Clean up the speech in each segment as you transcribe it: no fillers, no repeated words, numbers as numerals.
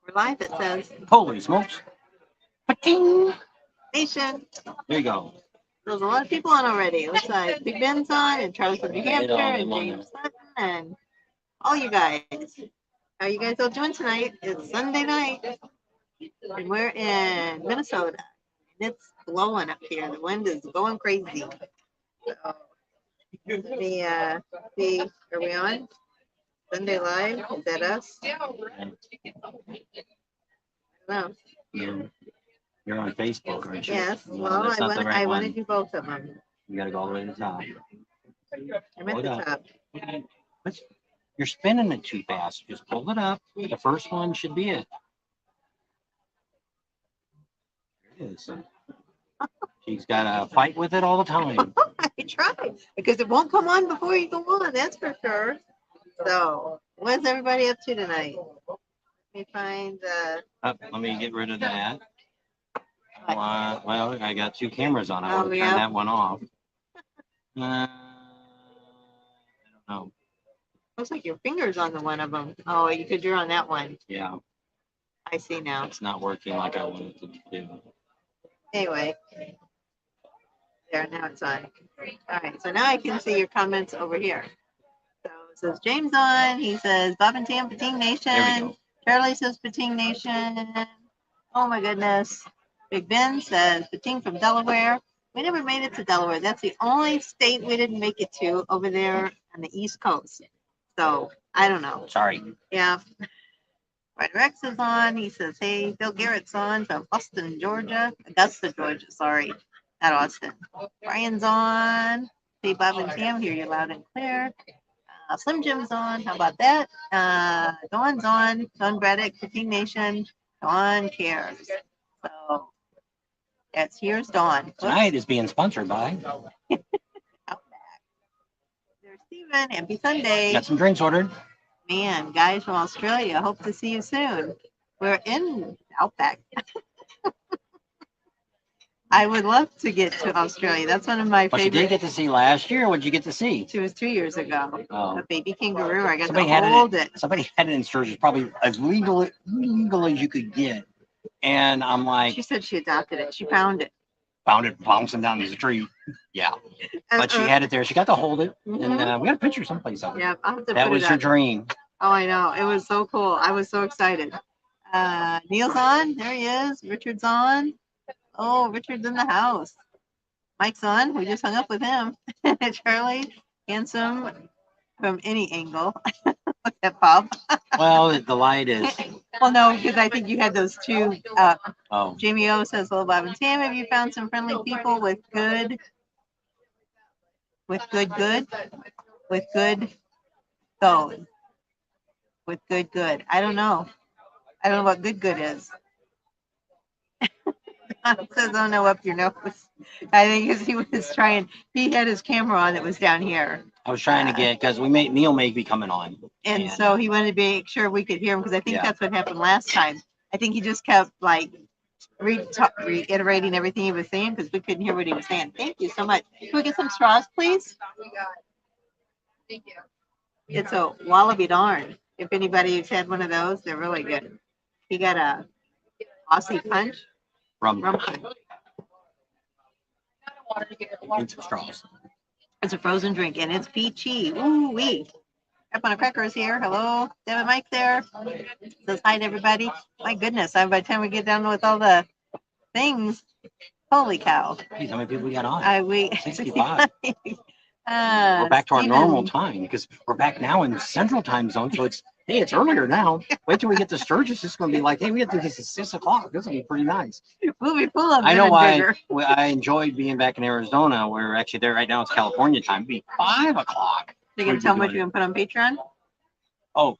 We're live, it says. Holy smokes. Pa-ting! Nation. There you go. There's a lot of people on already. It looks like Big Ben's on, and Charlie from New Hampshire, and James Sutton, and all you guys. How you guys all doing tonight? It's Sunday night, and we're in Minnesota. And it's blowing up here. The wind is going crazy. So, see, are we on? Sunday Live? Is that us? No. You're on Facebook, aren't you? Yes. No, Well, that's not the right I one. want to do both of them. You got to go all the way to the top. I'm at the top. You're spinning it too fast. Just pull it up. The first one should be it. There it is. She's got to fight with it all the time. I try because it won't come on before you go on. That's for sure. So, what's everybody up to tonight? Let me find. Let me get rid of that. Well, I got two cameras on. I want to turn that one off. I don't know. Looks like your finger's on the one of them. Oh, because you're on that one. Yeah. I see now. It's not working like I wanted to do. Anyway. There, now it's on. All right, so now I can see your comments over here. So it says James on. He says Bob and Tam, Pating Nation. Charlie says Pating Nation. Oh my goodness. Big Ben says Pating from Delaware. We never made it to Delaware. That's the only state we didn't make it to over there on the East Coast. So I don't know. Sorry. Yeah. Right, Rex is on. He says, hey, Bill Garrett's on from Austin, Georgia. Augusta, Georgia. Sorry, not Austin. Brian's on. Hey, Bob and Tam, hear you loud and clear. Slim Jim's on. How about that? Dawn's on. Dawn Braddock, Pating Nation. Dawn cares. So that's here's Dawn. Tonight is being sponsored by Outback. There's Steven. Happy Sunday. Got some drinks ordered. Man, guys from Australia, hope to see you soon. We're in Outback. I would love to get to Australia. That's one of my What favorite. you did get to see last year? What did you get to see? It was 2 years ago. Oh. A baby kangaroo. I got Somebody to hold it. Somebody had it in Sturgis, probably as legal as you could get. And I'm like, She said she adopted it. She found it. Found it bouncing down the street. Yeah. But she had it there. She got to hold it. And we got a picture someplace of it. Yeah, I'll have to That put was it your up. dream. Oh, I know. It was so cool. I was so excited. Neil's on. There he is. Richard's on. Oh, Richard's in the house. Mike's on. We just hung up with him. Charlie, handsome from any angle. Look at Bob. Well, the light is. Well, no, because I think you had those two up. Oh. Jamie O says, hello, Bob and Tam. Have you found some friendly people with good go? With good. I don't know. I don't know what good is. It says, oh no, up your nose. I think because he had his camera on that was down here. I was trying to get, because Neil may be coming on. And so he wanted to make sure we could hear him because I think that's what happened last time. I think he just kept like reiterating everything he was saying because we couldn't hear what he was saying. Thank you so much. Can we get some straws, please? Thank you. It's a wallaby darn. If anybody's had one of those, they're really good. He got a Aussie punch. Rum punch. And some straws. It's a frozen drink and it's peachy. Ooh wee. Up on a Crackers here. Hello, Devin Mike there. Says hi to everybody. My goodness, by the time we get done with all the things, holy cow. Hey, how many people we got on? 65. We're back to our normal time because we're back now in Central Time Zone. So it's earlier now. Wait till we get to Sturgis. It's going to be like, hey, we have to do this at 6 o'clock. This will be pretty nice. We'll be full of. I know why I enjoyed being back in Arizona. We're actually there right now. It's California time. It'll be 5 o'clock. You can tell me what you can put on Patreon. Oh,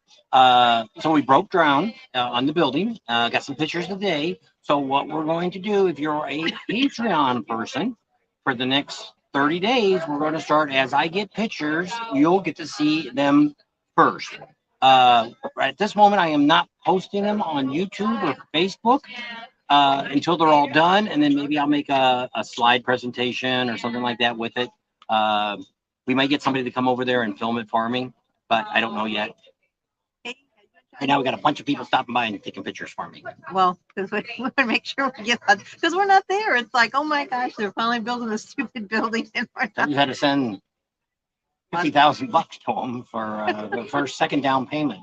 so we broke ground on the building. Got some pictures today. So what we're going to do, if you're a Patreon person, for the next 30 days, we're going to start as I get pictures. You'll get to see them first. At this moment, I am not posting them on YouTube or Facebook until they're all done, and then maybe I'll make a slide presentation or something like that with it. We might get somebody to come over there and film it for me, but I don't know yet. Hey, Right now we got a bunch of people stopping by and taking pictures for me. Well, because we want to make sure we get that, because we're not there. It's like, oh my gosh, they're finally building a stupid building and we're So we not. had to send $50,000 to them for the first second down payment.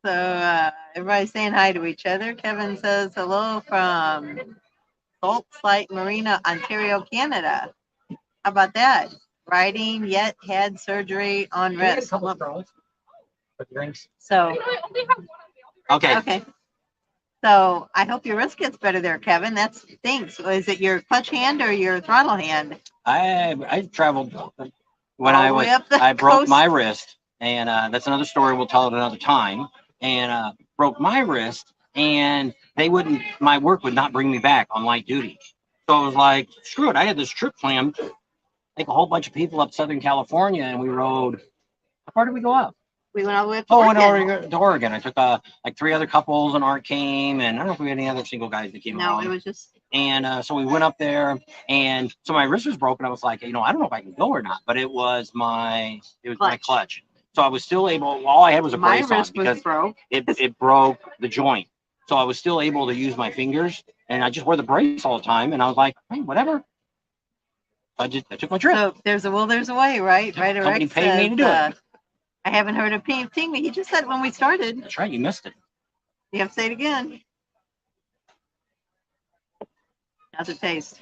So everybody's saying hi to each other. Kevin says hello from Salt Lake Marina, Ontario, Canada. How about that? Riding yet had surgery on wrist. So Okay. okay. So I hope your wrist gets better there, Kevin. That's thanks. Is it your clutch hand or your throttle hand? I traveled when All I the way was up the I broke coast? my wrist, and that's another story. We'll tell it another time. And broke my wrist, and they wouldn't. My work would not bring me back on light duty. So I was like, screw it. I had this trip planned. Take a whole bunch of people up Southern California, and we rode. How far did we go up? We went all the way up to Oh, in Oregon. Oregon, to Oregon. I took like 3 other couples, and Art came, and I don't know if we had any other single guys that came No, along. it was just And so we went up there, and so my wrist was broken. I was like, I don't know if I can go or not, but it was my clutch. So I was still able. All I had was a my brace on wrist was because broke. it broke the joint. So I was still able to use my fingers, and I just wore the brace all the time. And I was like, hey, whatever. I took my trip. So there's a will, there's a way, right? Right. Somebody paid me to do it. I haven't heard of Ping Ting, but he just said when we started. That's right. You missed it. You have to say it again. How's it taste?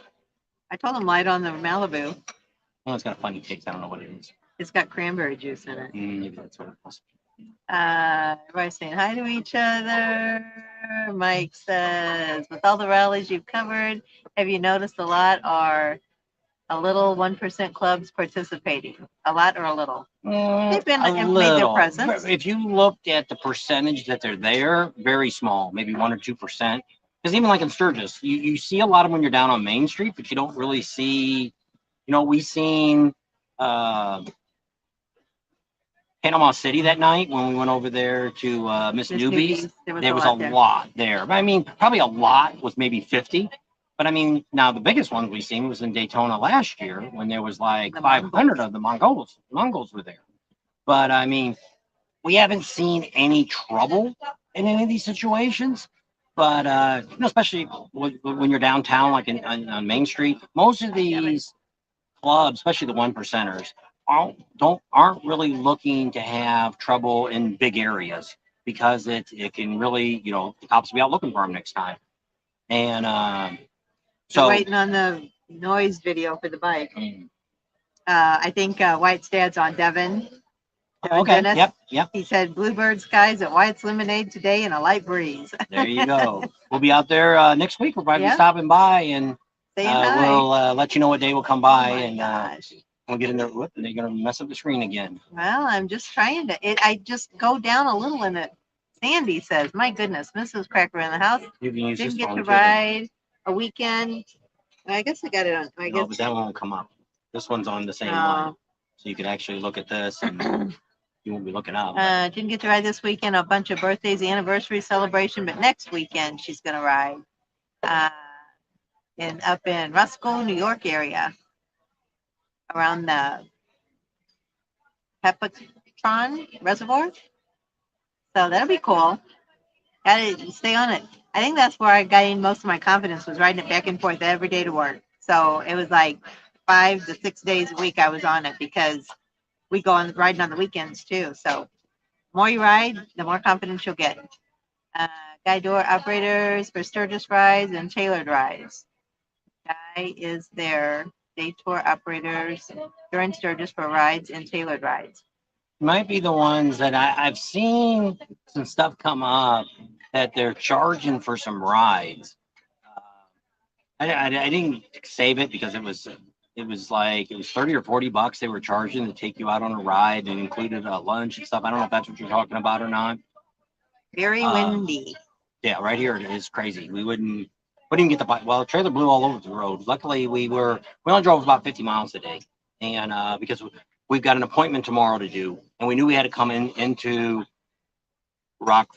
I told him light on the Malibu. Well, it's got a funny taste. I don't know what it is. It's got cranberry juice in it. Maybe that's what it was. Everybody's saying hi to each other. Mike says, with all the rallies you've covered, have you noticed a lot or a little 1% clubs participating? A lot or a little? They've been A made their little. presence. If you looked at the percentage that they're there, very small, maybe 1 or 2%. Because even like in Sturgis, you see a lot of when you're down on Main Street, but you don't really see. We seen Panama City that night when we went over there to Miss Newbies. There was a lot there. I mean, probably a lot was maybe 50. But I mean, now the biggest ones we seen was in Daytona last year when there was like 500 of the Mongols. Mongols were there. But I mean, we haven't seen any trouble in any of these situations. But especially when you're downtown, like on Main Street, most of these clubs, especially the 1%ers, aren't really looking to have trouble in big areas because it can really, the cops will be out looking for them next time. And so waiting on the noise video for the bike. I think White's dad's on Devin. Okay. Dennis. Yep. He said bluebird skies at White's Lemonade today and a light breeze. There you go. We'll be out there next week. We'll probably be stopping by and we'll let you know what day we'll come by we'll get in there. Whoop, and they're gonna mess up the screen again. Well, I'm just trying to. I just go down a little in it. Sandy says, "My goodness, Mrs. Cracker in the house. You can use Didn't this get phone to ride a weekend. I guess I got it on. No, but that one won't come up. This one's on the same line, so you can actually look at this and you won't be looking up. Didn't get to ride this weekend. A bunch of birthdays, anniversary celebration, but next weekend she's gonna ride. Up in Roscoe, New York area, around the Pepatron Reservoir. So that'll be cool. Gotta stay on it. I think that's where I gained most of my confidence, was riding it back and forth every day to work. So it was like 5 to 6 days a week I was on it because we go on riding on the weekends too. So the more you ride, the more confidence you'll get. Guide door operators for Sturgis rides and tailored rides. Guy is there. Day tour operators during Sturgis for rides and tailored rides. Might be the ones that I've seen some stuff come up that they're charging for some rides. I didn't save it because it was 30 or 40 bucks they were charging to take you out on a ride and included a lunch and stuff. I don't know if that's what you're talking about or not. Very windy. Yeah, right here it is crazy. We wouldn't get the bike. Well, the trailer blew all over the road. Luckily, we only drove about 50 miles a day, and because we've got an appointment tomorrow to do, and we knew we had to come into Rochester.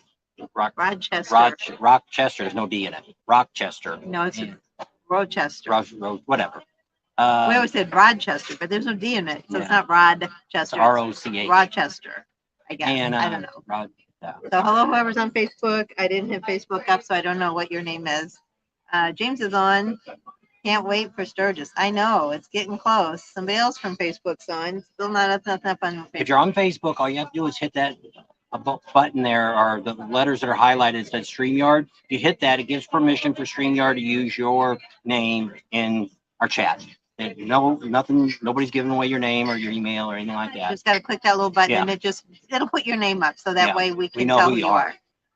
Rochester. There's no D in it. Rochester. No, it's Rochester. Road, whatever. We always said Rochester, but there's no D in it, so it's not Rochester. It's ROCH. Rochester. I guess. And I don't know. So hello, whoever's on Facebook. I didn't have Facebook up, so I don't know what your name is. James is on. Can't wait for Sturgis. I know it's getting close. Somebody else from Facebook's on. Still not up on Facebook. If you're on Facebook, all you have to do is hit that button there, or the letters that are highlighted that StreamYard. If you hit that, it gives permission for StreamYard to use your name in our chat. No, nothing. Nobody's giving away your name or your email or anything like that. Just got to click that little button, Yeah. and it'll put your name up, so that Yeah. way we can know tell who who you you are.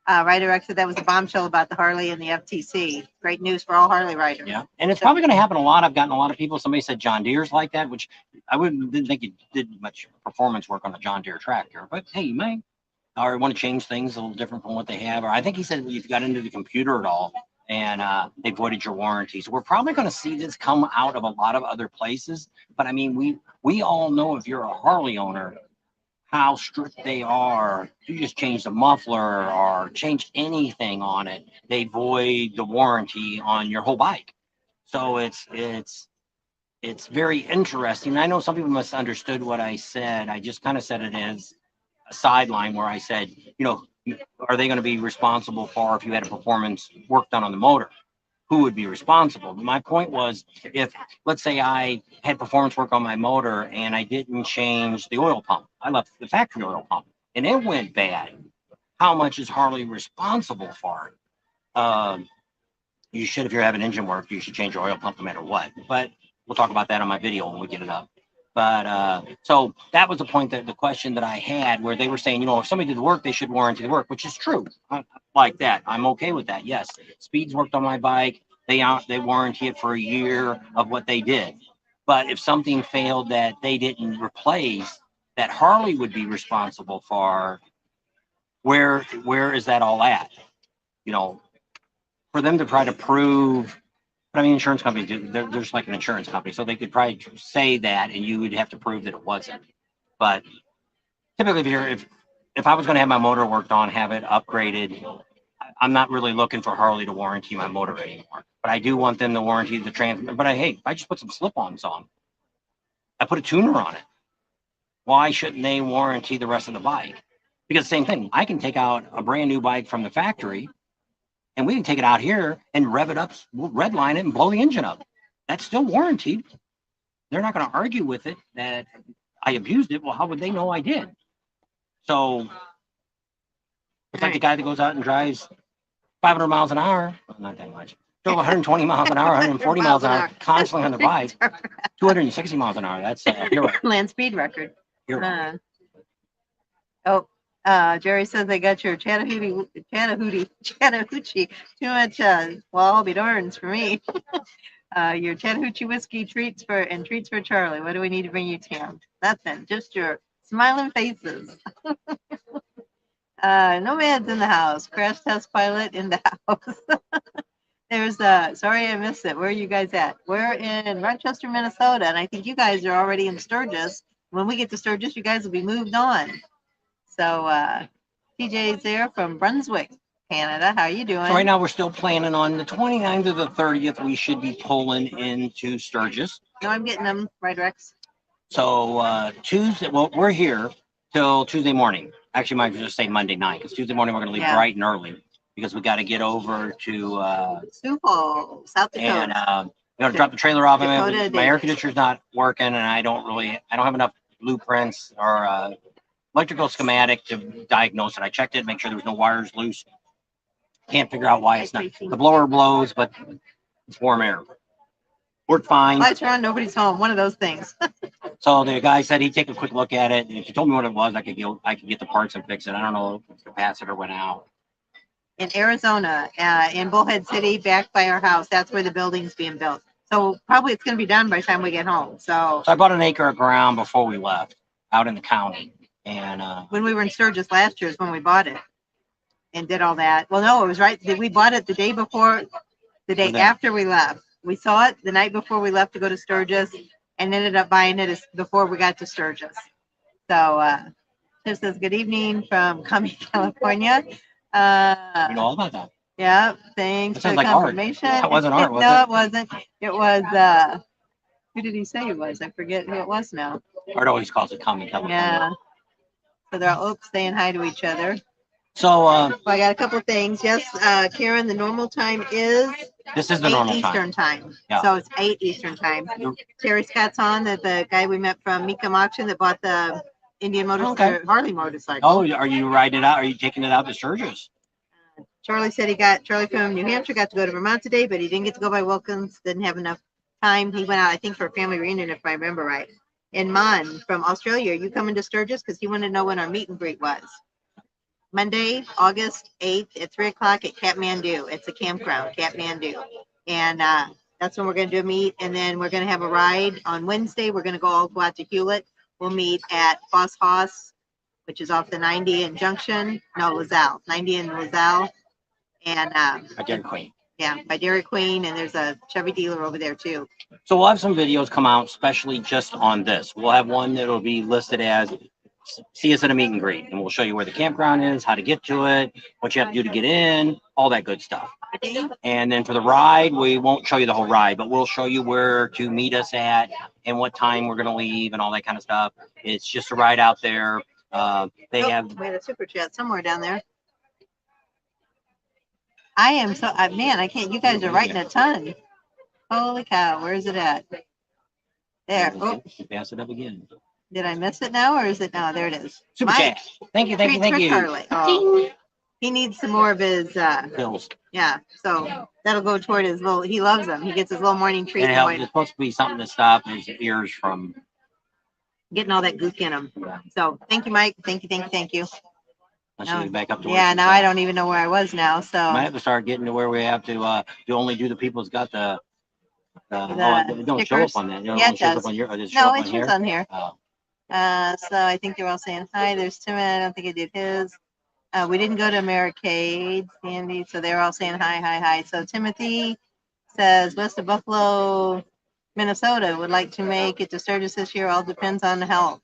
Ryder X said that was a bombshell about the Harley and the FTC. Great news for all Harley riders. Yeah, and it's probably going to happen a lot. I've gotten a lot of people. Somebody said John Deere's like that, which didn't think you did much performance work on a John Deere tractor. But hey, you may, or want to change things a little different from what they have. Or I think he said you've got into the computer at all, and they voided your warranty. So we're probably going to see this come out of a lot of other places. But I mean, we all know if you're a Harley owner, how strict they are. You just change the muffler or change anything on it, they void the warranty on your whole bike. So it's very interesting. I know some people misunderstood what I said. I just kind of said it as a sideline where I said, are they going to be responsible for if you had a performance work done on the motor? Who would be responsible? My point was, if let's say I had performance work on my motor and I didn't change the oil pump, I left the factory oil pump and it went bad, how much is Harley responsible for it? You should, if you're having engine work, you should change your oil pump no matter what. But we'll talk about that on my video when we get it up. But so that was the point, that the question that I had, where they were saying, if somebody did the work, they should warranty the work, which is true. Like that, I'm okay with that. Yes, Speed's worked on my bike. They warranty it for a year of what they did. But if something failed that they didn't replace, that Harley would be responsible for, where is that all at? For them to try to prove. But I mean, insurance companies, there's like an insurance company, so they could probably say that, and you would have to prove that it wasn't. But typically, if I was going to have my motor worked on, have it upgraded, I'm not really looking for Harley to warranty my motor anymore. But I do want them to warranty the transmission. But I just put some slip-ons on. I put a tuner on it. Why shouldn't they warranty the rest of the bike? Because same thing, I can take out a brand new bike from the factory, and we can take it out here and rev it up, redline it, and blow the engine up. That's still warranted. They're not going to argue with it that I abused it. Well, how would they know I did? So it's like the guy that goes out and drives 500 miles an hour. Well, not that much. Drove 120 miles an hour, 140 miles an hour, constantly on the bike. 260 miles an hour. That's land speed record. Hero. Jerry says they got your Chattahoochee too much. Well, I'll be darned for me. Your Chattahoochee whiskey treats for Charlie. What do we need to bring you, Tam? Nothing. Just your smiling faces. Nomad's in the house. Crash test pilot in the house. There's sorry I missed it. Where are you guys at? We're in Rochester, Minnesota, and I think you guys are already in Sturgis. When we get to Sturgis, you guys will be moved on. So TJ's there from Brunswick, Canada. How you doing? So right now we're still planning on the 29th to the 30th. We should be pulling into Sturgis. No, I'm getting them, right, Rex? So Tuesday, well, we're here till Tuesday morning. Actually, might just say Monday night, because Tuesday morning we're going to leave bright and early, because we got to get over to Sioux Falls, South Dakota. And we got to drop the trailer off. My air conditioner's not working, and I don't have enough blueprints or electrical schematic to diagnose it. I checked it, make sure there was no wires loose. Can't figure out why it's not. The blower blows, but it's warm air. Worked fine. Lights are on, nobody's home. One of those things. So the guy said he'd take a quick look at it, and if he told me what it was, I could get the parts and fix it. I don't know if the capacitor went out. In Arizona, in Bullhead City, back by our house, that's where the building's being built. So probably it's going to be done by the time we get home. So I bought an acre of ground before we left, out in the county. And when we were in Sturgis last year is when we bought it and did all that. Well, no, it was right. We bought it the day after we left. We saw it the night before we left to go to Sturgis, and ended up buying it before we got to Sturgis. So Tiff says, good evening from Cumming, California. You know all about that. Yeah, thanks for the confirmation. That wasn't art, was no, it? It wasn't. It was, who did he say it was? I forget who it was now. Art always calls it Cumming, California. Yeah. So they're all saying hi to each other. So Well, I got a couple of things. Yes, Karen, the normal time is this is the 8 normal Eastern time. time. Yeah. So it's 8 Eastern time. Terry Scott's on, the guy we met from Mecum Auction that bought the Indian Okay. Harley motorcycle. Oh, are you riding it out? Are you taking it out to Sturgis? Charlie said Charlie from New Hampshire got to go to Vermont today, but he didn't get to go by Wilkins. Didn't have enough time. He went out, I think, for a family reunion, if I remember right. And Mon from Australia, are you coming to Sturgis? Because he wanted to know when our meet and greet was. Monday, August 8th at 3 o'clock at Kathmandu. It's a campground, Kathmandu. And that's when we're going to do a meet. And then we're going to have a ride on Wednesday. We're going to all go out to Hewlett. We'll meet at Foss Haas, which is off the 90 in Junction. No, LaSalle. 90 in LaSalle. And Dairy Queen. yeah, by Dairy Queen. And there's a Chevy dealer over there too. So we'll have some videos come out, especially just on this. We'll have one that'll be listed as see us at a meet and greet, and we'll show you where the campground is, how to get to it, what you have to do to get in, all that good stuff. And then for the ride, we won't show you the whole ride, but we'll show you where to meet us at and what time we're going to leave and all that kind of stuff. It's just a ride out there. They have we had a super chat somewhere down there. I am so man, I can't. You guys are writing a ton. Holy cow! Where is it at? There. Oh, pass it up again. did I miss it now, or is it now? There it is. Super chat. Thank you, thank you, thank you. Charlie. Oh, he needs some more of his Pills. Yeah, so that'll go toward his little. He loves them. He gets his little morning treat. And it's supposed to be something to stop his ears from getting all that gook in him. Yeah. So thank you, Mike. Thank you, thank you, thank you. No. Back up to yeah, now I don't even know where I was now. So I have to start getting to where we have to. You only do the people that's got the. It don't show up on that. Yeah, it does. On your, no, it shows on here. Oh. So I think they're all saying hi. There's Tim. I don't think I did his. We didn't go to Americade, Sandy, so they're all saying hi, hi, hi. So Timothy says west of Buffalo, Minnesota, would like to make it to Sturgis this year. All depends on the health.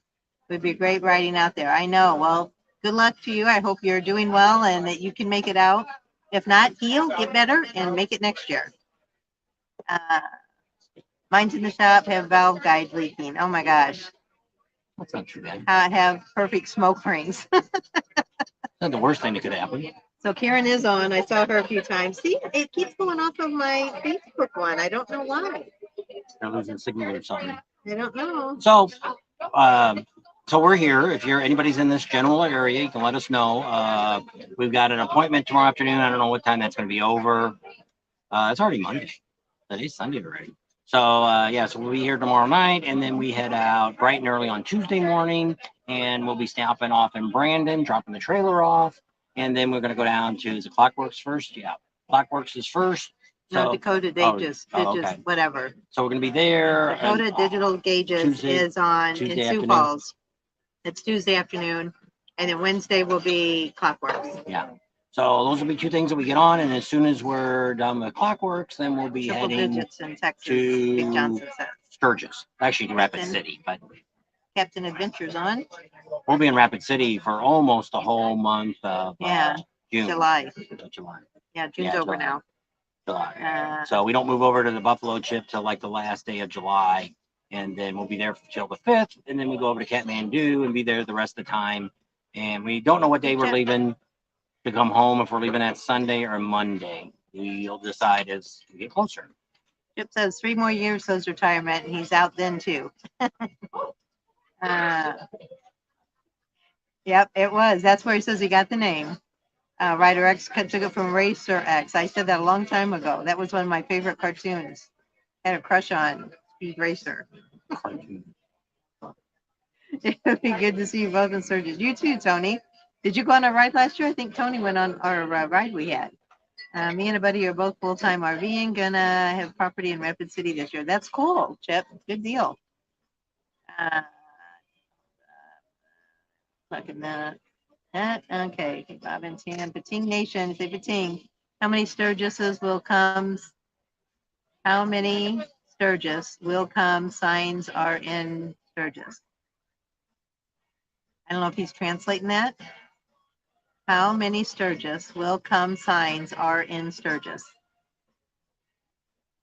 It would be great riding out there. I know. Well, good luck to you. I hope you're doing well and that you can make it out. If not, heal, get better, and make it next year. Mine's in the shop, have valve guide leaking. Oh my gosh. That's not true bad. I have perfect smoke rings. Not the worst thing that could happen. So Karen is on. I saw her a few times. See, it keeps going off of my Facebook one. I don't know why. They're losing signal or something. I don't know. So, so we're here. If anybody's in this general area, you can let us know. We've got an appointment tomorrow afternoon. I don't know what time that's going to be over. It's already Monday. Today's Sunday already. So yeah, so we'll be here tomorrow night, and then we head out bright and early on Tuesday morning, and we'll be stopping off in Brandon, dropping the trailer off, and then we're going to go down to the Clockworks first. Yeah, Clockworks is first. So, no, Dakota Gauges, okay. Whatever. So we're going to be there. Dakota Digital Gauges is on in Sioux Falls. It's Tuesday afternoon, and then Wednesday will be Clockworks. Yeah. So those will be two things that we get on, and as soon as we're done with Clockworks, then we'll be Triple heading digits in Texas, to Big Johnson says. Sturgis, actually Rapid City, but Captain Adventure's on. We'll be in Rapid City for almost a whole month of June. July. July. Yeah, June's over now. July. So we don't move over to the Buffalo Chip till like the last day of July, and then we'll be there till the 5th, and then we go over to Kathmandu and be there the rest of the time. And we don't know what day we're leaving to come home, if we're leaving that Sunday or Monday. We'll decide as we get closer. Chip says 3 more years says retirement, and he's out then too. Yep, it was. That's where he says he got the name. Rider X took it from Racer X. I said that a long time ago. That was one of my favorite cartoons. Had a crush on Speed Racer. It would be good to see you both in Sturgis. You too, Tony. Did you go on a ride last year? I think Tony went on our ride we had. Me and a buddy are both full-time RVing, gonna have property in Rapid City this year. That's cool, Chip. Good deal. Looking that. Okay, Bob and Tam. Pating Nation, say Pating. How many Sturgises will come? How many Sturgis will come? Signs are in Sturgis. I don't know if he's translating that. How many Sturgis will come? Signs are in Sturgis.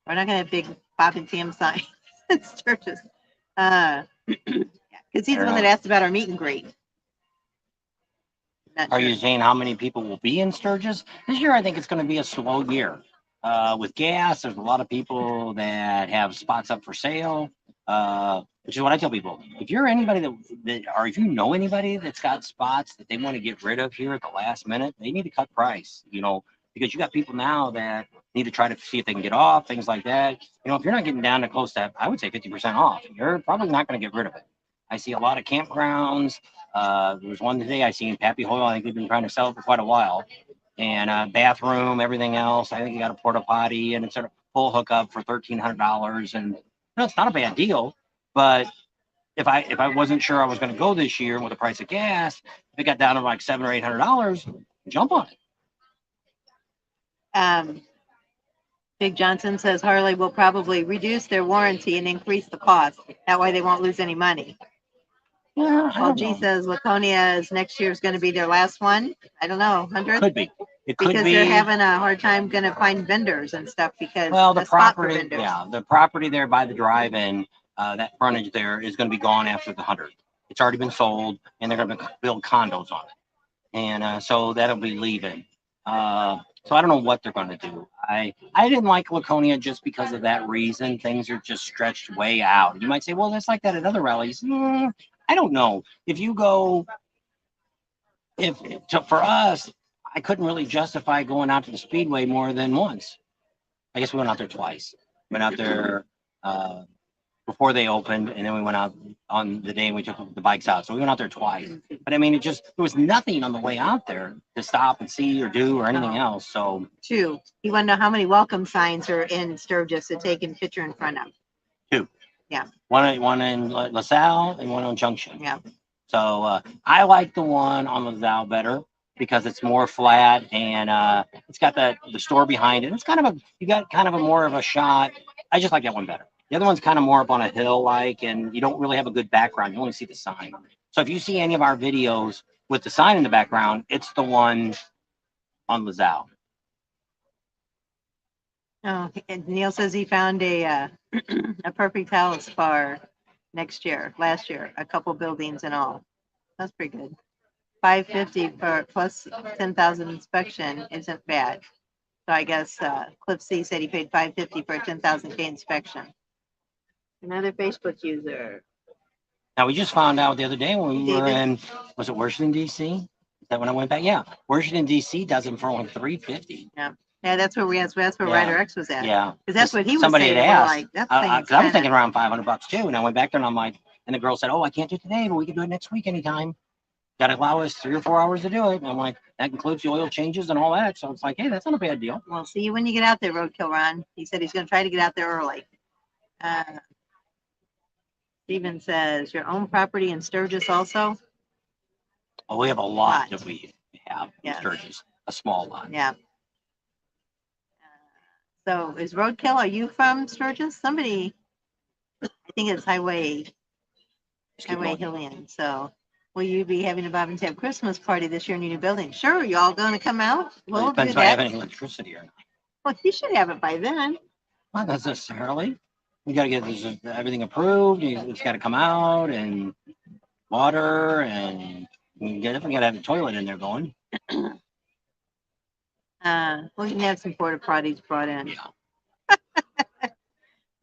We're not going to have big Bob and Tam signs in Sturgis. Because he's the one that asked about our meet and greet. Not Are sure. you saying how many people will be in Sturgis? This year, I think it's going to be a slow year. With gas, there's a lot of people that have spots up for sale, which is what I tell people. If you're anybody or if you know anybody that's got spots that they want to get rid of here at the last minute, they need to cut price, because you got people now that need to try to see if they can get off, things like that. If you're not getting down to close to, I would say 50% off, you're probably not going to get rid of it. I see a lot of campgrounds. There was one today I seen, Pappy Hoyle. I think they've been trying to sell it for quite a while. And bathroom, everything else. I think you got a porta potty and it's a full hookup for $1,300. And it's not a bad deal. But if I wasn't sure I was going to go this year with the price of gas, if it got down to like $700 or $800, jump on it. Big Johnson says Harley will probably reduce their warranty and increase the cost. That way they won't lose any money. Yeah, Well, G says Laconia is next year is going to be their last one. I don't know, 100? Could be. It could because be. They're having a hard time going to find vendors and stuff because the property, the property there by the drive-in, that frontage there is going to be gone after the 100. It's already been sold, and they're going to build condos on it, and so that'll be leaving. So I don't know what they're going to do. I didn't like Laconia just because of that reason. Things are just stretched way out. You might say, well, that's like that at other rallies. I don't know. If you go, for us, I couldn't really justify going out to the Speedway more than once. I guess we went out there twice. Went out there before they opened, and then we went out on the day and we took the bikes out. So we went out there twice. But I mean, there was nothing on the way out there to stop and see or do or anything else. So 2. You want to know how many welcome signs are in Sturgis to take a picture in front of? 2. Yeah. One in LaSalle and one on Junction. Yeah. So I like the one on LaSalle better because it's more flat and it's got the store behind it. It's you got kind of a more of a shot. I just like that one better. The other one's kind of more up on a hill and you don't really have a good background. You only see the sign. So if you see any of our videos with the sign in the background, it's the one on LaSalle. Oh, and Neil says he found a perfect house for last year, a couple buildings and all. That's pretty good. $550 for plus 10,000 inspection isn't bad. So I guess Cliff C said he paid $550 for a 10,000K inspection. Another Facebook user. Now we just found out the other day when we were in, was it Washington D.C.? Is that when I went back? Yeah, Washington D.C. does them for only $350. Yeah. Yeah, that's where that's where Ryder X was at. Yeah, because that's what he was somebody saying. Had asked. Like, because I was thinking around $500 too, and I went back there and I'm like, and the girl said, "Oh, I can't do it today, but we can do it next week anytime. Got to allow us 3 or 4 hours to do it." And I'm like, that includes the oil changes and all that. So it's like, hey, that's not a bad deal. Well, see you when you get out there, Roadkill Ron. He said he's going to try to get out there early. Steven says your own property in Sturgis also. Oh, we have a lot that we have in Sturgis, a small lot. Yeah. So is Roadkill, are you from Sturgis? Somebody, I think it's Highway Hillian. So will you be having a Bob and Tab Christmas party this year in your new building? Sure. You all going to come out? Well, depends if I have any electricity or not. Well, you should have it by then. Not necessarily. We got to get everything approved. It's got to come out and water and we definitely got to have a toilet in there going. We can have some porta potties brought in.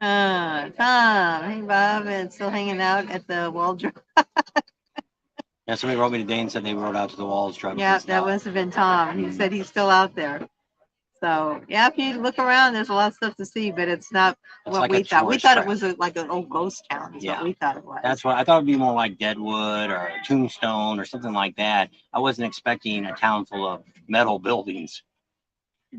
Tom, hey Bob, it's still hanging out at the Waldron. Yeah, somebody wrote me today and said they rode out to the Walls truck. Yeah, that must have been Tom. He said he's still out there. So yeah, if you look around, there's a lot of stuff to see, but it's not what we thought. We thought it was like an old ghost town. Is what we thought it was. That's what I thought it'd be more like Deadwood or Tombstone or something like that. I wasn't expecting a town full of metal buildings.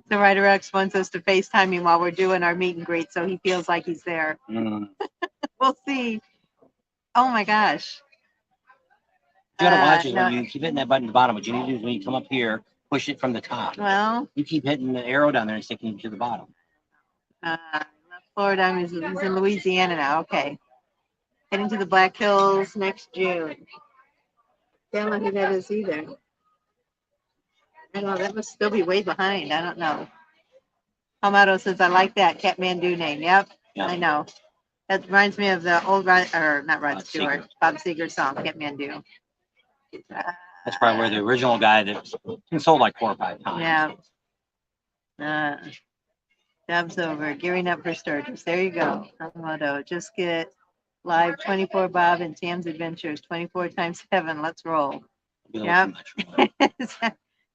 So Ryder X wants us to FaceTime him while we're doing our meet and greet, so he feels like he's there. We'll see. Oh my gosh. You gotta watch it when you keep hitting that button at the bottom. What you need to do is when you come up here, push it from the top. Well, you keep hitting the arrow down there and sticking it to the bottom. Florida, he's in Louisiana now. Okay. Heading to the Black Hills next June. Don't know who that is either. I don't know, that must still be way behind. I don't know. Palmetto says, I like that Kathmandu name. Yep, I know. That reminds me of the old Bob Seger song, Kathmandu. That's probably where the original guy that's been sold like 4 or 5 times. Yeah. Deb's over, gearing up for Sturgis. There you go. Motto. Just get live 24 Bob and Tam's Adventures 24 times 7. Let's roll. Yep.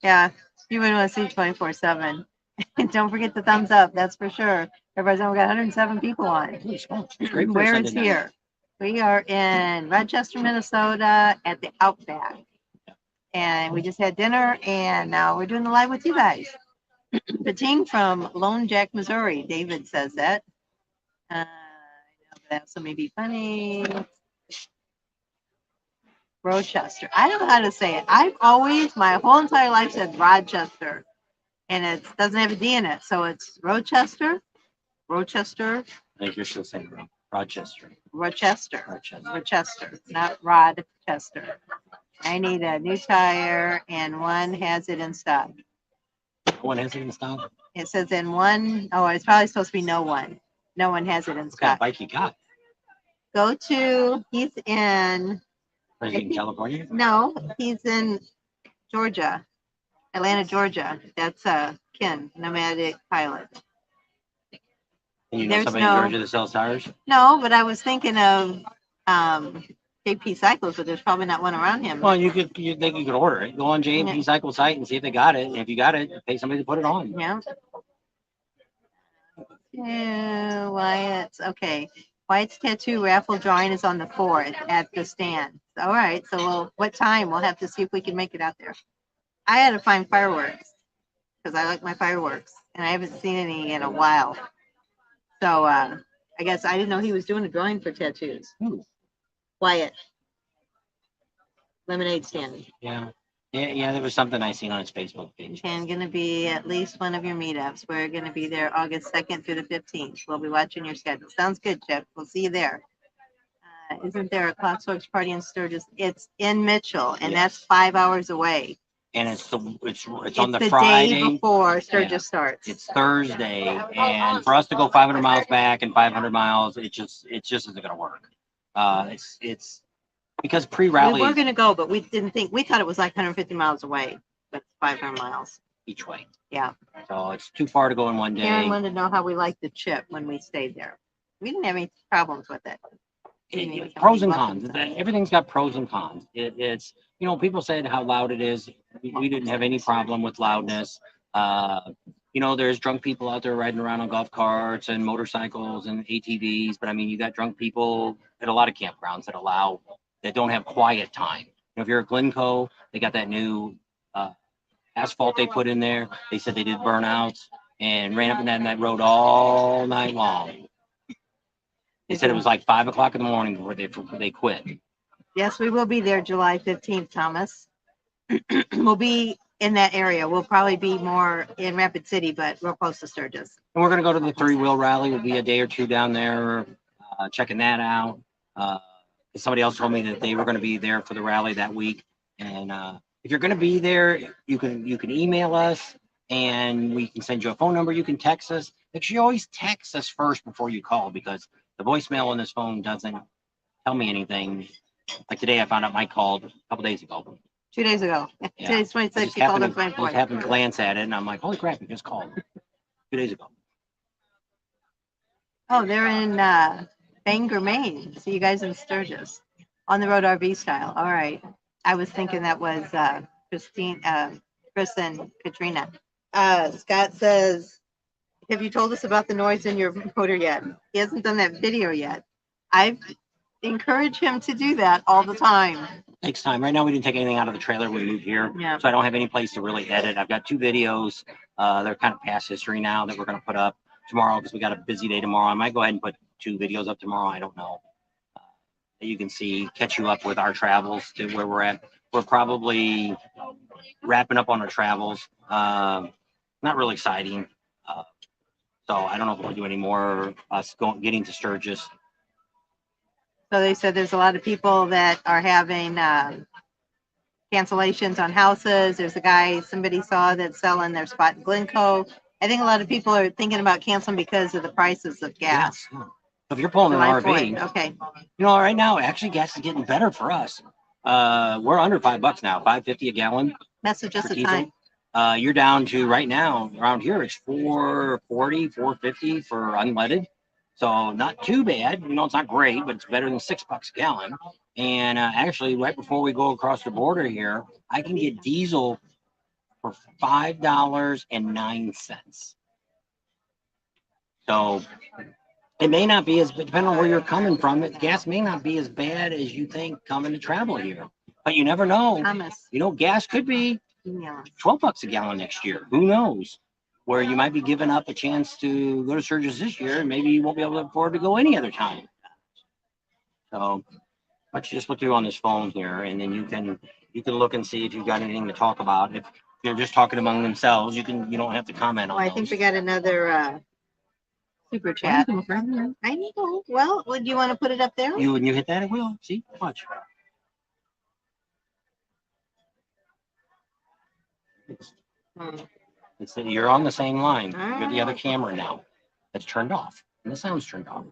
Yeah, you wouldn't want to see 24/7. Don't forget the thumbs up. That's for sure. Everybody's we got 107 people on. Where is here? We are in Rochester, Minnesota at the Outback. And we just had dinner and now we're doing the live with you guys. Pating from Lone Jack, Missouri. David says that. I know that also may be funny. Rochester. I don't know how to say it. I've always, my whole entire life, said Rochester. And it doesn't have a D in it. So it's Rochester. Rochester. I think you're still saying wrong. Rochester. Rochester. Rochester. Not Rodchester. I need a new tire and one has it in stock. One has it in stock? It says in one. Oh, it's probably supposed to be no one. No one has it in stock. What kind of bike you got? Go to, he's in. Is he in California? No, he's in Georgia. Atlanta, Georgia. That's Ken, nomadic pilot. And you know somebody in Georgia that sells tires? No, but I was thinking of JP Cycles, but there's probably not one around him. Well, you could order it. Go on JP Cycle site and see if they got it. And if you got it, pay somebody to put it on. Yeah. Yeah, Wyatt's okay. Wyatt's tattoo raffle drawing is on the 4th at the stand. All right, so what time? We'll have to see if we can make it out there. I had to find fireworks because I like my fireworks, and I haven't seen any in a while. So I guess I didn't know he was doing a drawing for tattoos. Wyatt. Lemonade stand. Yeah. Yeah, there was something I seen on his Facebook page. And going to be at least one of your meetups. We're going to be there August 2nd through the 15th. We'll be watching your schedule. Sounds good, Chip. We'll see you there. Isn't there a Clockworks party in Sturgis? It's in Mitchell, and that's 5 hours away. And it's on the Friday day before Sturgis starts. It's Thursday, and for us to go 500 miles back and 500 miles, it just isn't going to work. It's because pre-rally. We were going to go, but we didn't think. We thought it was like 150 miles away, but 500 miles each way. Yeah. So it's too far to go in one day. Karen wanted to know how we liked the chip when we stayed there. We didn't have any problems with it. Pros and cons. Everything's got pros and cons. It's people said how loud it is. We didn't have any problem with loudness. There's drunk people out there riding around on golf carts and motorcycles and ATVs. But I mean, you got drunk people at a lot of campgrounds that don't have quiet time. If you're at Glencoe, they got that new asphalt they put in there. They said they did burnouts and ran up and down that road all night long. They said it was like 5 o'clock in the morning before they quit. Yes, we will be there July 15th, Thomas. We'll be in that area. We'll probably be more in Rapid City, but real close to Sturgis. And we're going to go to the 3-wheel rally. We'll be a day or two down there checking that out. Somebody else told me that they were going to be there for the rally that week. And if you're going to be there, you can email us and we can send you a phone number. You can text us. Make sure you always text us first before you call, because the voicemail on this phone doesn't tell me anything. Like today, I found out Mike called a couple days ago. 2 days ago. Yeah. Today's 26th. He called us my point. I just happened to glance at it, and I'm like, holy crap, he just called 2 days ago. Oh, they're in Bangor, Maine. See you guys in Sturgis. On the road RV style. All right. I was thinking that was Chris and Katrina. Scott says, have you told us about the noise in your motor yet? He hasn't done that video yet. I've encouraged him to do that all the time. Takes time. Right now, we didn't take anything out of the trailer when we moved here. Yeah. So I don't have any place to really edit. I've got 2 videos. They're kind of past history now that we're going to put up tomorrow because we got a busy day tomorrow. I might go ahead and put 2 videos up tomorrow. I don't know. You can catch you up with our travels to where we're at. We're probably wrapping up on our travels. Not really exciting. So I don't know if we'll do any more getting to Sturgis. So they said there's a lot of people that are having cancellations on houses. There's a guy somebody saw that's selling their spot in Glencoe. I think a lot of people are thinking about canceling because of the prices of gas. Yes. So if you're pulling an RV, okay. right now, actually, gas is getting better for us. We're under $5 now, 5.50 a gallon Message us for a diesel. time. You're down to right now around here. It's 4.40, 4.50 for unleaded. So not too bad. You know, it's not great, but it's better than $6 a gallon. And actually, right before we go across the border here, I can get diesel for $5.09. So it may not be as, depending on where you're coming from, gas may not be as bad as you think coming to travel here. But you never know. Thomas. You know, gas could be Email us. $12 a gallon next year. Who knows? Where you might be giving up a chance to go to Sturgis this year, and maybe you won't be able to afford to go any other time. So, let's just look through on this phone here, and then you can look and see if you've got anything to talk about. If they're just talking among themselves, you don't have to comment on Oh, I think those. we got another super chat. I know. Well, would you want to put it up there? When you hit that, it will. See, watch. It's that you're on the same line. You're the other camera now. It's turned off, and the sound's turned off.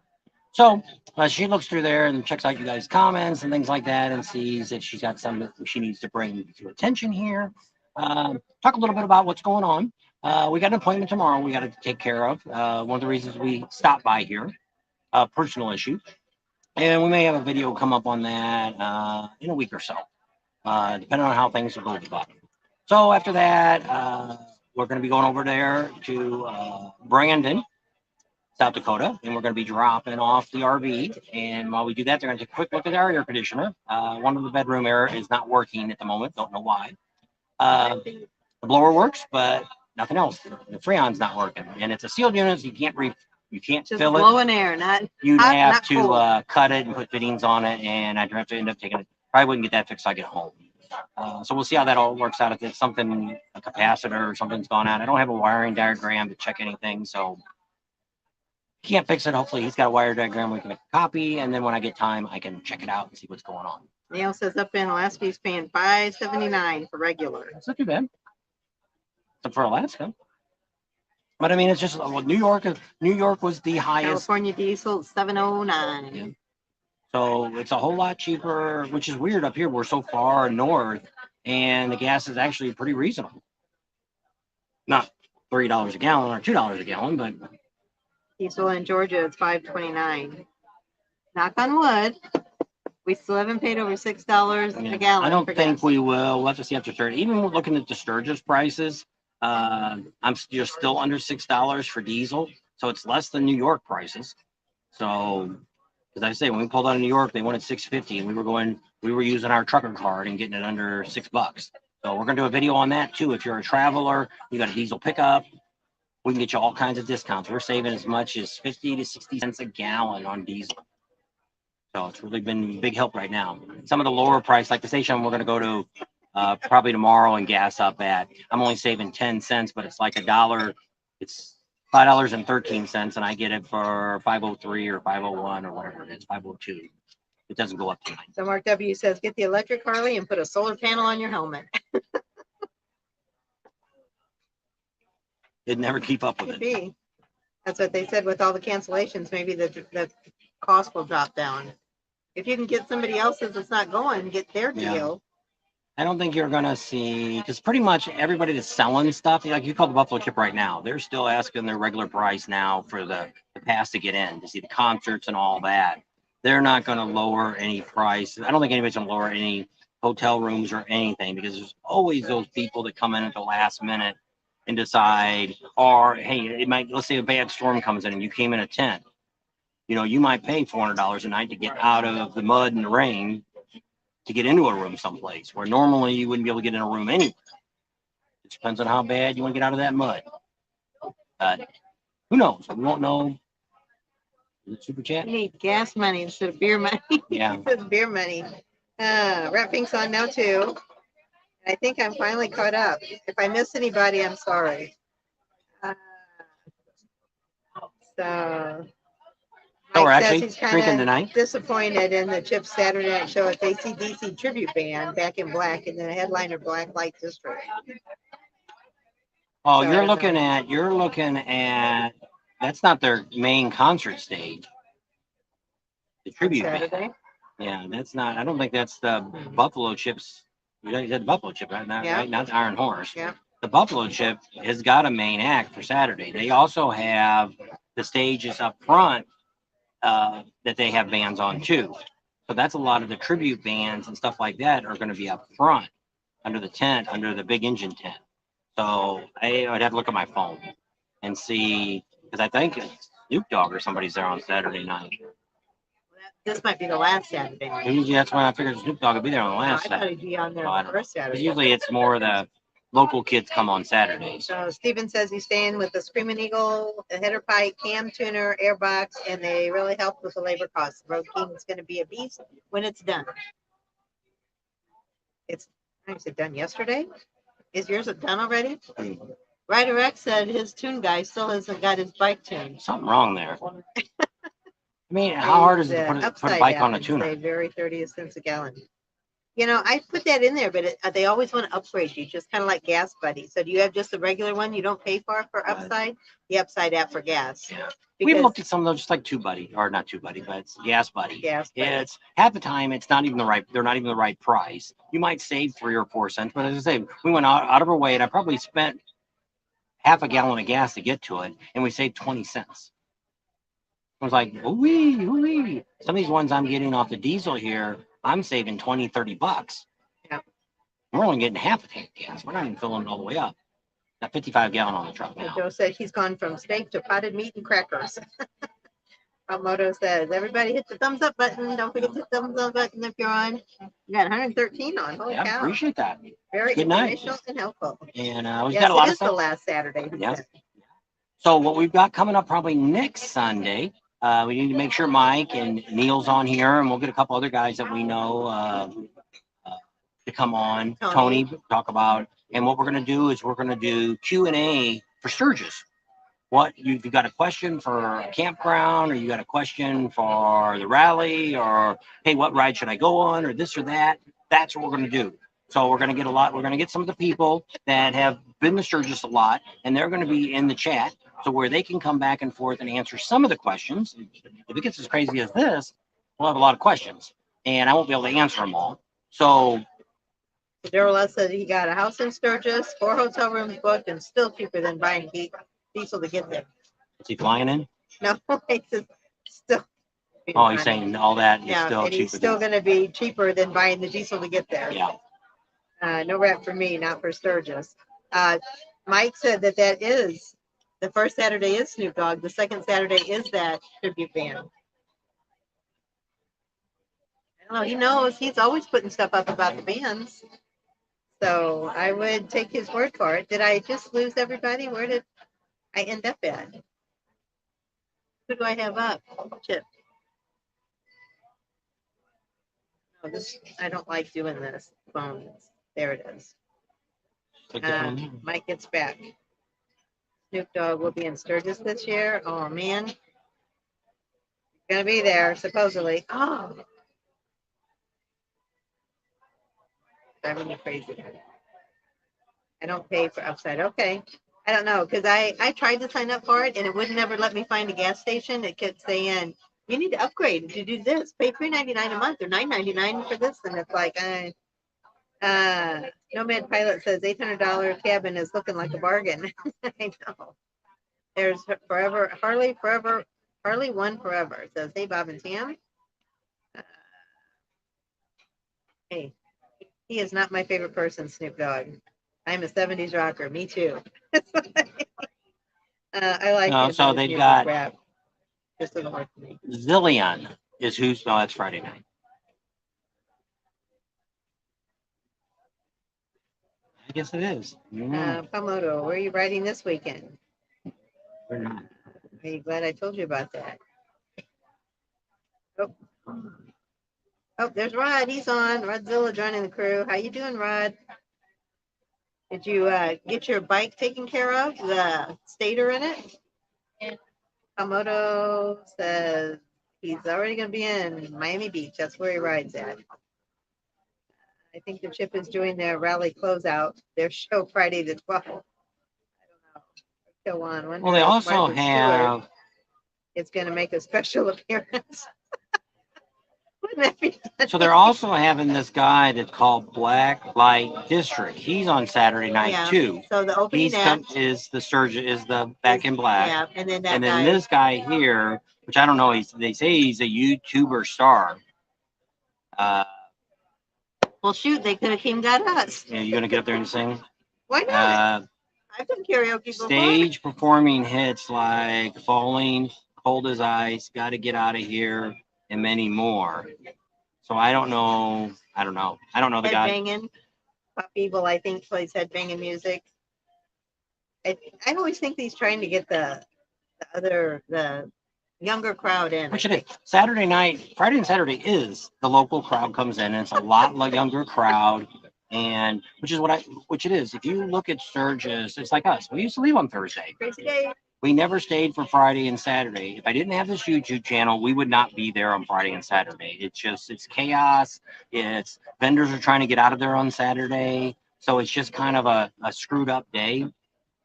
So she looks through there and checks out you guys' comments and things like that, and sees if she's got some that she needs to bring to attention here. Talk a little bit about what's going on. We got an appointment tomorrow we got to take care of. One of the reasons we stopped by here, personal issue, and we may have a video come up on that in a week or so, depending on how things go about. So after that, we're going to be going over there to Brandon, South Dakota, and we're going to be dropping off the RV. And while we do that, they're going to take a quick look at our air conditioner. One of the bedroom air is not working at the moment. Don't know why. The blower works, but nothing else. The Freon's not working, and it's a sealed unit, so you can't Just fill it. blowing air, not You'd hot, have not to cold. cut it and put fittings on it, and I'd have to end up taking it. Probably wouldn't get that fixed till I get home. So we'll see how that all works out. If it's something, a capacitor or something's gone out. I don't have a wiring diagram to check anything, so can't fix it. Hopefully he's got a wire diagram we can make a copy, and then when I get time, I can check it out and see what's going on. Neil says up in Alaska he's paying $5.79 for regular. That's not too bad. Except for Alaska. But I mean, it's just New York was the highest. California diesel $7.09. Yeah. So it's a whole lot cheaper, which is weird up here. We're so far north, and the gas is actually pretty reasonable. Not $3 a gallon or $2 a gallon, but Diesel in Georgia is $5.29. Knock on wood. We still haven't paid over $6 a gallon. I don't for think gas. we will. We'll have to see after 30. Even looking at the Sturgis prices, I'm still under $6 for diesel, so it's less than New York prices. So, as I say, when we pulled out of New York, they wanted $6.50, and we were using our trucker card and getting it under $6. So we're gonna do a video on that too. If you're a traveler, you got a diesel pickup, we can get you all kinds of discounts. We're saving as much as 50 to 60 cents a gallon on diesel. So it's really been a big help right now. Some of the lower price, like the station we're going to go to probably tomorrow and gas up at, I'm only saving 10 cents, but it's like $1. It's $5.13, and I get it for 503 or 501 or whatever it is, 502. It doesn't go up tonight. So Mark W says, get the electric Harley and put a solar panel on your helmet. It'd never keep up with Could it. be. That's what they said with all the cancellations. Maybe the cost will drop down. If you can get somebody else's that's not going, get their deal. I don't think you're gonna see, because pretty much everybody that's selling stuff, like you call the Buffalo Chip right now, they're still asking their regular price now for the pass to get in to see the concerts and all that. They're not gonna lower any price. I don't think anybody's gonna lower any hotel rooms or anything, because there's always those people that come in at the last minute and decide, or hey, let's say a bad storm comes in and you came in a tent. You might pay $400 a night to get out of the mud and the rain to get into a room someplace where normally you wouldn't be able to get in a room anywhere. It depends on how bad you want to get out of that mud. But who knows? We won't know. Is it super chat? You need gas money instead of beer money. Yeah. Beer money. Rat Pink's on now too. I think I'm finally caught up. If I miss anybody, I'm sorry. So we're Mike actually says he's drinking kind tonight. of disappointed in the Chip Saturday Night Show at the AC/DC tribute band, Back in Black, and then a headliner, Black Light District. Oh, So, you're looking at that's not their main concert stage. The tribute band. Saturday. Yeah, that's not. I don't think that's the buffalo chips. You said buffalo chip, right? Not, Yeah. right? Not the Iron Horse. Yeah. The buffalo chip has got a main act for Saturday. They also have the stages up front that they have bands on too. So that's a lot of the tribute bands and stuff like that are going to be up front under the tent, under the big engine tent. So I'd have to look at my phone and see, because I think Snoop Dogg or somebody's there on Saturday night. This might be the last Saturday night. Usually that's when I figured Snoop Dogg would be there on the No, last I thought Saturday. he'd be on there So I the don't know. first Saturday. 'Cause usually it's more the local kids come on Saturdays. So Steven says he's staying with the Screaming Eagle, the header pipe, cam tuner, airbox, and they really helped with the labor costs. The Road King's going to be a beast when it's done. It's, is it done yesterday? Is yours done already? Ryder X said his tune guy still hasn't got his bike tuned. Something wrong there. I mean, how hard is it to put a bike on a tuner? Very 30 cents a gallon. You know, I put that in there, but they always want to upgrade you, just kind of like Gas Buddy. So do you have just the regular one you don't pay for Upside? The Upside app for gas. Yeah. Because We've looked at some of those, just like Two Buddy, or not Two Buddy, but it's Gas Buddy. Gas Buddy. It's half the time it's not even the right. They're not even the right price. You might save 3 or 4 cents, but as I say, we went out of our way, and I probably spent half a gallon of gas to get to it, and we saved 20 cents. I was like, ooh-wee, ooh-wee. Some of these ones I'm getting off the diesel here, I'm saving 20, 30 bucks. Yeah. We're only getting half a tank of gas. We're not even filling it all the way up. Got 55 gallon on the truck now. Joe said he's gone from steak to potted meat and crackers. Moto says, everybody hit the thumbs up button. Don't forget the thumbs up button if you're on. You got 113 on. Holy cow. Appreciate that. Very Good night. informational and helpful. And we've Yes, got a lot it of is stuff. the last Saturday. Yes. So what we've got coming up probably next Sunday, we need to make sure Mike and Neil's on here, and we'll get a couple other guys that we know to come on. Tony talk about, and what we're going to do is we're going to do Q&A for Sturgis. What you've got a question for a campground, or you got a question for the rally, or hey, what ride should I go on, or this or that? That's what we're going to do. So we're going to get we're going to get some of the people that have been to Sturgis a lot, and they're going to be in the chat, so where they can come back and forth and answer some of the questions. If it gets as crazy as this, we'll have a lot of questions, and I won't be able to answer them all. So Daryl said he got a house in Sturgis, 4 hotel rooms booked, and still cheaper than buying diesel to get there. is he flying in? No, it's still. Oh, he's saying all that is Yeah, still and cheaper. he's still going to be cheaper than buying the diesel to get there. Yeah. No rep for me, not for Sturgis. Mike said that is the first Saturday is Snoop Dogg. The second Saturday is that tribute band. I don't know. He knows. He's always putting stuff up about the bands. So I would take his word for it. Did I just lose everybody? Where did I end up at? Who do I have up? Chip. Oh, I don't like doing this. Phones. There it is. Mike gets back. Snoop Dogg will be in Sturgis this year. Oh man, gonna be there supposedly. Oh, driving me crazy. I don't pay for Upside. Okay, I don't know because I tried to sign up for it and it would never let me find a gas station. It kept saying you need to upgrade to do this. Pay $3.99 a month or $9.99 for this, and it's like Nomad Pilot says $800 cabin is looking like a bargain. I know. There's Harley one forever. It says, hey, Bob and Tam. Hey, he is not my favorite person, Snoop Dogg. I'm a 70s rocker. Me too. I like no, so they've got rap. Just doesn't work for me. Zillion is who's, no, that's Friday night. I guess it is. Pamoto, where are you riding this weekend? We're not. Are you glad I told you about that? Oh, there's Rod. He's on. Rodzilla joining the crew. How you doing, Rod? Did you get your bike taken care of? The stator in it? Yeah. Pamoto says he's already going to be in Miami Beach. That's where he rides at. I think the Chip is doing their rally closeout, their show Friday the 12th. I don't know. Go on. Well, they also have. It's going to make a special appearance. Wouldn't that be So they're also having this guy that's called Black Light District. He's on Saturday night Yeah. too. So the opening act Is the Sturgis is the Back in Black. Yeah, and then that And then guy. this guy here, which I don't know, they say he's a YouTuber star. Well, shoot, they could have came got us. Yeah, you gonna get up there and sing? Why not? I've done karaoke before. Stage performing hits like Falling, Cold as Ice, Gotta Get Out of Here, and many more. So I don't know. I don't know the guy. Headbanging. Puppy will, I think, plays headbanging music. I always think he's trying to get the younger crowd in. Which it is. Saturday night, Friday and Saturday is the local crowd comes in, and it's a lot younger crowd. And which it is. If you look at Sturgis, it's like us. We used to leave on Thursday. Crazy day. We never stayed for Friday and Saturday. If I didn't have this YouTube channel, we would not be there on Friday and Saturday. It's chaos. It's vendors are trying to get out of there on Saturday. So it's just kind of a screwed up day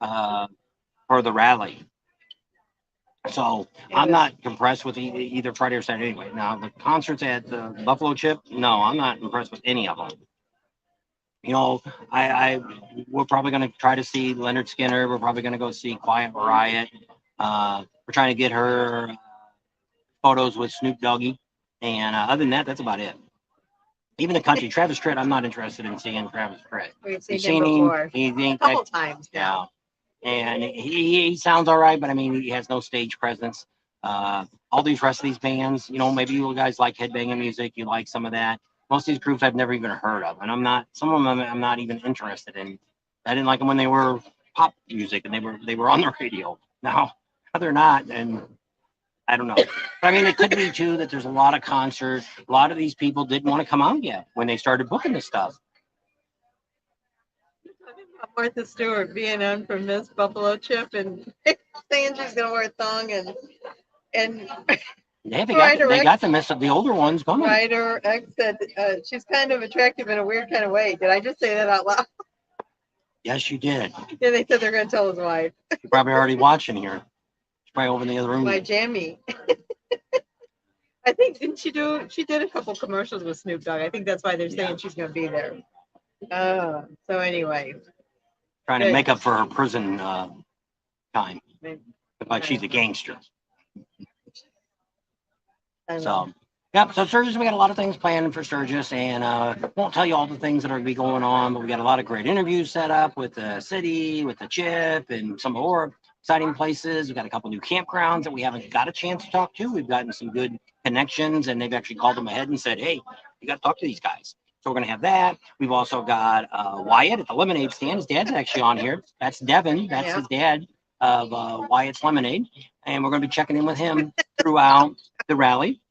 for the rally. So I'm not impressed with either Friday or Saturday anyway. Now, the concerts at the Buffalo Chip, no, I'm not impressed with any of them. You know, we're probably going to try to see Leonard Skinner. We're probably going to go see Quiet Riot. We're trying to get her photos with Snoop Doggy. And other than that, that's about it. Even the country, Travis Tritt, I'm not interested in seeing Travis Tritt. We've seen him before. A couple times now. Yeah. And he sounds all right, but I mean, he has no stage presence. All these rest of these bands, you know, maybe you guys like headbanging music. You like some of that. Most of these groups I've never even heard of, and some of them I'm not even interested in. I didn't like them when they were pop music and they were on the radio. Now they're not, and I don't know. But I mean, it could be too that there's a lot of concerts. A lot of these people didn't want to come out yet when they started booking this stuff. Martha Stewart being on from Miss Buffalo Chip and saying she's gonna wear a thong and Yeah, they got the older ones coming. Ryder X said she's kind of attractive in a weird kind of way. Did I just say that out loud? Yes, you did. Yeah, they said they're going to tell his wife. You're probably already watching here. She's probably over in the other room. My jammy. I think she did a couple commercials with Snoop Dogg. I think that's why they're saying she's going to be there. So anyway. Trying to make up for her prison time. But she's a gangster. So, yeah, so Sturgis, we got a lot of things planned for Sturgis, and won't tell you all the things that are going to be going on, but we got a lot of great interviews set up with the city, with the chip, and some more exciting places. We've got a couple new campgrounds that we haven't got a chance to talk to. We've gotten some good connections, and they've actually called them ahead and said, hey, you got to talk to these guys. So we're going to have that. We've also got Wyatt at the lemonade stand. His dad's actually on here. That's Devin. That's his dad of Wyatt's Lemonade. And we're going to be checking in with him throughout the rally.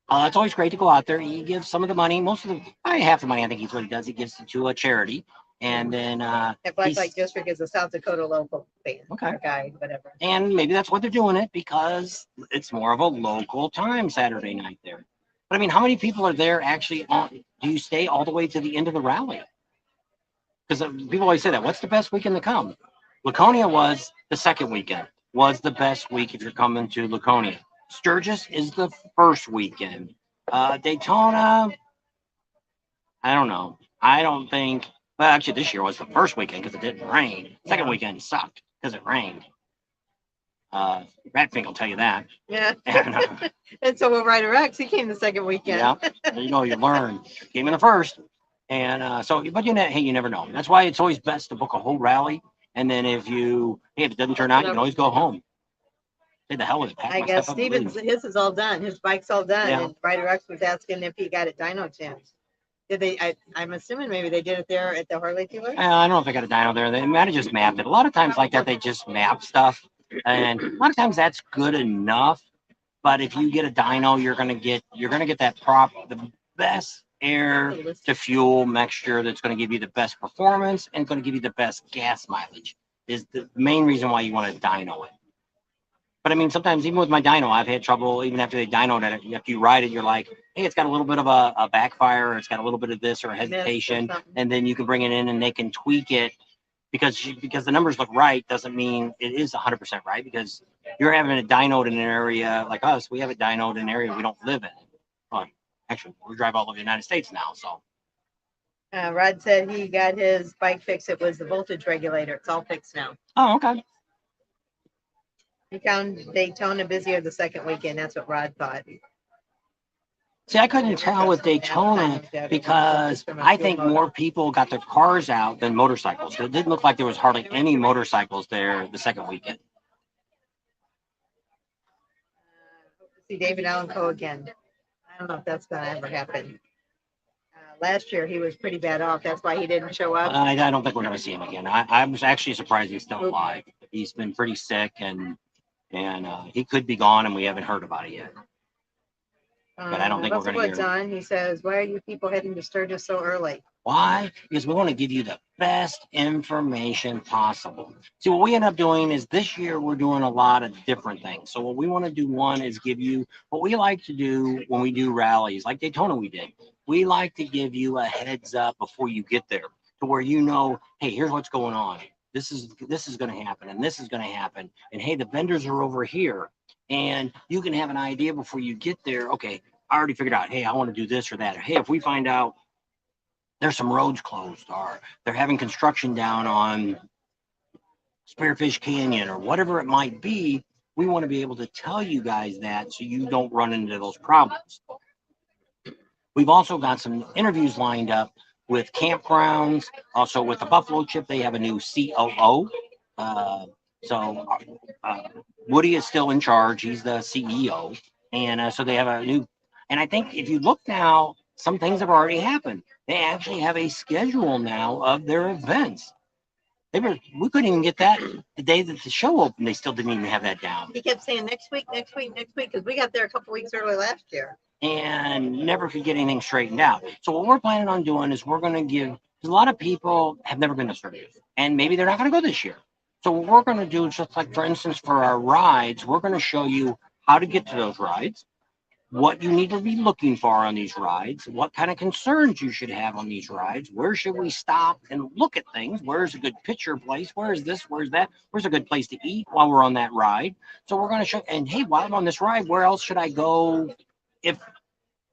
It's always great to go out there. He gives some of the money, probably half the money, I think he's what he does. He gives it to a charity. And then Black Light District is a South Dakota local band. Okay. Guy, whatever. And maybe that's what they're doing it because it's more of a local time Saturday night there. But I mean, how many people are there actually do you stay all the way to the end of the rally? Because people always say that. What's the best weekend to come? Laconia was the second weekend, was the best week if you're coming to Laconia. Sturgis is the first weekend. Daytona, I don't know. I don't think, well, actually this year was the first weekend because it didn't rain. Second weekend sucked because it rained. Ratfink will tell you that. Yeah. And so with Ryder X, he came the second weekend. Yeah. You know, you learn. Came in the first. And but hey, you never know. That's why it's always best to book a whole rally. And then if it doesn't turn out, you can always go home. Say the hell with it. I guess Steven's, his is all done. His bike's all done. Yeah. And Ryder X was asking if he got it dyno tuned. Did they? I'm assuming maybe they did it there at the Harley dealer. I don't know if they got a dyno there. They might have just mapped it. A lot of times like that, they just map stuff. And a lot of times that's good enough. But if you get a dyno, you're gonna get the best air to fuel mixture that's going to give you the best performance and going to give you the best gas mileage. Is the main reason why you want to dyno it. But I mean, sometimes even with my dyno, I've had trouble even after they dynoed it. After you ride it, you're like, hey, it's got a little bit of a backfire, or it's got a little bit of this or a hesitation, and then you can bring it in and they can tweak it because the numbers look right doesn't mean it is 100% right, because you're having a dynoed in an area like us. We have a dynoed in an area we don't live in. Actually, we drive all over the United States now. So Rod said he got his bike fixed. It was the voltage regulator. It's all fixed now. oh, okay. He found Daytona busier the second weekend. That's what Rod thought. See, I couldn't tell with Daytona because I think more people got their cars out than motorcycles. It didn't look like there was hardly any motorcycles there the second weekend. See David Allen Coe again. I don't know if that's going to ever happen. Last year he was pretty bad off. That's why he didn't show up. I don't think we're going to see him again. I was actually surprised he's still alive. He's been pretty sick, and he could be gone, and we haven't heard about it yet. But I don't think we're going to hear. John, he says, why are you people heading to Sturgis so early? Why? Because we want to give you the best information possible. See, what we end up doing is this year we're doing a lot of different things. So what we want to do, one, is give you what we like to do when we do rallies, like Daytona we did. We like to give you a heads up before you get there to where you know, hey, here's what's going on. This is going to happen, and this is going to happen. And hey, the vendors are over here. And you can have an idea before you get there. Okay, I already figured out, hey, I want to do this or that. Or, hey, if we find out there's some roads closed or they're having construction down on Spearfish Canyon or whatever it might be, we want to be able to tell you guys that so you don't run into those problems. We've also got some interviews lined up with campgrounds, also with the Buffalo Chip. They have a new COO. So Woody is still in charge. He's the CEO. And so they have a new, and I think if you look now, some things have already happened. They actually have a schedule now of their events. We couldn't even get that the day that the show opened. They still didn't even have that down. He kept saying next week, because we got there a couple weeks early last year. And never could get anything straightened out. So what we're planning on doing is we're going to give, because a lot of people have never been to Sturgis, and maybe they're not going to go this year. So what we're going to do is just like, for instance, for our rides, we're going to show you how to get to those rides, what you need to be looking for on these rides, what kind of concerns you should have on these rides, where should we stop and look at things, where's a good picture place, where's this, where's that, where's a good place to eat while we're on that ride. So we're going to show, and hey, while I'm on this ride, where else should I go if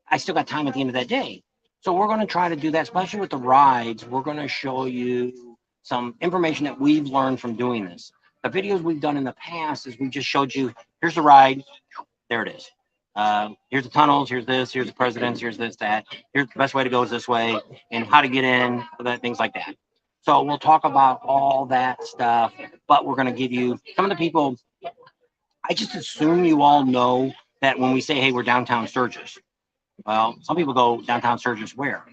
I still got time at the end of that day? So we're going to try to do that, especially with the rides. We're going to show you some information that we've learned from doing this. The videos we've done in the past is we just showed you, here's the ride, there it is. Here's the tunnels, here's this, here's the presidents, here's this, that. Here's the best way to go is this way, and how to get in, things like that. So we'll talk about all that stuff, but we're going to give you some of the people. I just assume you all know that when we say, hey, we're downtown Sturgis. Well, some people go downtown Sturgis where?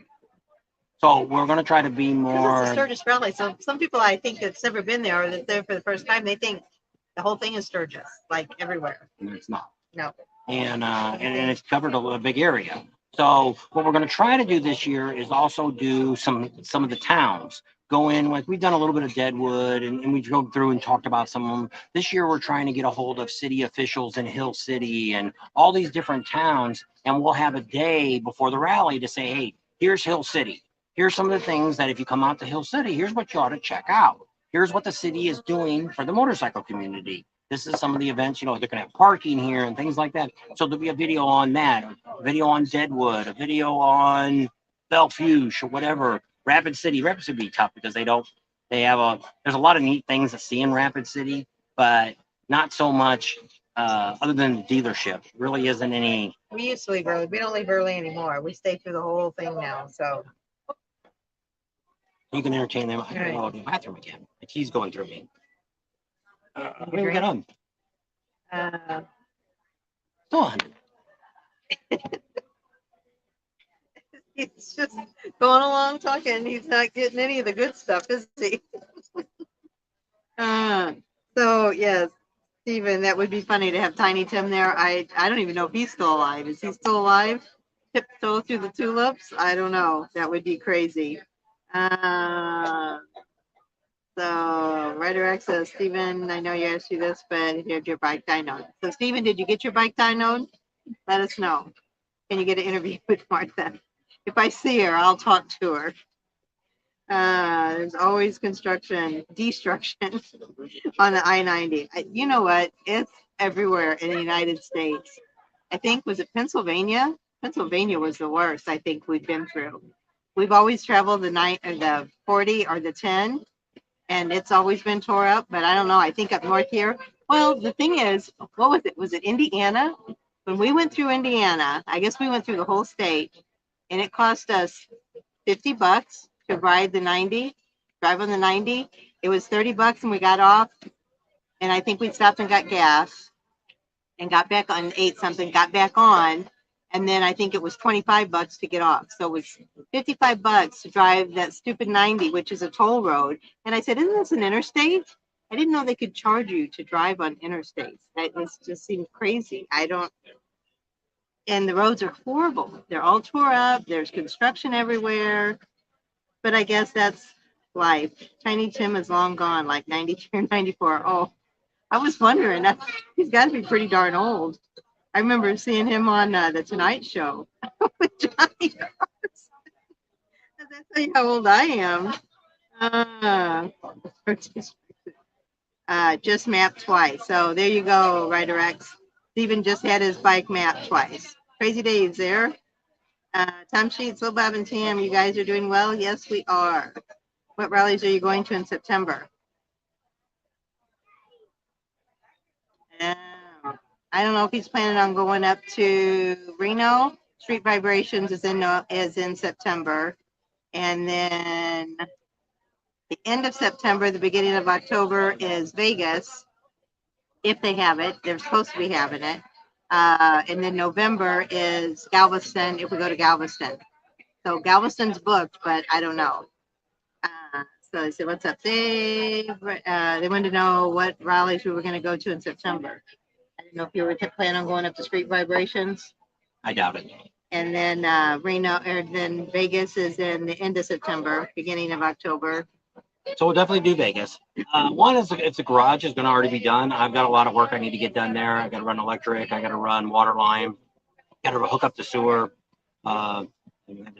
So we're going to try to be more. It's a Sturgis Rally. So some people I think that's never been there or that's there for the first time, they think the whole thing is Sturgis, like everywhere. And it's not. No. And it's covered a big area. So what we're going to try to do this year is also do some of the towns. Go in, like we've done a little bit of Deadwood, and we drove through and talked about some of them. This year we're trying to get a hold of city officials in Hill City and all these different towns, and we'll have a day before the rally to say, hey, here's Hill City. Here's some of the things that if you come out to Hill City, here's what you ought to check out. Here's what the city is doing for the motorcycle community. This is some of the events, they're going to have parking here and things like that. So there'll be a video on that, a video on Deadwood, a video on Bellevue or whatever. Rapid City would be tough because there's a lot of neat things to see in Rapid City, but not so much other than the dealership. Really isn't any. We used to leave early. We don't leave early anymore. We stay through the whole thing now. So you can entertain them. I gotta go to the bathroom again. The key's going through me. What do we got on? Still 100. He's just going along talking. He's not getting any of the good stuff, is he? So yes, Stephen, that would be funny to have Tiny Tim there. I don't even know if he's still alive. Is he still alive? Tiptoe through the tulips? I don't know. That would be crazy. So Ryder X says, Stephen, I know you asked you this, but if you have your bike dynoed. So Stephen, did you get your bike dynoed? Let us know. Can you get an interview with Martha? If I see her, I'll talk to her. There's always destruction on the I-90. You know what? It's everywhere in the United States. I think, was it Pennsylvania? Pennsylvania was the worst I think we've been through. We've always traveled the 40 or the 10, and it's always been tore up. But I don't know. I think up north here. Well, the thing is, what was it? Was it Indiana? When we went through Indiana, I guess we went through the whole state, and it cost us $50 to ride the 90, drive on the 90. It was $30, and we got off, and I think we stopped and got gas, and got back on, ate something, got back on, and then I think it was $25 to get off. So it was $55 to drive that stupid 90, which is a toll road. And I said, isn't this an interstate? I didn't know they could charge you to drive on interstates. That just seemed crazy. And the roads are horrible. They're all tore up. There's construction everywhere. But I guess that's life. Tiny Tim is long gone, like 93 or 94. Oh, I was wondering. He's got to be pretty darn old. I remember seeing him on the Tonight Show with Johnny Carson. That's how old I am. Just mapped twice. So there you go, Ryder X. Steven just had his bike mapped twice. Crazy days there. Tom Sheets, Lil Bob and Tam, you guys are doing well? Yes, we are. What rallies are you going to in September? I don't know if he's planning on going up to Reno. Street Vibrations is in September. And then the end of September, the beginning of October is Vegas, if they have it. They're supposed to be having it. And then November is Galveston, if we go to Galveston. So Galveston's booked, but I don't know. So they said, what's up, Dave? They wanted to know what rallies we were going to go to in September. I didn't know if you were planning on going up to Street Vibrations. I doubt it. And then then Vegas is in the end of September, beginning of October. So we'll definitely do Vegas. One is if the garage is going to already be done. I've got a lot of work I need to get done there. I got to run electric. I got to run water line. Got to hook up the sewer.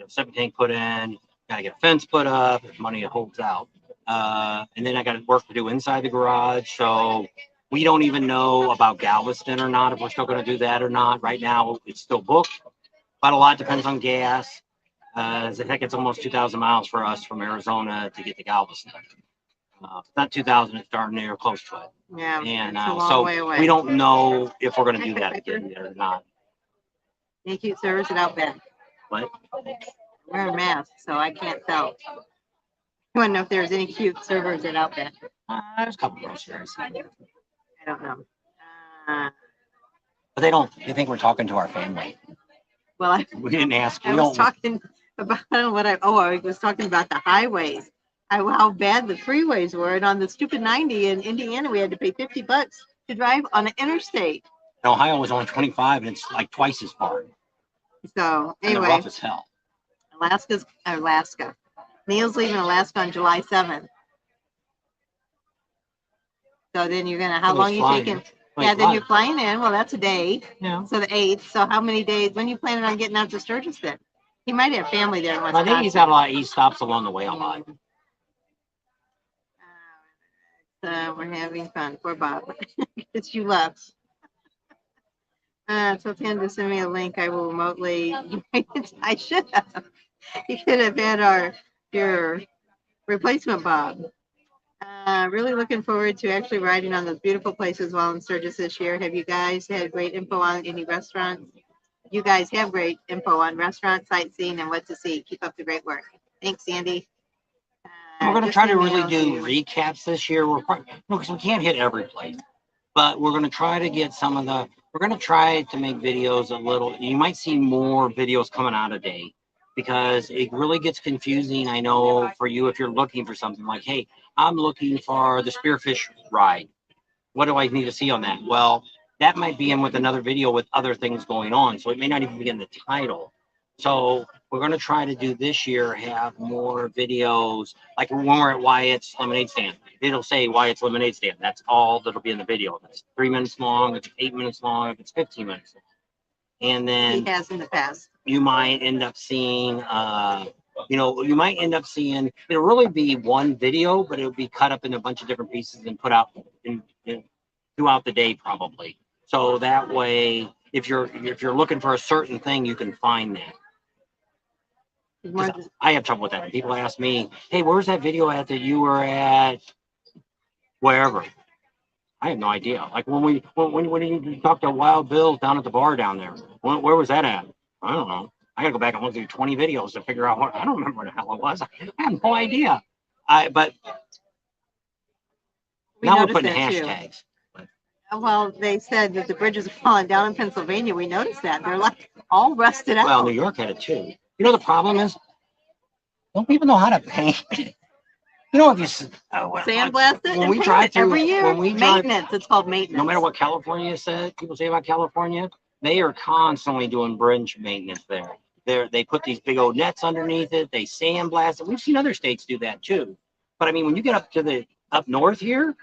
Septic tank put in. Got to get a fence put up if money holds out. And then I got work to do inside the garage. So we don't even know about Galveston or not, if we're still going to do that or not. Right now, it's still booked, but a lot depends on gas. I think it's almost 2,000 miles for us from Arizona to get to Galveston. It's not 2,000, it's darn near close to it. Yeah, and it's a long so way away. We don't know if we're going to do that again or not. Any cute servers at Outback? What? Wear a mask, so I can't tell. I want to know if there's any cute servers at Outback. There's a couple groceries. I don't know. But they think we're talking to our family. Well, we didn't ask. I was talking about I was talking about the highways. How bad the freeways were. And on the stupid 90 in Indiana, we had to pay $50 to drive on an interstate. In Ohio was only 25, and it's like twice as far. So anyway, and rough as hell. Alaska. Neil's leaving Alaska on July 7th. So then you're gonna. How long are you taking? Yeah, then you're flying in. Well, that's a day. Yeah. So the 8th. So how many days? When are you planning on getting out to Sturgis then? He might have family there in Wisconsin. I think he's got a lot. He stops along the way a lot. We're having fun. Poor Bob. It's you left. So Tim, to send me a link. I will remotely. I should have. You could have had your replacement, Bob. Really looking forward to actually riding on those beautiful places while in Sturgis this year. Have you guys had great info on any restaurants? You guys have great info on restaurants, sightseeing, and what to see. Keep up the great work. Thanks, Sandy. We're going to try to really do recaps this year. Because we can't hit every place, but we're going to try to get some of the. We're going to try to make videos a little. You might see more videos coming out a day, because it really gets confusing. I know for you, if you're looking for something like, hey, I'm looking for the Spearfish ride. What do I need to see on that? Well, that might be in with another video with other things going on. So it may not even be in the title. So we're going to try to do this year, have more videos, like when we're at Wyatt's Lemonade Stand. It'll say Wyatt's Lemonade Stand. That's all that'll be in the video. If it's 3 minutes long, if it's 8 minutes long, if it's 15 minutes long. And then he has in the past. You might end up seeing, you might end up seeing, it'll really be one video, but it'll be cut up in a bunch of different pieces and put out throughout the day probably. So that way if you're looking for a certain thing, you can find that. 'Cause I have trouble with that. People ask me, "Hey, where's that video at that you were at wherever?" I have no idea. Like when you talked to Wild Bill down at the bar down there, where was that at? I don't know. I gotta go back and look through 20 videos to figure out what. I don't remember what the hell it was. I have no idea. But now we're putting hashtags. Well, they said that the bridges are falling down in Pennsylvania. We noticed that. They're like all rusted out. Well, New York had it too. You know, the problem is, don't people know how to paint? You know, if you sandblast it when we drive through every year, when we drive, maintenance. It's called maintenance. No matter what California said, people say about California, they are constantly doing bridge maintenance there. They put these big old nets underneath it. They sandblast it. We've seen other states do that too. But I mean, when you get up north here,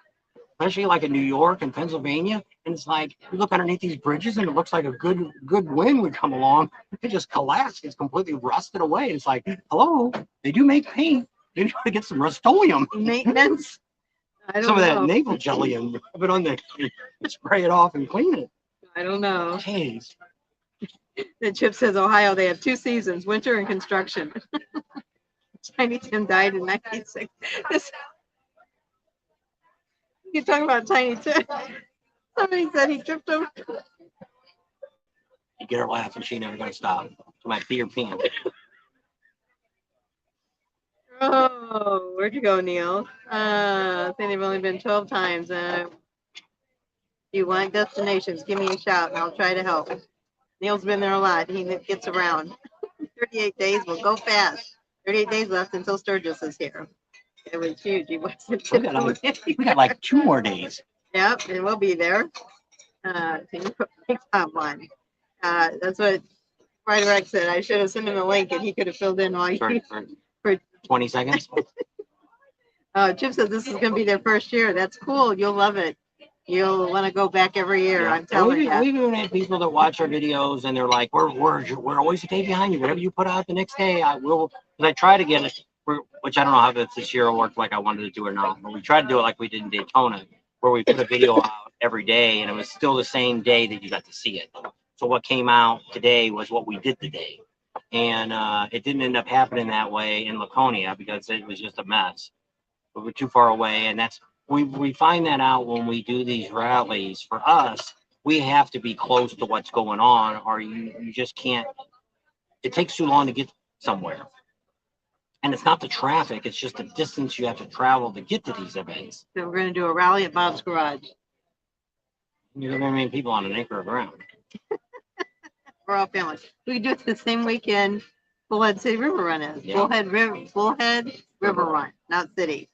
especially like in New York and Pennsylvania, and it's like you look underneath these bridges and it looks like a good wind would come along. It just collapsed. It's completely rusted away. It's like, hello, they do make paint. They need to get some Rust-Oleum. Maintenance. Some of that navel jelly and rub it on the spray it off and clean it. I don't know. Jeez. The Chip says Ohio, they have 2 seasons, winter and construction. Tiny Tim died in 1996. You talk about Tiny Tim. Somebody said he tripped over. You get her laughing, she never gonna stop. She might pee her pants. Oh, where'd you go, Neil? I think they've only been 12 times. You want destinations, give me a shout and I'll try to help. Neil's been there a lot. He gets around. 38 days will go fast. 38 days left until Sturgis is here. It was huge. He wasn't. We got like 2 more days. Yep, and we'll be there. Can you put my top one? That's what Ryder X said. I should have sent him a link and he could have filled in while you for 20 seconds. Chip says this is going to be their first year. That's cool. You'll love it. You'll want to go back every year. Yeah. I'm telling you. We've even had people that watch our videos and they're like, we're always a day behind you. Whatever you put out the next day, I will. Because I try to get it, which I don't know how this year will work like I wanted to do or not. But we tried to do it like we did in Daytona, where we put a video out every day and it was still the same day that you got to see it. So what came out today was what we did today. And it didn't end up happening that way in Laconia because it was just a mess. We were too far away, and that's we find that out when we do these rallies. For us, we have to be close to what's going on, or you just can't. It takes too long to get somewhere, and it's not the traffic; it's just the distance you have to travel to get to these events. So we're going to do a rally at Bob's Garage. You're going to meet people on an acre of ground. We're all family. We can do it the same weekend Bullhead City River Run is. Yeah. Bullhead River Run, not city.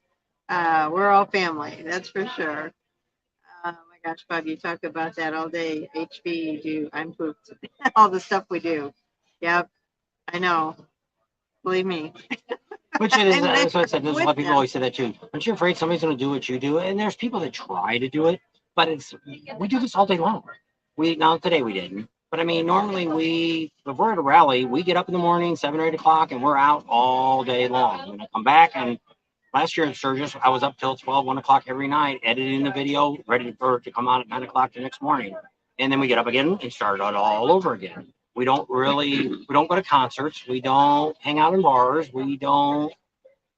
We're all family, that's for sure. Oh my gosh, Bob, you talk about that all day. HB, I'm pooped. All the stuff we do. Yep, I know. Believe me. Which is, that's what I said. There's a lot of people always say that too. Aren't you afraid somebody's going to do what you do? And there's people that try to do it, but we do this all day long. Now today we didn't. But I mean, normally if we're at a rally, we get up in the morning, 7 or 8 o'clock, and we're out all day long. And I come back, and last year in Sturgis, I was up till 12, 1 o'clock every night, editing the video, ready for it to come out at 9 o'clock the next morning. And then we get up again and start it all over again. We don't go to concerts. We don't hang out in bars. We don't,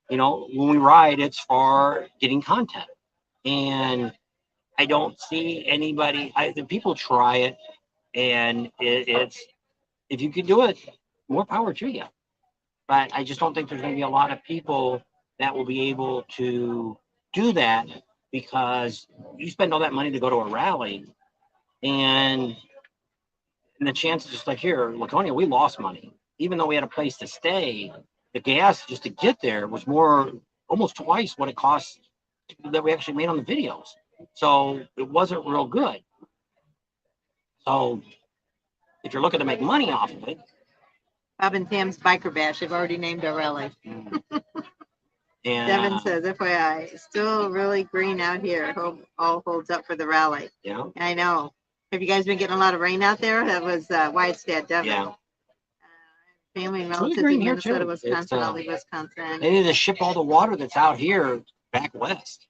when we ride, it's for getting content. And I don't see anybody, the people try it. And it's, if you can do it, more power to you. But I just don't think there's going to be a lot of people that will be able to do that, because you spend all that money to go to a rally, and the chances, just like here, Laconia, we lost money. Even though we had a place to stay, the gas just to get there was almost twice what it cost that we actually made on the videos. So it wasn't real good. So if you're looking to make money off of it. Bob and Tam's Biker Bash, they've already named our rally. And Devin says, FYI, still really green out here. Hope all holds up for the rally. Yeah. I know. Have you guys been getting a lot of rain out there? That was Wyatt's dad, Devin. Yeah. Family and relatives in Minnesota, Wisconsin, I'll leave Wisconsin. They need to ship all the water that's out here back west.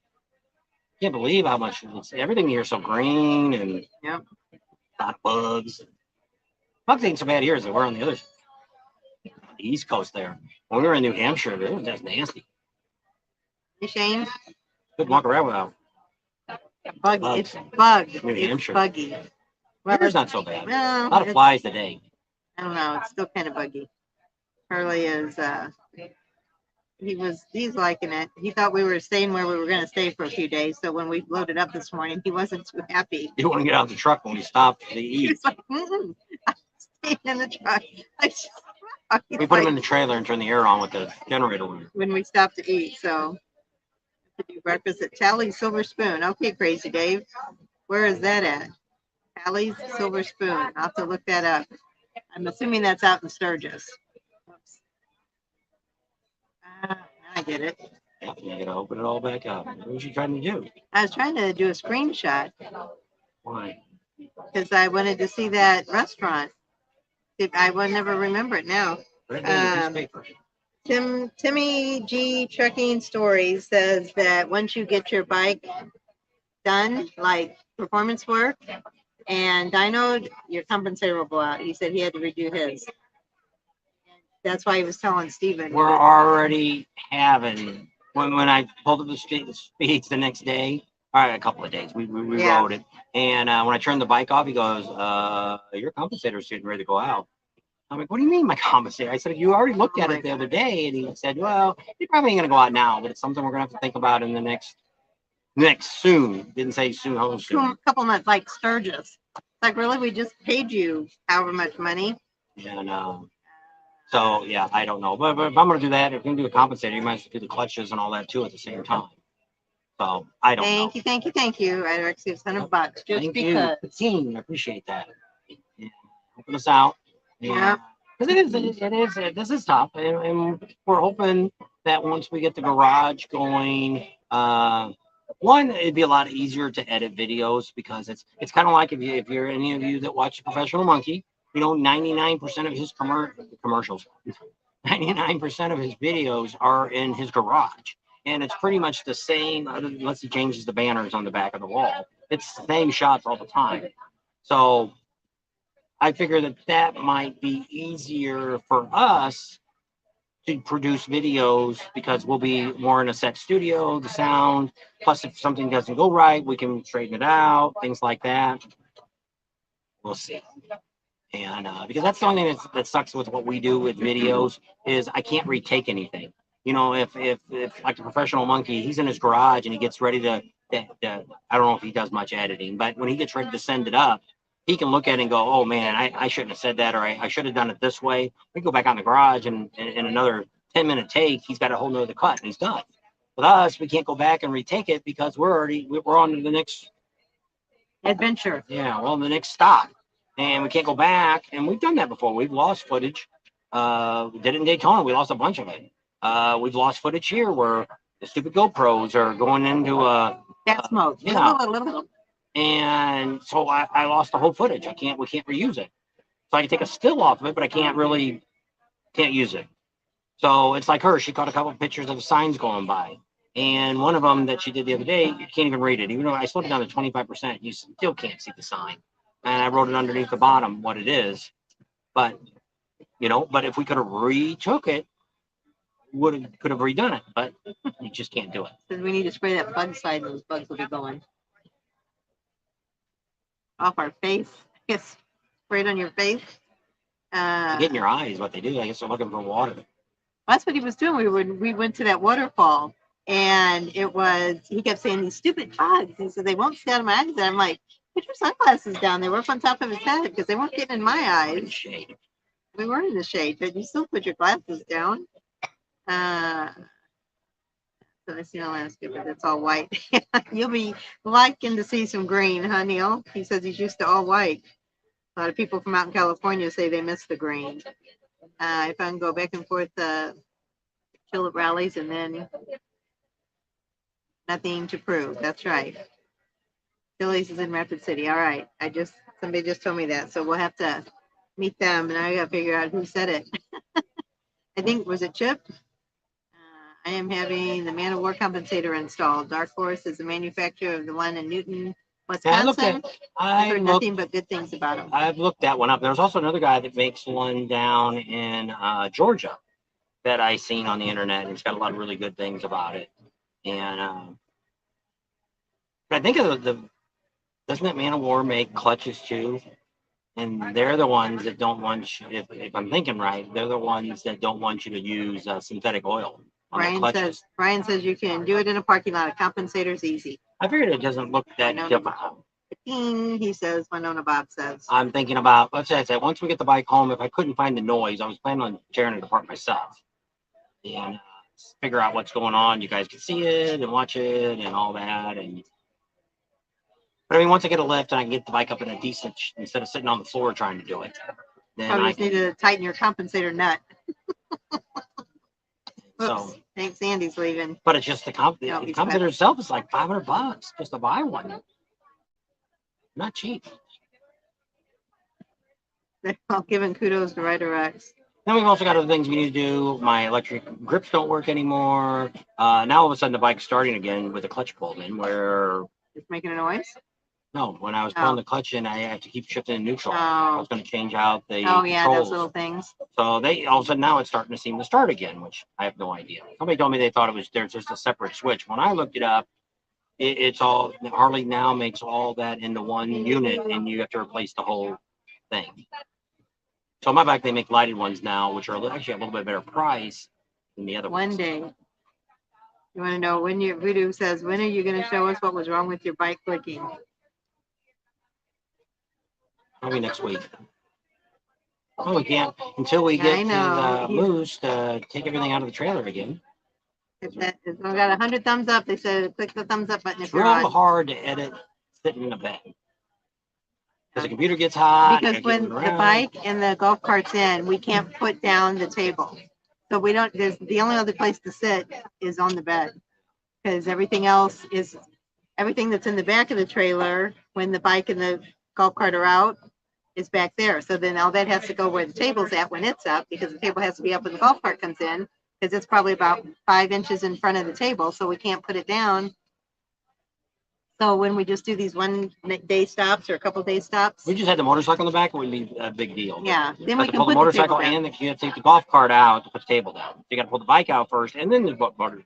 Can't believe how much everything here is so green and yep. not bugs. Bugs ain't so bad here as they were on the other the East Coast there. When we were in New Hampshire, it was just nasty. Hey, Shane. Couldn't walk around without Buggy. bugs. It's bug. New It's Hampshire. buggy. Well, Here's not so bad. well, A lot of flies today. I don't know. It's still kind of buggy. Hurley is, he's liking it. He thought we were staying where we were going to stay for a few days. So when we loaded up this morning, he wasn't too happy. You want to get out of the truck when we stopped to He eat. was like, I'm staying in the truck. We put him in the trailer and turned the air on with the generator on. When we stopped to eat. So to do breakfast at Tally's Silver Spoon. Okay, Crazy Dave. Where is that at? Tally's Silver Spoon. I'll have to look that up. I'm assuming that's out in Sturgis. Oops. I get it. Yeah, you gotta open it all back up. What was you trying to do? I was trying to do a screenshot Why? because I wanted to see that restaurant. I will never remember it now. Put it in a piece of paper. Timmy G Trucking Stories says that once you get your bike done, like performance work and dynoed, your compensator will go out. He said he had to redo his. That's why he was telling Steven. We're already having, when I pulled up the speeds the next day, all right, a couple of days, we Yeah. rode it. And when I turned the bike off, he goes, your compensator's getting ready to go out. I'm like, what do you mean my compensator? I said, you already looked at it the other day. And he said, well, it probably ain't going to go out now, but it's something we're going to have to think about in the next soon. Didn't say soon, how soon. A couple months, like Sturgis. Like, really? We just paid you however much money? Yeah, no. So, yeah, I don't know. But if I'm going to do that, if you're going to do a compensator, you might as well do the clutches and all that too at the same time. So, I don't know. Thank you. I actually have $100 just Thank because. you, team. I appreciate that. Yeah, helping us out. Yeah. Because this is tough. And we're hoping that once we get the garage going, one, it'd be a lot easier to edit videos because it's kind of like if you're any of you that watch Professional Monkey, you know, 99% of his commercials, 99% of his videos are in his garage. And it's pretty much the same, unless he changes the banners on the back of the wall. It's the same shots all the time. So I figure that might be easier for us to produce videos because we'll be more in a set studio, the sound. Plus, if something doesn't go right, we can straighten it out, things like that. We'll see. And because that's the only thing that sucks with what we do with videos is I can't retake anything. You know, if like the Professional Monkey, he's in his garage and he gets ready to I don't know if he does much editing, but when he gets ready to send it up, he can look at it and go, oh man, I shouldn't have said that, or I should have done it this way. We go back on the garage and in another 10-minute take, he's got a whole nother cut and he's done. With us, we can't go back and retake it because we're on to the next adventure. Yeah, well, the next stop. And we can't go back. And we've done that before. We've lost footage. We did it in Daytona. We lost a bunch of it. We've lost footage here where the stupid GoPros are going into gas smoke. Yeah. And so I lost the whole footage. We can't reuse it. So I can take a still off of it, but I can't use it. So it's like her. She caught a couple of pictures of signs going by. And one of them that she did the other day, you can't even read it. Even though I slowed it down to 25%, you still can't see the sign. And I wrote it underneath the bottom what it is. But, but if we could have retook it, could have redone it. But you just can't do it. Because we need to spray that bug side and those bugs will be going off our face. Yes, spray it on your face. Get in your eyes, what they do. I guess they're looking for water. That's what he was doing. We went to that waterfall. And he kept saying these stupid bugs. He said, they won't stay out of my eyes. And I'm like, put your sunglasses down. They were up on top of his head because they weren't getting in my eyes. Shade. We were in the shade, but you still put your glasses down. So I see Alaska, but it's all white. You'll be liking to see some green, huh, Neil? He says he's used to all white. A lot of people from out in California say they miss the green. If I can go back and forth, chill at rallies and then nothing to prove. That's right. Phillies is in Rapid City. All right. Somebody just told me that. So we'll have to meet them and I got to figure out who said it. I think, was it Chip? I am having the Man of War compensator installed. Dark Horse is the manufacturer of the one in Newton Yeah, I looked Wisconsin. at. I've I heard looked. nothing but good things about them. I've looked that one up. There's also another guy that makes one down in Georgia that I seen on the internet. He's got a lot of really good things about it. And but I think of the doesn't that Man of War make clutches too? And they're the ones that don't want you, if I'm thinking right, they're the ones that don't want you to use synthetic oil on the clutches. Brian says you can do it in a parking lot. A compensator's easy. I figured it doesn't look that Winona difficult. Ding, he says, Winona Bob says. I'm thinking about, let's say, once we get the bike home, if I couldn't find the noise, I was planning on tearing it apart myself and figure out what's going on. You guys can see it and watch it and all that. But I mean, once I get a lift and I can get the bike up in a decent, instead of sitting on the floor trying to do it, then Probably I just need to tighten your compensator nut. So, Oops, thanks, Andy's leaving. but it's just the compensator itself is like $500 just to buy one. Not cheap. They're all giving kudos to Ryder X. Then we've also got other things we need to do. My electric grips don't work anymore. Now all of a sudden the bike's starting again with the clutch pulled in. Where It's making a noise. no, when I was pulling the clutch in, I have to keep shifting neutral. I was going to change out the yeah, controls. those little things. So they all of a sudden now it's starting to seem to start again, which I have no idea. Somebody told me they thought it was there's just a separate switch. When I looked it up, it's all Harley now makes all that into one unit, and you have to replace the whole thing. So on my bike, they make lighted ones now, which are actually a little bit better price than the other ones. One day. You want to know when your Voodoo says, when are you going to show us what was wrong with your bike clicking? Probably next week. Oh, we can't until we get to the Moose to take everything out of the trailer again. If we got 100 thumbs up, they said click the thumbs up button if It's you're real on. hard to edit sitting in a bed. Because the computer gets hot. Because when the bike and the golf cart's in, we can't put down the table. So we don't, the only other place to sit is on the bed. Because everything else is, everything that's in the back of the trailer, when the bike and the golf cart are out, is back there. So then all that has to go where the table's at when it's up, because the table has to be up when the golf cart comes in, because it's probably about 5 inches in front of the table. So we can't put it down. So when we just do these 1 day stops or a couple day stops. We just had the motorcycle in the back, it wouldn't be a big deal. Yeah. Then we can pull put the motorcycle and you have to take the golf cart out to put the table down. You got to pull the bike out first and then the motor.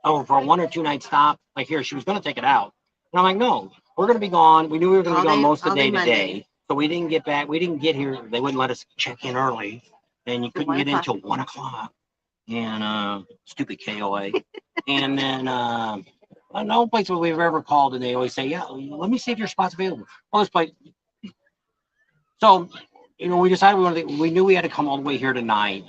Oh, for a 1 or 2 night stop, like here, she was going to take it out. And I'm like, no, we're going to be gone. We knew we were going to be gone most of the day today. So we didn't get back. We didn't get here. They wouldn't let us check in early. And you couldn't get in until 1 o'clock. And stupid KOA. And then no place where we've ever called, and they always say, yeah, let me see if your spot's available. Well, this place. So, we decided we knew we had to come all the way here tonight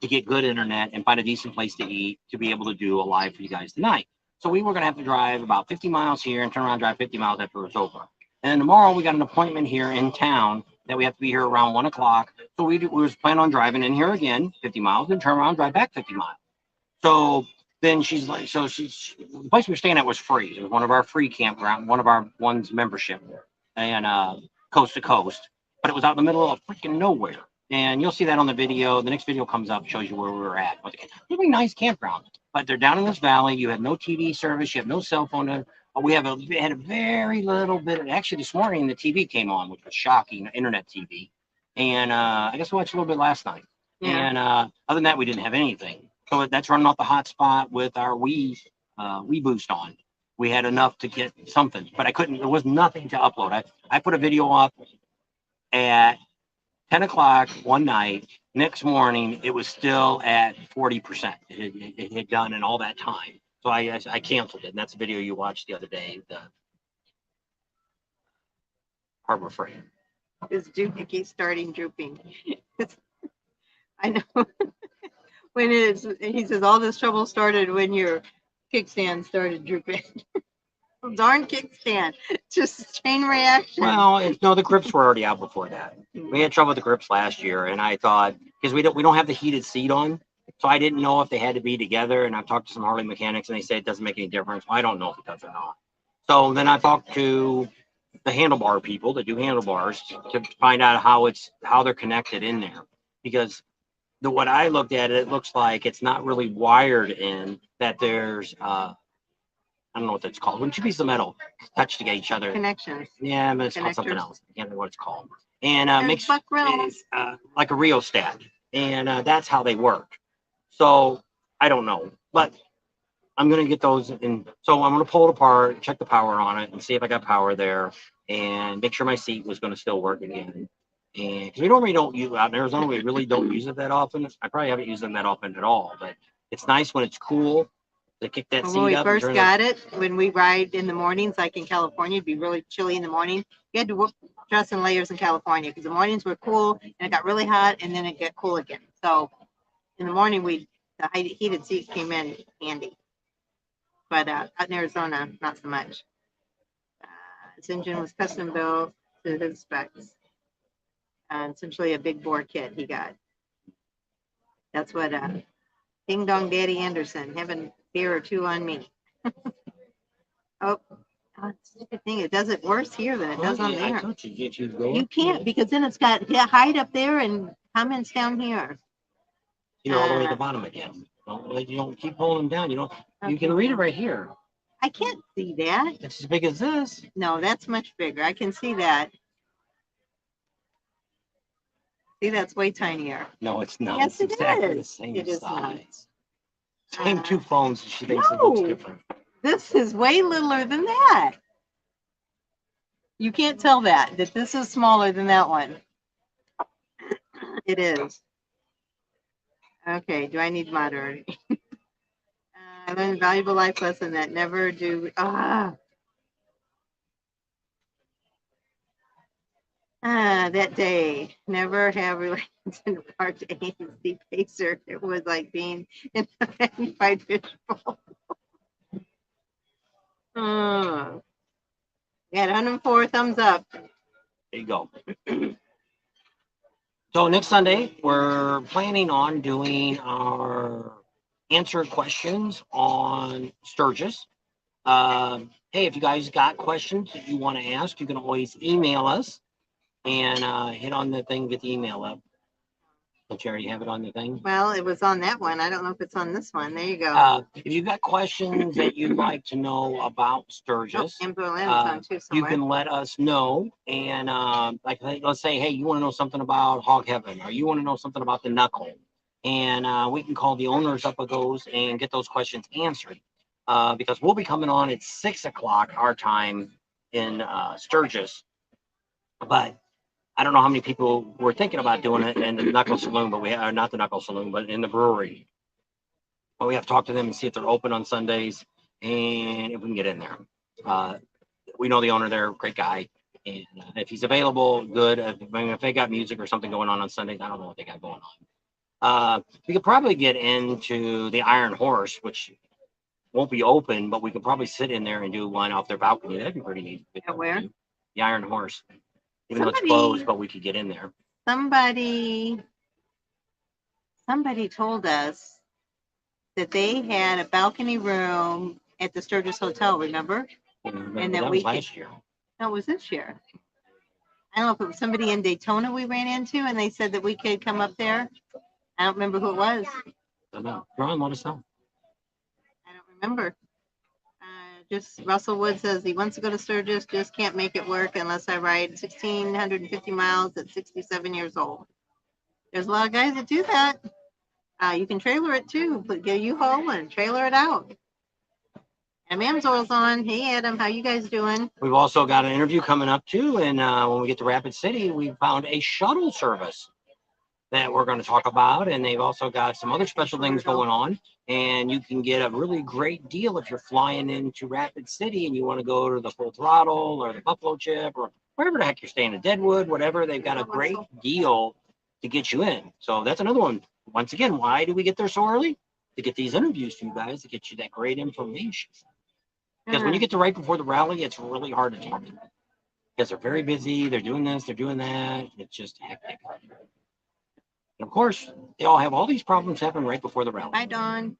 to get good internet and find a decent place to eat to be able to do a live for you guys tonight. So we were going to have to drive about 50 miles here and turn around and drive 50 miles after it's over. And then tomorrow we got an appointment here in town that we have to be here around 1 o'clock. So we was planning on driving in here again, 50 miles, and turn around and drive back 50 miles. So then she's like, the place we were staying at was free. It was one of our free campground, one of our one's membership, and coast to coast. But it was out in the middle of freaking nowhere. And you'll see that on the video. The next video comes up, shows you where we were at. Really nice campground. But they're down in this valley. You have no TV service. You have no cell phone. We had a very little bit. Actually, this morning the TV came on, which was shocking. Internet TV. And I guess we watched a little bit last night. Yeah. And other than that, we didn't have anything. So that's running off the hotspot with our Wii Boost on. We had enough to get something, but I couldn't. There was nothing to upload. I put a video up at 10 o'clock one night. Next morning, it was still at 40%. It had done in all that time. So I canceled it. And that's a video you watched the other day, the Harbor Freight. His drooping keeps starting drooping. I know. When he says all this trouble started when your kickstand started drooping. Darn kickstand, just chain reaction. Well, the grips were already out before that. We had trouble with the grips last year, and I thought because we don't have the heated seat on, so I didn't know if they had to be together. And I've talked to some Harley mechanics, and they say it doesn't make any difference. Well, I don't know if it does or not. So then I talked to the handlebar people that do handlebars to find out how they're connected in there, because what I looked at, it looks like it's not really wired in, that there's I don't know what that's called. When two pieces of metal touch to each other. Connections. Yeah, but it's called something Connectors. else. I can't remember what it's called. And There's makes Buck Reynolds. like a rheostat, and that's how they work. So I don't know, but I'm gonna get those, and so I'm gonna pull it apart, check the power on it, and see if I got power there, and make sure my seat was gonna still work again. And 'cause we normally don't use out in Arizona, we really don't use it that often. I probably haven't used them that often at all, but it's nice when it's cool to kick that When seat we up. And first turn got it, when we ride in the mornings, like in California, it'd be really chilly in the morning. You had to dress in layers in California because the mornings were cool and it got really hot and then it got cool again. So in the morning, the heated seats came in handy. But out in Arizona, not so much. Its engine was custom built to his specs. Essentially a big bore kit he got. That's what Ding Dong Daddy Anderson, having a beer or two on me. Oh, it's a good thing. It does it worse here than it does on I there. told you, you go. You can't because then it's got height up there and comments down here. You're all the way at the bottom again. You don't keep pulling them down. You Okay. can read it right here. I can't see that. It's as big as this. No, that's much bigger. I can see that. See, that's way tinier. No, it's not. Yes, it's exactly is. the same It is size. Same two phones. She thinks it no. looks different. This is way littler than that. You can't tell that this is smaller than that one. It is. Okay, do I need moderating? I learned a valuable life lesson that never do. That day, never have relations in a parked ANC Pacer. It was like being in a magnified fishbowl. We got 104 thumbs up. There you go. So next Sunday, we're planning on doing our answer questions on Sturgis. Hey, if you guys got questions that you want to ask, you can always email us and hit on the thing, get the email up. Don't you already have it on the thing? Well, it was on that one. I don't know if it's on this one. There you go. If you've got questions that you'd like to know about Sturgis, and Berlin's on too you somewhere. can let us know. And like, let's say, hey, you want to know something about Hog Heaven, or you want to know something about the Knuckle, and we can call the owners up of those and get those questions answered. Because we'll be coming on at 6 o'clock our time in Sturgis, but I don't know how many people were thinking about doing it in the Knuckle Saloon, but we are not the Knuckle Saloon, but in the brewery. But we have to talk to them and see if they're open on Sundays and if we can get in there. We know the owner there, great guy, and if he's available, good. If they got music or something going on Sundays, I don't know what they got going on. We could probably get into the Iron Horse, which won't be open, but we could probably sit in there and do one off their balcony. That'd be pretty neat. At where? The Iron Horse. Even though it's closed, but we could get in there. Somebody told us that they had a balcony room at the Sturgis Hotel, remember? And that was last year. No, it was this year. I don't know if it was somebody in Daytona we ran into and they said that we could come up there. I don't remember who it was. I don't know. Ron, let us know. I don't remember. Just Russell Wood says he wants to go to Sturgis, just can't make it work unless I ride 1,650 miles at 67 years old. There's a lot of guys that do that. You can trailer it too, but get a U-Haul and trailer it out. And Mamzoil's on. Hey, Adam, how you guys doing? We've also got an interview coming up too, and when we get to Rapid City, we found a shuttle service that we're going to talk about, and they've also got some other special things going on, and you can get a really great deal if you're flying into Rapid City and you want to go to the Full Throttle or the Buffalo Chip or wherever the heck you're staying in Deadwood, whatever. They've got a great deal to get you in. So that's another one. Once again, why do we get there so early? To get these interviews to you guys, to get you that great information. Because when you get to right before the rally, it's really hard to talk to them because they're very busy. They're doing this, they're doing that. It's just hectic. And of course, they all have all these problems happen right before the rally. Hi, Dawn.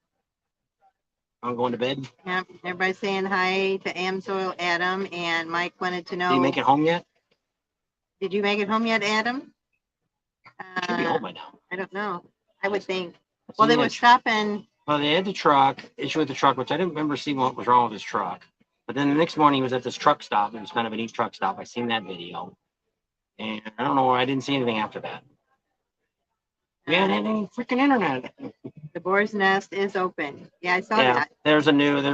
I'm going to bed. Yep. Everybody's saying hi to Amsoil, Adam, and Mike wanted to know. Did you make it home yet? Did you make it home yet, Adam? Should be home by now. I don't know. I would think. Well, they were stopping Well, they had the truck, issue with the truck, which I didn't remember seeing what was wrong with his truck. But then the next morning he was at this truck stop. It was kind of a neat truck stop. I seen that video. And I don't know, I didn't see anything after that. We haven't had any freaking internet. The boar's nest is open. Yeah, I saw Yeah, that. there's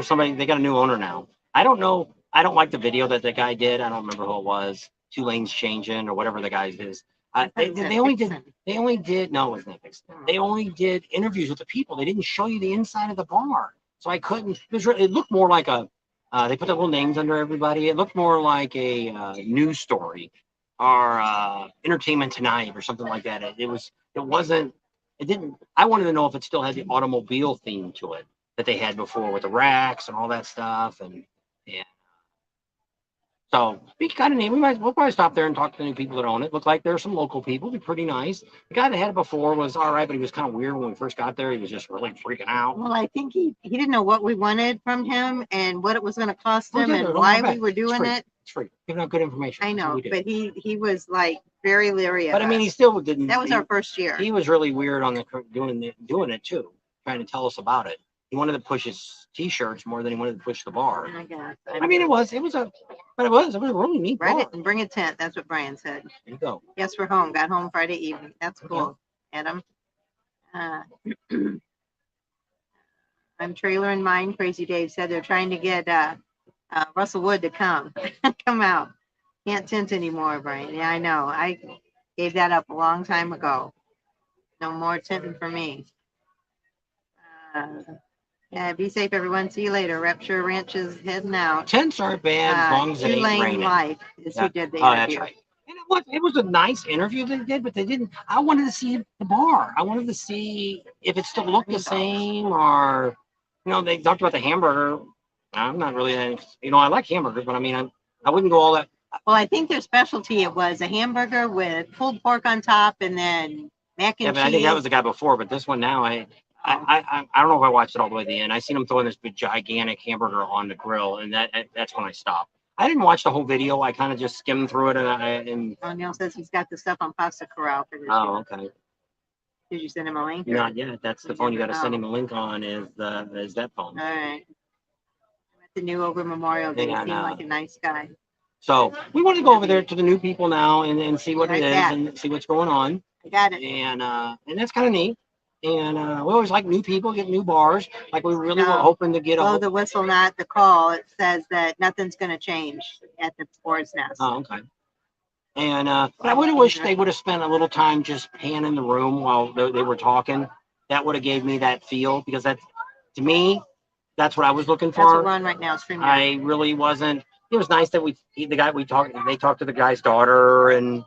somebody, they got a new owner now. I don't know. I don't like the video that the guy did. I don't remember who it was. 2 lanes changing or whatever the guy's is. They only did, no, it wasn't Netflix. They only did interviews with the people. They didn't show you the inside of the bar. So I couldn't, it looked more like they put the little names under everybody. It looked more like a news story or Entertainment Tonight or something like that. It didn't, I wanted to know if it still had the automobile theme to it that they had before with the racks and all that stuff. And so we kind of need, we'll probably stop there and talk to the new people that own it. Look like there's some local people, be pretty nice. The guy that had it before was all right, but he was kind of weird when we first got there. He was just really freaking out. Well, I think he didn't know what we wanted from him and what it was going to cost him and Don't why worry we were doing it. It's free. Giving out good information. I That's what know, we do. but he was like very leery of But I mean, us. he still didn't. That was our first year. He was really weird on the doing it too, trying to tell us about it. He wanted to push his t-shirts more than he wanted to push the bar. I guess. I mean, it was a really neat Write bar. it and bring a tent. That's what Brian said. There you go. Yes, we're home. Got home Friday evening. That's cool, Adam. I'm trailer in mine. Crazy Dave said they're trying to get Russell Wood to come out. Can't tent anymore, Brian. Yeah, I know. I gave that up a long time ago. No more tenting for me. Yeah, be safe, everyone. See you later. Rapture Ranch is heading out. Tents aren't bad as long as it ain't Two-Lane raining. Life is who did the Oh, that's interview. right. And it was a nice interview they did, but they didn't. I wanted to see the bar. I wanted to see if it still looked the same, or they talked about the hamburger. I'm not really, I like hamburgers, but I mean, I wouldn't go all that. Well, I think their specialty it was a hamburger with pulled pork on top, and then mac and Yeah, but cheese. I think that was the guy before. But this one now, I don't know if I watched it all the way to the end. I seen him throwing this big gigantic hamburger on the grill, and that's when I stopped. I didn't watch the whole video. I kind of just skimmed through it, and Neil says he's got the stuff on Pasta Corral for this year. oh, okay. Did you send him a link? Not yet. That's the phone you got to send him a link on. Is that phone? All right. I'm at the new over Memorial Day. He seemed like a nice guy. So we want to go over there to the new people now and see what it is that. and see what's going on. I got it. And that's kind of neat. And we always like new people, get new bars. Like we really were hoping to get blow the whistle, not the call. It says that nothing's going to change at the Boar's Nest. Oh, okay. And but I would have wished they would have spent a little time just panning the room while they were talking. That would have gave me that feel, because that, to me, that's what I was looking for. That's what we're on right now. I really wasn't. It was nice that they talked to the guy's daughter and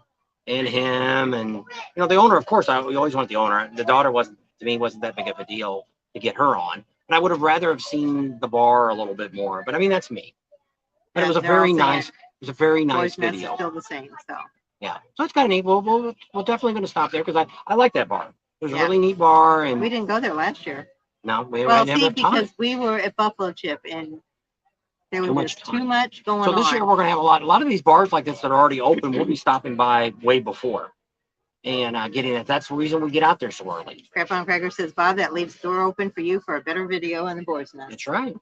him, and the owner. Of course, we always want the owner. The daughter wasn't that big of a deal to get her on. And I would have rather have seen the bar a little bit more. But I mean, that's me. But it was a very nice. It was a very nice video. Still the same. So yeah, so it's kind of neat. We're definitely going to stop there because I like that bar. It was a really neat bar, and we didn't go there last year. No, we never have time. Because we were at Buffalo Chip and there was too much going on. So this year we're going to have a lot of these bars like this that are already open. We'll be stopping by way before and getting it. That's the reason we get out there so early. Crap on Cracker says, Bob, that leaves the door open for you for a better video on the Boar's Nest. That's right.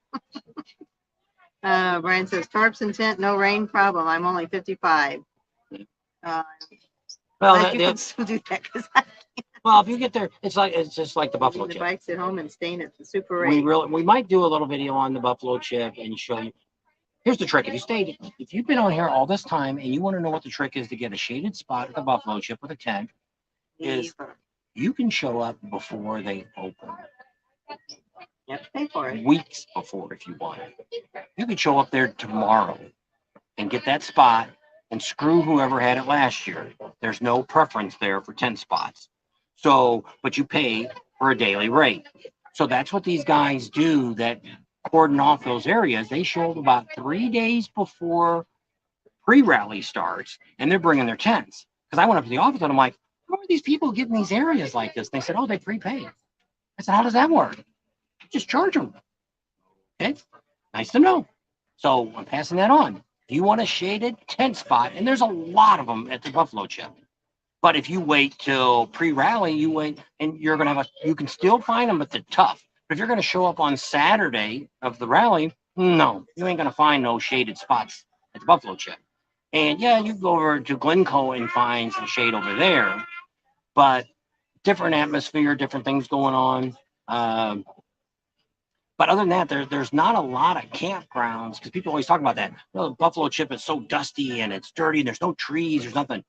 Brian says, tarps and tent, no rain problem. I'm only 55. Well, you can still do that because well, if you get there, it's just like the Buffalo Chip. The bike's at home and staying at the Super 8. We might do a little video on the Buffalo Chip and show you. Here's the trick: if you've been on here all this time and you want to know what the trick is to get a shaded spot at the Buffalo Chip with a tent, is you can show up before they open. You have to pay for it. Weeks before, if you want. You could show up there tomorrow and get that spot and screw whoever had it last year. There's no preference there for tent spots. So, but you pay for a daily rate. So that's what these guys do that cordon off those areas. They show up about 3 days before pre-rally starts, and they're bringing their tents. Because I went up to the office and I'm like, how are these people getting these areas like this? And they said, oh, they prepay. I said, how does that work? Just charge them. Okay, nice to know. So I'm passing that on. If you want a shaded tent spot, and there's a lot of them at the Buffalo Chip. But if you wait till pre-rally, you wait, and you're gonna have you can still find them, but they're tough But if you're going to show up on Saturday of the rally, no, you ain't going to find no shaded spots at the Buffalo Chip. And yeah, you can go over to Glencoe and find some shade over there, but different atmosphere, different things going on. But other than that, there's not a lot of campgrounds because people always talk about that. Well, the Buffalo Chip is so dusty and it's dirty and there's no trees, there's nothing.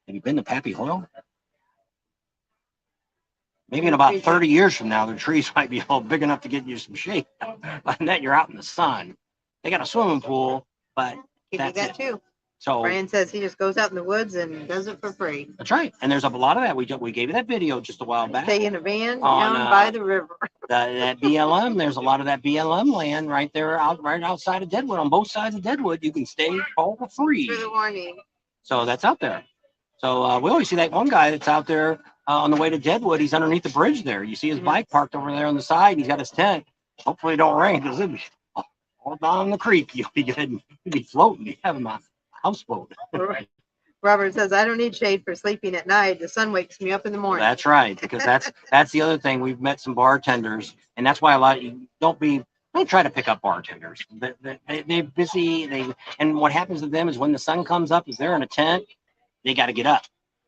Have you been to Pappy Hoyle? Maybe in about 30 years from now, the trees might be all big enough to get you some shade. But then you're out in the sun. They got a swimming pool, but that's that it. too. So Brian says he just goes out in the woods and does it for free. That's right. And there's a lot of that. We gave you that video just a while back. Stay in a van On, down by the river. That BLM, there's a lot of that BLM land right there, right outside of Deadwood, on both sides of Deadwood. You can stay all for free. For the warning. So that's out there. So we always see that one guy that's out there on the way to Deadwood. He's underneath the bridge there. You see his bike parked over there on the side. He's got his tent. Hopefully it don't rain because it'll be all down the creek. You'll be good. You'll be floating. You have a houseboat. Robert says, I don't need shade for sleeping at night. The sun wakes me up in the morning. That's right, because that's the other thing. We've met some bartenders, and that's why a lot of you don't try to pick up bartenders. They're busy. And what happens to them is when the sun comes up, if they're in a tent, they got to get up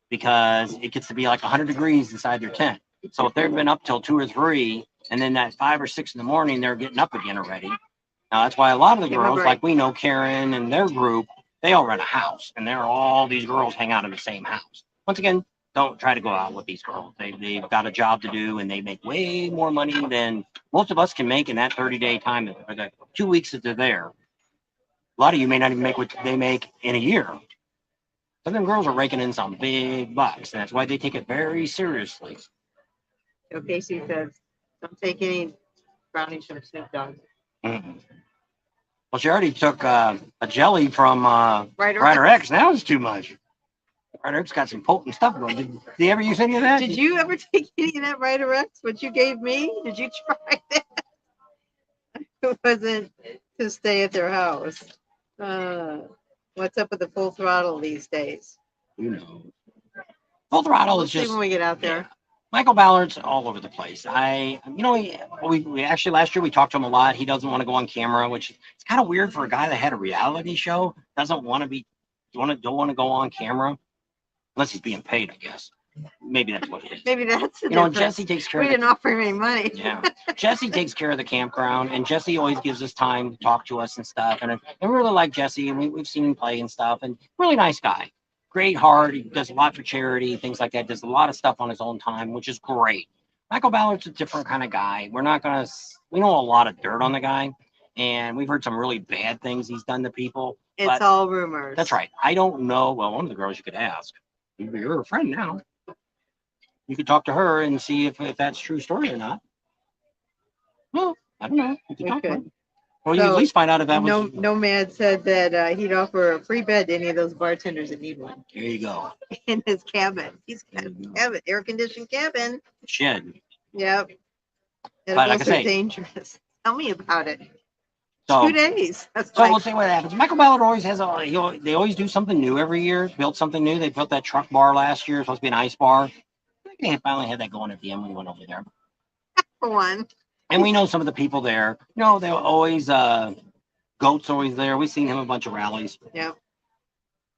because it gets to be like 100 degrees inside their tent. So if they've been up till 2 or 3, and then at 5 or 6 in the morning, they're getting up again already. Now that's why a lot of the girls, like we know Karen and their group, they all rent a house, and all these girls hang out in the same house. Once again, don't try to go out with these girls. They've got a job to do, and they make way more money than most of us can make in that 30-day time, or the 2 weeks that they're there. A lot of you may not even make what they make in a year. Some of them girls are raking in some big bucks, and that's why they take it very seriously. So Casey says, don't take any brownies from Snoop Dogg. Mm-hmm. Well, she already took a jelly from Ryder X. Now it's too much. Ryder X got some potent stuff going. Did you ever use any of that? Did you ever take any of that Ryder X, what you gave me? Did you try that? It wasn't to stay at their house. What's up with the full throttle these days? You know, full throttle is See just when we get out there. Michael Ballard's all over the place. We actually last year we talked to him a lot. He doesn't want to go on camera, which is kind of weird for a guy that had a reality show. Don't want to go on camera unless he's being paid, I guess. Maybe that's what it is. Maybe that's the difference. Jesse takes care. We didn't offer him any money. Yeah, Jesse takes care of the campground, and Jesse always gives us time to talk to us and stuff. And we really like Jesse, and we've seen him play and stuff. And really nice guy. Great heart. He does a lot for charity, things like that. Does a lot of stuff on his own time, which is great. Michael Ballard's a different kind of guy. We know a lot of dirt on the guy, and we've heard some really bad things he's done to people. It's all rumors. That's right. I don't know. Well, one of the girls you could ask. You're a friend now. You could talk to her and see if that's true story or not. Well, I don't know. You could talk to her. Well, you at least find out if that was. Nomad said that he'd offer a free bed to any of those bartenders that need one. There you go. In his cabin. He's got a cabin, air-conditioned cabin. Shed. Yep. But like I say, dangerous. Tell me about it. So, 2 days. We'll see what happens. Michael Ballard always has they always do something new every year. Built something new. They built that truck bar last year. It's supposed to be an ice bar. I think they finally had that going at the end when we went over there. For one. And we know some of the people there. They're always Goat's always there. We've seen him a bunch of rallies. Yeah.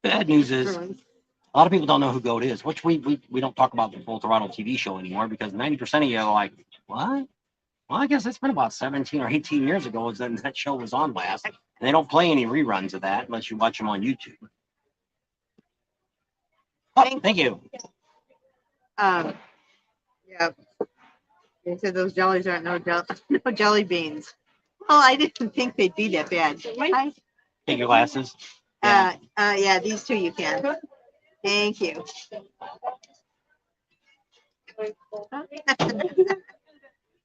Bad news is a lot of people don't know who Goat is, which we don't talk about the Full Throttle TV show anymore because 90% of you are like, what? Well, I guess it's been about 17 or 18 years ago that show was on last. And they don't play any reruns of that unless you watch them on YouTube. Oh, thank you. Yeah. They said those jellies aren't no jelly beans. Well, I didn't think they'd be that bad. Take your glasses. Yeah, these two you can. Thank you.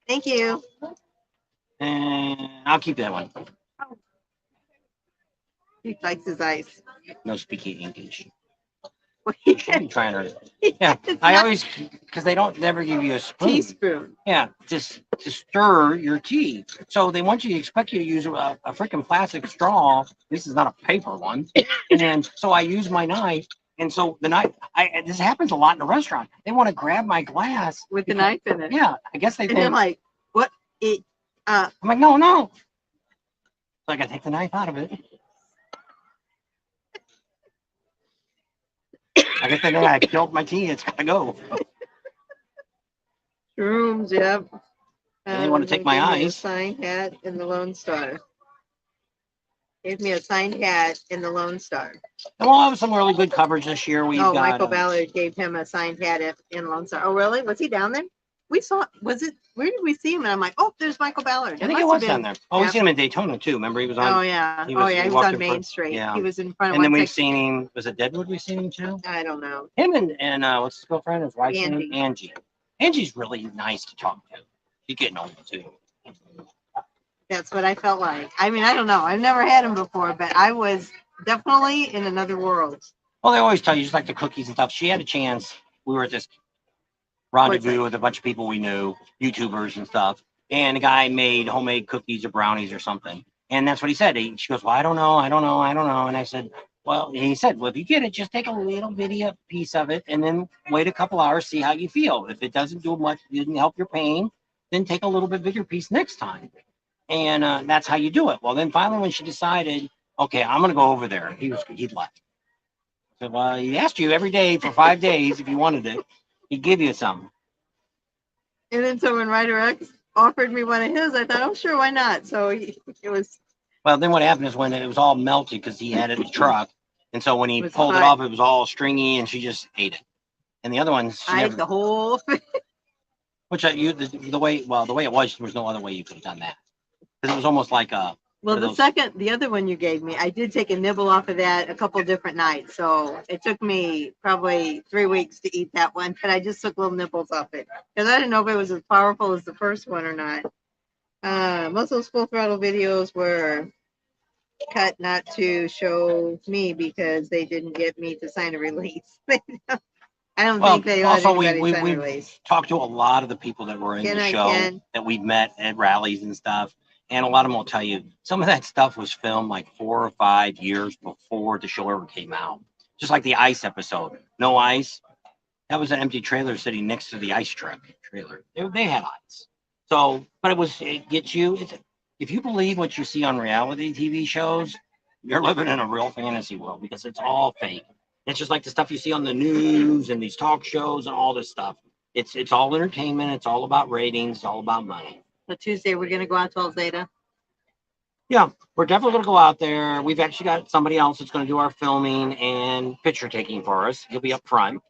Thank you. And I'll keep that one. He likes his ice. No speaking English. I'm trying to. Yeah, I always because they don't never give you a spoon. Teaspoon. Yeah, just to stir your tea. So they want you to expect you to use a freaking plastic straw. This is not a paper one. And so I use my knife. And so the knife, this happens a lot in a restaurant. They want to grab my glass with the knife in it. Yeah, I guess they think. Like, what? I'm like, no, no. So I got to take the knife out of it. I guess then I killed my tea. It's got to go. Shrooms, yep. They want to take my gave me a eyes. signed hat in the Lone Star. Gave me a signed hat in the Lone Star. And we'll have some really good coverage this year. We've got Michael Ballard gave him a signed hat in Lone Star. Oh, really? Was he down there? We saw. Was it? Where did we see him? And I'm like, oh, there's Michael Ballard. I think it was down there. Oh, we seen him in Daytona too. Remember, he was on. Oh yeah. He was on in Main front. Street. Yeah. He was in front of. And then we've seen him. Was it Deadwood? We've seen him too. I don't know. Him and what's his girlfriend? His wife's name? Angie. Angie. Angie's really nice to talk to. She's getting old too. That's what I felt like. I mean, I don't know. I've never had him before, but I was definitely in another world. Well, they always tell you just like the cookies and stuff. She had a chance. We were at this rendezvous with a bunch of people we knew, YouTubers and stuff. And the guy made homemade cookies or brownies or something. And that's what he said. She goes, well, I don't know. And I said, well, he said, well, if you get it, just take a little bitty piece of it and then wait a couple hours, see how you feel. If it doesn't do much, didn't help your pain, then take a little bit bigger piece next time. And that's how you do it. Well, then finally when she decided, okay, I'm going to go over there, he'd left. So, well, he asked you every day for 5 days if you wanted it. He'd give you some. And then so when Ryder X offered me one of his, I thought, oh, sure, why not? So it was. Well, then what happened is when it was all melted because he had it in the truck. And so when he pulled it hot. off, it was all stringy and she just ate it. And the other ones, I ate the whole thing. Which the way it was, there was no other way you could have done that. Because it was almost like a. Well, the other one you gave me, I did take a nibble off of that a couple different nights. So it took me probably 3 weeks to eat that one, but I just took little nibbles off it because I didn't know if it was as powerful as the first one or not. Most of those full throttle videos were cut not to show me because they didn't get me to sign a release. I don't think they let anybody sign a release. Talked to a lot of the people that were in the show that we've met at rallies and stuff. And a lot of them will tell you some of that stuff was filmed like 4 or 5 years before the show ever came out. Just like the ice episode. No ice. That was an empty trailer sitting next to the ice truck trailer. They had ice. So, but it gets you. If you believe what you see on reality TV shows, you're living in a real fantasy world because it's all fake. It's just like the stuff you see on the news and these talk shows and all this stuff. It's all entertainment. It's all about ratings. It's all about money. So Tuesday, we're going to go out to Alzada. Yeah, we're definitely going to go out there. We've actually got somebody else that's going to do our filming and picture taking for us. He'll be up front.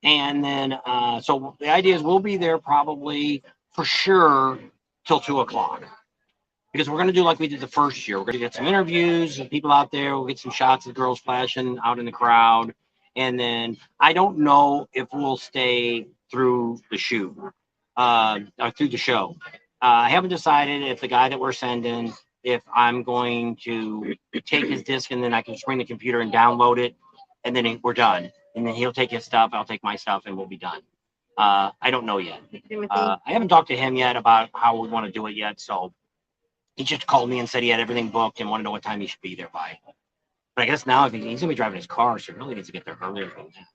And then, so the idea is we'll be there probably for sure till 2 o'clock. Because we're going to do like we did the first year. We're going to get some interviews of people out there. We'll get some shots of girls flashing out in the crowd. And then I don't know if we'll stay through the shoot, or through the show. I haven't decided if the guy that we're sending, if I'm going to take his disc and then I can just bring the computer and download it, and then we're done. And then he'll take his stuff, I'll take my stuff, and we'll be done. I don't know yet. I haven't talked to him yet about how we want to do it yet. So he just called me and said he had everything booked and wanted to know what time he should be there by. But I guess now he's going to be driving his car, so he really needs to get there earlier than that.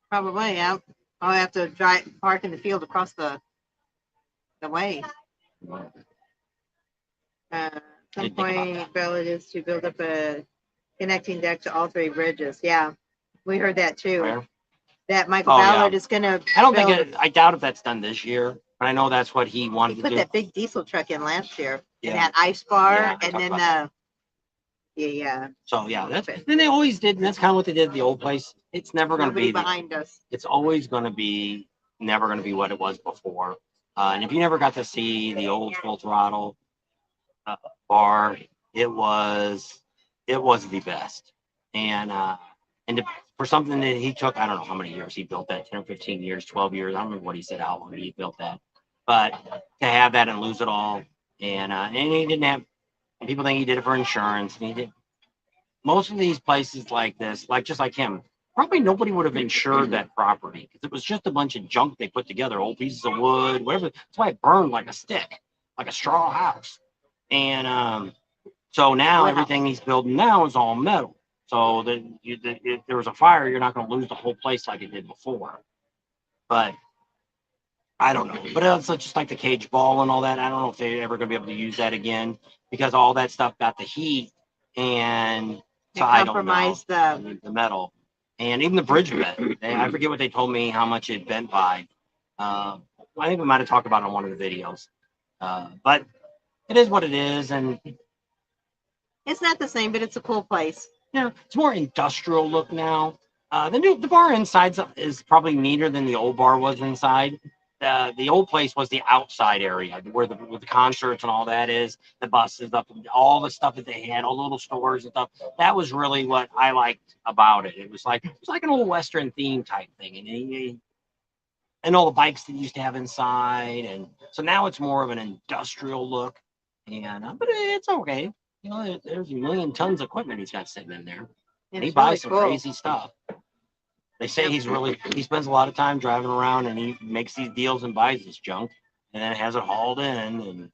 Probably, yeah. I'll have to park in the field across the way. At some point, Ballard is to build up a connecting deck to all 3 bridges. Yeah, we heard that too. Where? That Michael Ballard is going to. I doubt if that's done this year, but I know that's what he wanted to do. He put that big diesel truck in last year, and that ice bar, and then So then they always did, and that's kind of what they did at the old place. It's never going to be behind us. It's always going to be never going to be what it was before. And if you never got to see the old full throttle bar, it was the best. And for something that he took, I don't know how many years he built that, 10 or 15 years, 12 years. I don't remember what he said, how long he built that. But to have that and lose it all, and he didn't have. People think he did it for insurance. And he did. Most of these places like this, just like him, probably nobody would have insured that property because it was just a bunch of junk they put together, old pieces of wood, whatever. That's why it burned like a stick, like a straw house. And so now everything he's building now is all metal. So that if there was a fire, you're not going to lose the whole place like it did before. But I don't know, but it's just like the cage ball and all that. I don't know if they're ever going to be able to use that again because all that stuff got the heat, and so I don't know Compromise the metal and even the bridge bent. I forget what they told me how much it bent by. I think we might have talked about it on one of the videos, but it is what it is, and It's not the same, but it's a cool place. it's more industrial look now. The bar inside is probably neater than the old bar was inside. The old place was the outside area where the concerts and all that is, the buses up, and all the stuff that they had, all the little stores and stuff. That was really what I liked about it. It was like an old Western theme type thing, and all the bikes that you used to have inside, and so now it's more of an industrial look. And but it's okay. There's a million tons of equipment he's got sitting in there. And he It's buys really some cool. crazy stuff. They say he spends a lot of time driving around and he makes these deals and buys this junk and then has it hauled in. And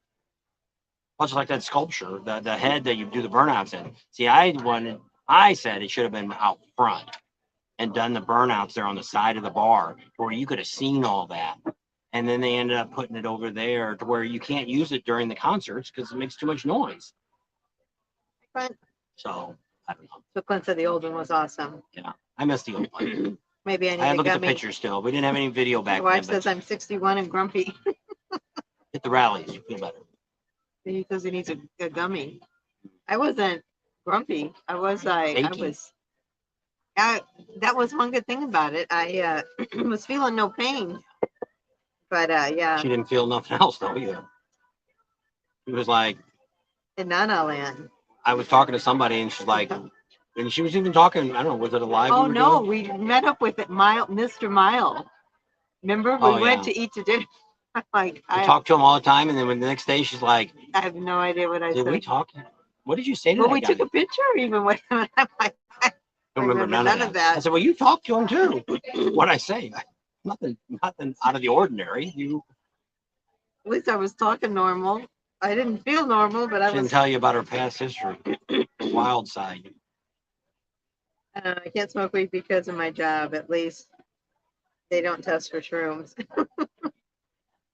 much like that sculpture, the head that you do the burnouts in. See, I said it should have been out front and done the burnouts there on the side of the bar where you could have seen all that. And then they ended up putting it over there to where you can't use it during the concerts because it makes too much noise. But So I don't know. so Clint said the old one was awesome. Yeah, I miss the old one. Maybe I need I had to a look at the gummy. picture still. We didn't have any video back My then. wife says I'm 61 and grumpy. Hit the rallies, you feel better. He says he needs a gummy. I wasn't grumpy. I was like, I Achy. was. That was one good thing about it. I was feeling no pain. But yeah, She didn't feel nothing else though either. It was like in Nana Land. I was talking to somebody and she's like, and she was even talking. I don't know, was it a live? Oh we were no, doing? we met up with it, Mr. Mile. Remember, we Oh, went yeah. to eat to dinner. Like I talk to him all the time, and then when the next day she's like, I have no idea what I "Did we said. talk? What did you say to Well, that we guy?" took a picture even with him. And I'm like, I don't remember none of that. I said, "Well, you talked to him too." What'd I say? Nothing out of the ordinary. You At least I was talking normal. I didn't feel normal, but I didn't was. tell you about her past history, wild side. I can't smoke weed because of my job. At least they don't test for shrooms.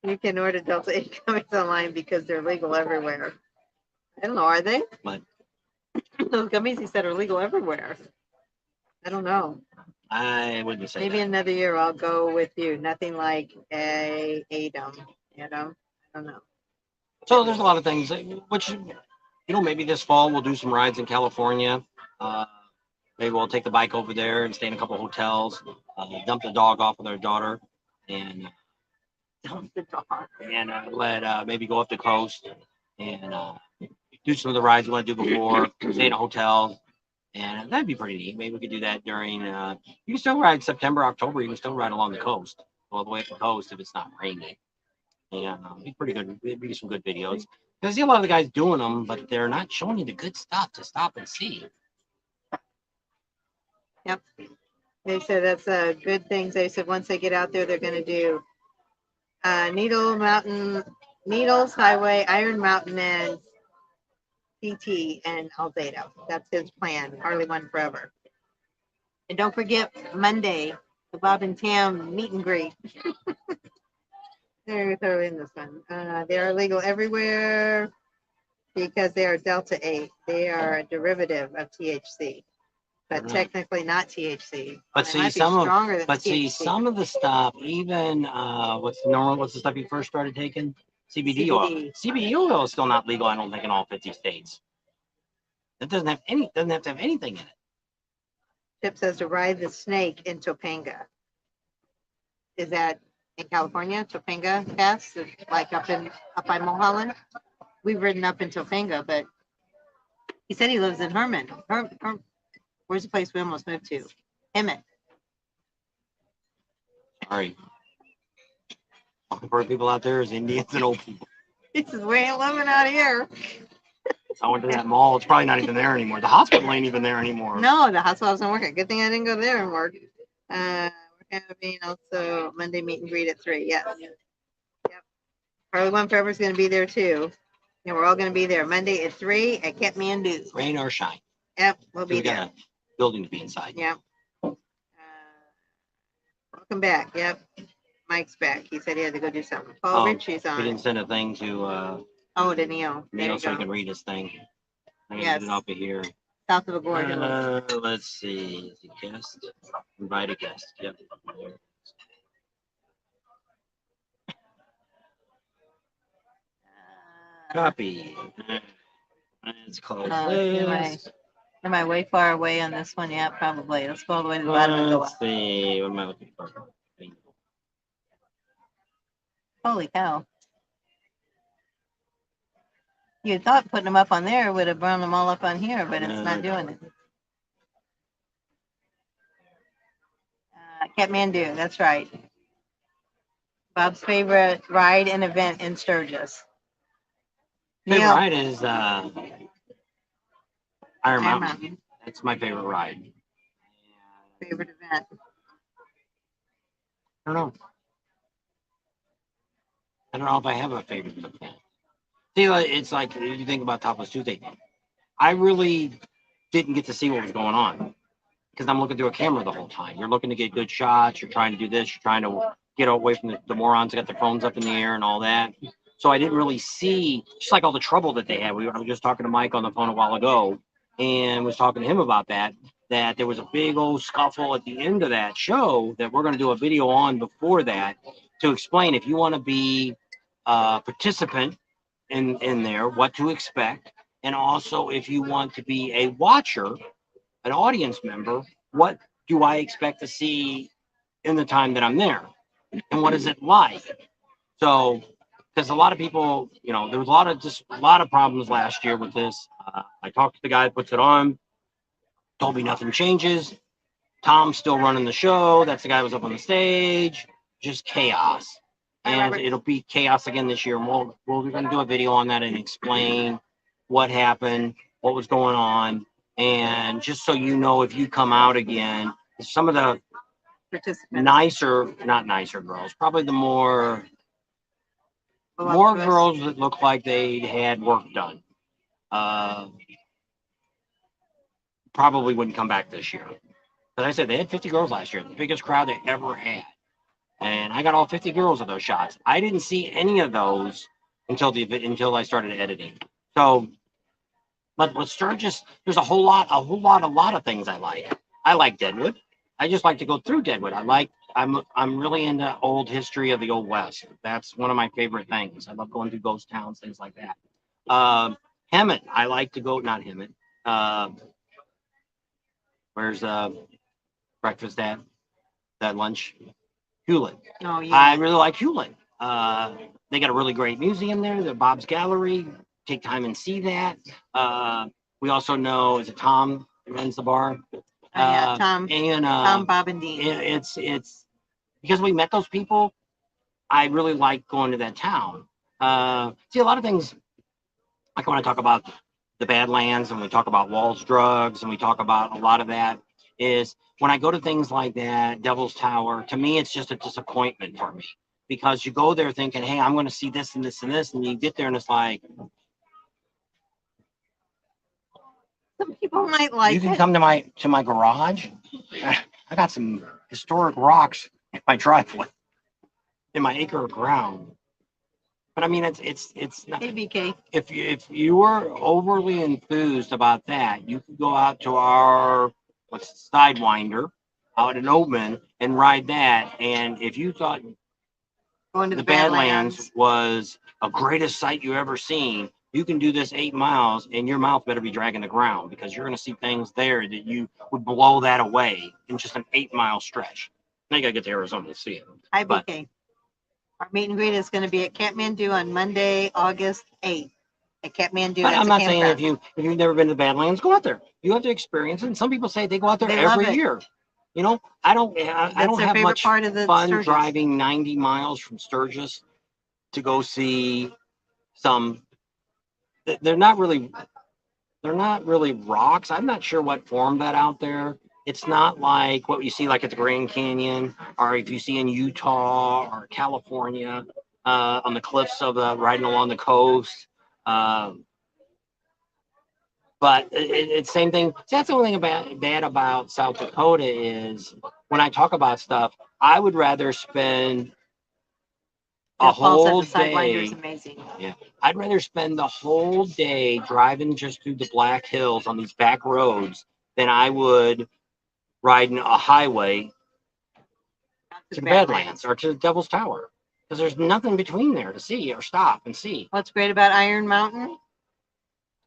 You can order Delta 8 gummies online because they're legal everywhere. I don't know, are they? But Those gummies he said are legal everywhere. I don't know. I wouldn't say Maybe that. another year I'll go with you. Nothing like a ADAM, I don't know. So there's a lot of things, which maybe this fall we'll do some rides in California. Maybe we'll take the bike over there and stay in a couple hotels. Dump the dog off with our daughter, and Dump the dog. and let maybe go up the coast and do some of the rides we want to do before. Stay in a hotel, and that'd be pretty neat. Maybe we could do that during. You can still ride September, October. You can still ride along the coast, all the way up the coast if it's not raining. And it'd be pretty good. It'd be some good videos. Because I see a lot of the guys doing them, but they're not showing you the good stuff to stop and see. Yep. They said that's good things. They said once they get out there, they're going to do Needles Highway, Iron Mountain, and PT and Alzado. That's his plan. Harley One Forever. And don't forget Monday, the Bob and Tam meet and greet. They're totally in this one. They are legal everywhere because they are Delta 8. They are a derivative of THC, but technically not THC. But see, some of the stuff, even what's the stuff you first started taking? CBD oil. CBD oil is still not legal, I don't think, in all 50 states. It doesn't have to have anything in it. Chip says to ride the snake in Topanga. Is that in California, Topanga Pass, like up by Mulholland? We've ridden up in Topanga, but he said he lives in Herman. Where's the place we almost moved to? Emmett. Sorry. For people out there is Indians and old people. He says, we ain't living out here. I went to that mall. It's probably not even there anymore. The hospital ain't even there anymore. No, the hospital doesn't work. Good thing I didn't go there and work. We're having also Monday meet and greet at 3. Yes. Yep. Harley One Forever is going to be there too. And we're all going to be there Monday at 3 at Kathmandu. Rain or shine. Yep, we'll be We there. got a building to be inside. Yep. Welcome back. Yep. Mike's back. He said he had to go do something. Paul Ritchie's We on. didn't send a thing to Oh, to Neil. There Neil you so he go. can read his thing. I Yes. get it off of here. South of Agora Hills. Let's see. Is it guest? Invite a guest. Yep. Copy. It's called Am I way far away on this one? Yeah, probably. Let's go all the way to the bottom and go up. Let's see. What am I looking for? Holy cow. You thought putting them up on there would have brought them all up on here, but it's not doing it. Kathmandu, that's right. Bob's favorite ride and event in Sturgis. Favorite ride is Iron Mountain. That's my favorite ride. Favorite event? I don't know. I don't know if I have a favorite event. See, it's like you think about Topless Tuesday. I really didn't get to see what was going on because I'm looking through a camera the whole time. You're looking to get good shots. You're trying to do this. You're trying to get away from the morons that got their phones up in the air and all that. So I didn't really see, just like all the trouble that they had. I was just talking to Mike on the phone a while ago and was talking to him about that there was a big old scuffle at the end of that show that we're going to do a video on before that to explain if you want to be a participant in there, what to expect. And also, if you want to be a watcher, an audience member, what do I expect to see in the time that I'm there? And what is it like? So, because a lot of people, there was a lot of problems last year with this. I talked to the guy that puts it on, told me nothing changes. Tom's still running the show. That's the guy who was up on the stage. Just chaos. And it'll be chaos again this year. And we're going to do a video on that and explain what happened, what was going on. And just so you know, if you come out again, some of the not nicer girls, probably the more girls that look like they had work done, probably wouldn't come back this year. As I said, they had 50 girls last year, the biggest crowd they ever had. And I got all 50 girls of those shots. I didn't see any of those until I started editing. So, but with Sturgis, there's a lot of things I like. I like Deadwood. I just like to go through Deadwood. I'm really into old history of the Old West. That's one of my favorite things. I love going through ghost towns, things like that. Hemet, I like to go, not Hemet. Where's breakfast at? That lunch? Hewlett. Oh, yeah. I really like Hewlett. They got a really great museum there, the Bob's Gallery. Take time and see that. We also know, is it Tom that runs the bar? Yeah, Tom. And Tom, Bob, and Dean. It's because we met those people. I really like going to that town. See, a lot of things, like when I talk about the Badlands and we talk about Wall's Drugs and we talk about a lot of that, is when I go to things like that, Devil's Tower, to me, it's just a disappointment for me because you go there thinking, hey, I'm going to see this and this and this. And you get there and it's like, some people might like you can come to my garage. I got some historic rocks in my driveway, in my acre of ground. But I mean, it's not. ABK. If you were overly enthused about that, you could go out to our Sidewinder out in Oatman and ride that. And if you thought going to the Badlands was a greatest sight you ever seen, you can do this 8 miles and your mouth better be dragging the ground because you're going to see things there that you would blow that away in just an 8-mile stretch. Now you got to get to Arizona to see it. Hi, BK. Our meet and greet is going to be at Kathmandu on Monday, August 8th. At Kathmandu. But I'm not saying if you've never been to the Badlands, go out there. You have to experience it. And some people say they go out there every year. I don't have much fun driving 90 miles from Sturgis to go see some. They're not really rocks. I'm not sure what formed that out there. It's not like what you see like at the Grand Canyon or if you see in Utah or California on the cliffs of riding along the coast. But it's same thing. That's the only thing bad about South Dakota is when I talk about stuff, I would rather spend A Paul said whole the Sidewinder is day. amazing. Yeah, I'd rather spend the whole day driving just through the Black Hills on these back roads than I would riding a highway to the Badlands or to the Devil's Tower, because there's nothing between there to see or stop and see. What's great about Iron Mountain?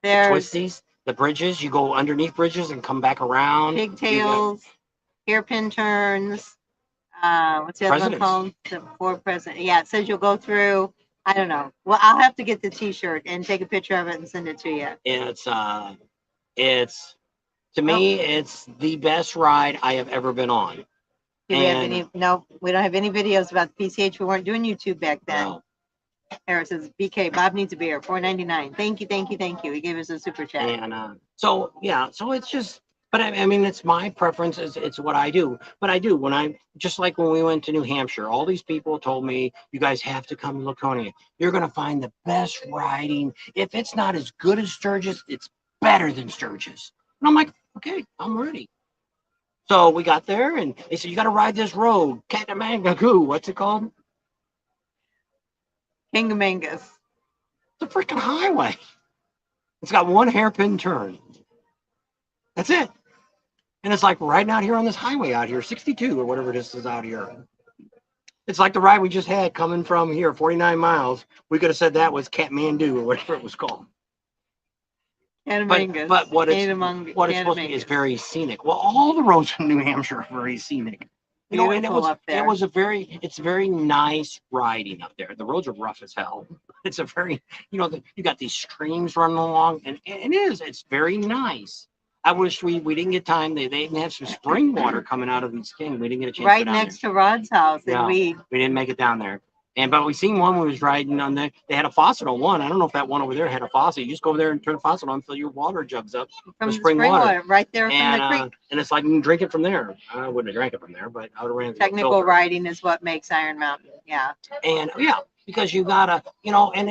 The There's twisties, the bridges, you go underneath bridges and come back around. pigtails, hairpin turns. What's the other one Presidents. called? The four president. Yeah, it says you'll go through. I don't know. Well, I'll have to get the T-shirt and take a picture of it and send it to you. It's to me, it's the best ride I have ever been on. Do we have any? No, we don't have any videos about the PCH. We weren't doing YouTube back then. No. Harris says, BK, Bob needs a beer, $4.99. Thank you, thank you, thank you. He gave us a super chat. And so yeah, so it's just, but I mean, it's my preference. It's what I do. But I do when I just like when we went to New Hampshire. All these people told me, you guys have to come to Laconia. You're gonna find the best riding. If it's not as good as Sturgis, it's better than Sturgis. And I'm like, okay, I'm ready. So we got there, and they said, you got to ride this road, Katamangagoo. What's it called? Kingamangas. It's a freaking highway. It's got one hairpin turn. That's it. And it's like riding out here on this highway out here, 62 or whatever this is out here. It's like the ride we just had coming from here, 49 miles. We could have said that was Kathmandu or whatever it was called. But what it's supposed to be is very scenic. Well, all the roads in New Hampshire are very scenic. You know, and it's very nice riding up there. The roads are rough as hell. It's a very, you got these streams running along, and it's very nice. I wish we didn't get time. They even have some spring water coming out of these things. We didn't get a chance right to go down next to Rod's house, and we didn't make it down there. But we seen one we was riding on there. They had a faucet on one. I don't know if that one over there had a faucet. You just go over there and turn the faucet on, fill your water jugs up from with spring water right there from the creek. And it's like you can drink it from there. I wouldn't have drank it from there, but I would have ran. Technical riding is what makes Iron Mountain. Yeah. And because you gotta, and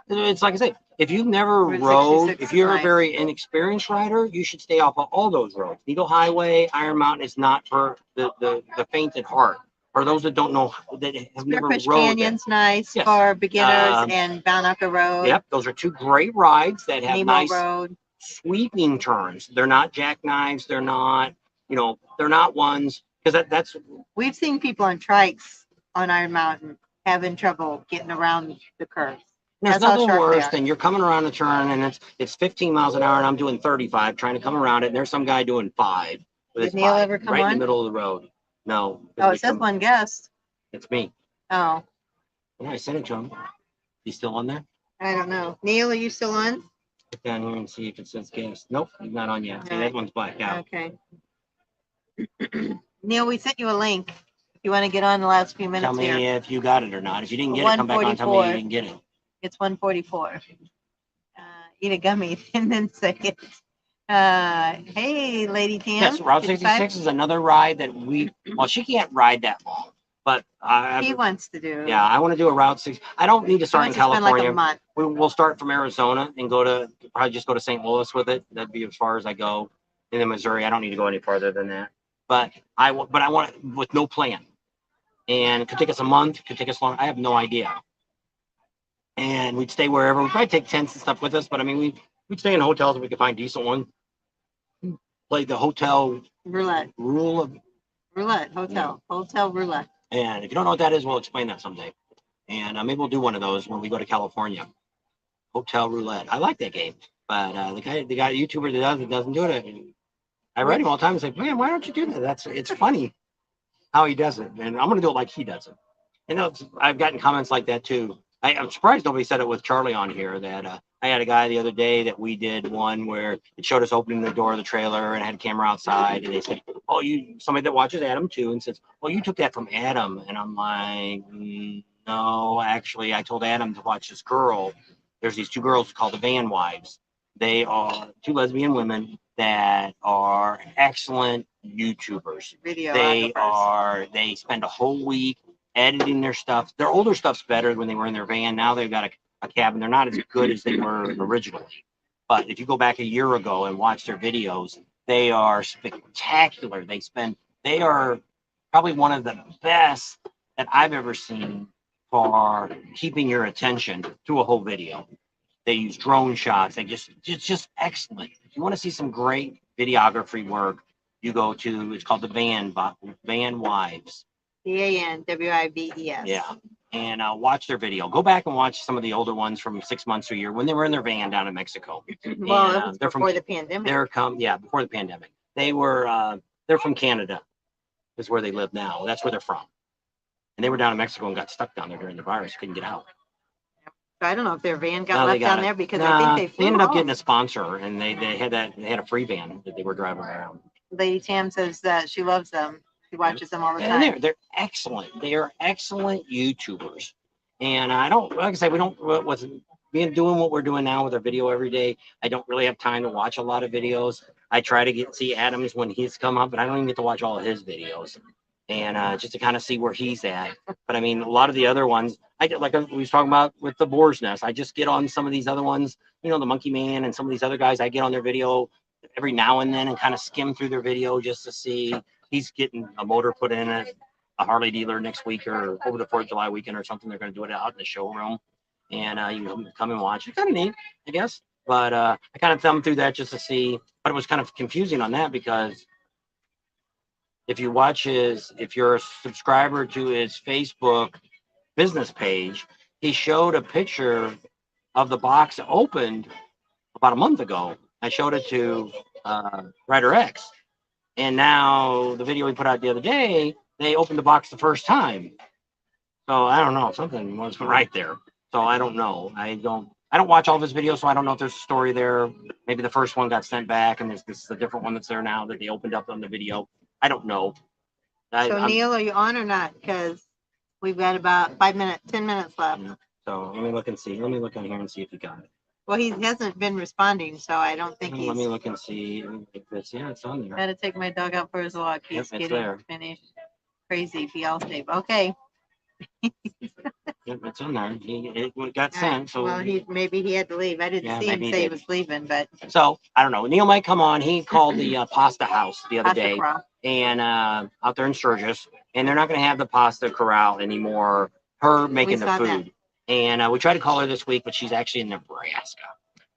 it's like I say, if you've never rode, if you're a very inexperienced rider, you should stay off of all those roads. Needle Highway, Iron Mountain is not for the faint at heart. Or those that don't know, that have never rode Canyon's nice for beginners, and Banaka Road. Yep, those are two great rides that have Nemo nice Road. Sweeping turns. They're not jackknives. They're not, they're not ones, because that's. We've seen people on trikes on Iron Mountain having trouble getting around the curves. There's nothing worse than you're coming around a turn and it's 15 miles an hour and I'm doing 35 trying to come around it, and there's some guy doing 5. Did Neil ever come right on? in the middle of the road? No. Oh, it says one guest. It's me. Oh. Yeah, I sent it to him. He's still on there? I don't know. Neil, are you still on? Look down here and see if it says guest. Nope, he's not on yet. See, that one's blacked out. Okay. Neil, we sent you a link. If you want to get on the last few minutes Tell me here. if you got it or not. If you didn't get it, come back on and tell me you didn't get it. It's 144. Eat a gummy and then say it. Hey, Lady Tam. Yes, Route 66 is another ride that she can't ride that long, but he wants to do. Yeah, I want to do a Route 6. I don't need to start in California. Like a month. We'll start from Arizona and probably just go to St. Louis with it. That'd be as far as I go. In the Missouri, I don't need to go any farther than that. But I want it with no plan. And it could take us a month, could take us long. I have no idea. And we'd stay wherever. We'd probably take tents and stuff with us, but I mean, we'd stay in hotels if we could find decent ones. Play the hotel roulette. Hotel roulette. And if you don't know what that is, we'll explain that someday. And maybe we'll do one of those when we go to California. Hotel roulette. I like that game, but the guy YouTuber that doesn't do it. I read him all the time and say, man, why don't you do that? It's funny how he does it, and I'm gonna do it like he does it. And I've gotten comments like that too. I'm surprised nobody said it with Charlie on here. That I had a guy the other day that we did one where it showed us opening the door of the trailer and had a camera outside, and they said, "Oh, somebody that watches Adam too," and says, "Well, you took that from Adam," and I'm like, "No, actually, I told Adam to watch this girl. There's these 2 girls called the Van Wives. They are 2 lesbian women that are excellent YouTubers. They spend a whole week editing their stuff. Their older stuff's better when they were in their van. Now they've got a cabin. They're not as good as they were originally. But if you go back a year ago and watch their videos, they are spectacular. They are probably one of the best that I've ever seen for keeping your attention through a whole video. They use drone shots. It's just excellent. If you want to see some great videography work, you go to, it's called the Van Wives. VANWIVES. Yeah. And watch their video. Go back and watch some of the older ones from 6 months to a year when they were in their van down in Mexico. Well, And, it was they're before from, the pandemic. before the pandemic. They're from Canada, is where they live now. That's where they're from. And they were down in Mexico and got stuck down there during the virus, couldn't get out. So I don't know if their van got No, they left got down it. there because Nah, I think they flew ended up home. getting a sponsor, and they had a free van that they were driving around. Lady Tam says that she loves them. She watches them all the And time. they're excellent. They are excellent YouTubers. And I don't, like I say, we don't, with doing what we're doing now with our video every day, I don't really have time to watch a lot of videos. I try to see Adams when he's come up, but I don't even get to watch all of his videos. And just to kind of see where he's at. But I mean, a lot of the other ones, like we was talking about with the Boar's Nest, I just get on some of these other ones, you know, the Monkey Man and some of these other guys, I get on their video every now and then and kind of skim through their video just to see. He's getting a motor put in it, a Harley dealer next week or over the 4th of July weekend or something. They're going to do it out in the showroom. And you can come and watch. It's kind of neat, I guess. But I kind of thumbed through that just to see. But it was kind of confusing on that because if you're a subscriber to his Facebook business page, he showed a picture of the box opened about a month ago. I showed it to Ryder X. And now the video we put out the other day, they opened the box the first time. So I don't know, something wasn't right there. So I don't know. I don't watch all of his videos, so I don't know if there's a story there. Maybe the first one got sent back, and this is a different one that's there now that they opened up on the video. I don't know. So Neil, are you on or not? Because we've got about 10 minutes left. Yeah. So let me look and see. Let me look on here and see if he got it. Well, he hasn't been responding, so I don't think he's. Let me look and see if it's, yeah, it's on there. Got to take my dog out for his walk. He's Yep, it's getting there. finished. Crazy. Be all safe. Okay. Yep, it's in there. It got sent. So well, maybe he had to leave. I didn't see him say he was leaving, but so I don't know. Neil might come on. He called the pasta house the other day, and out there in Sturgis, and they're not going to have the pasta corral anymore. Her making the food, and we tried to call her this week, but she's actually in Nebraska,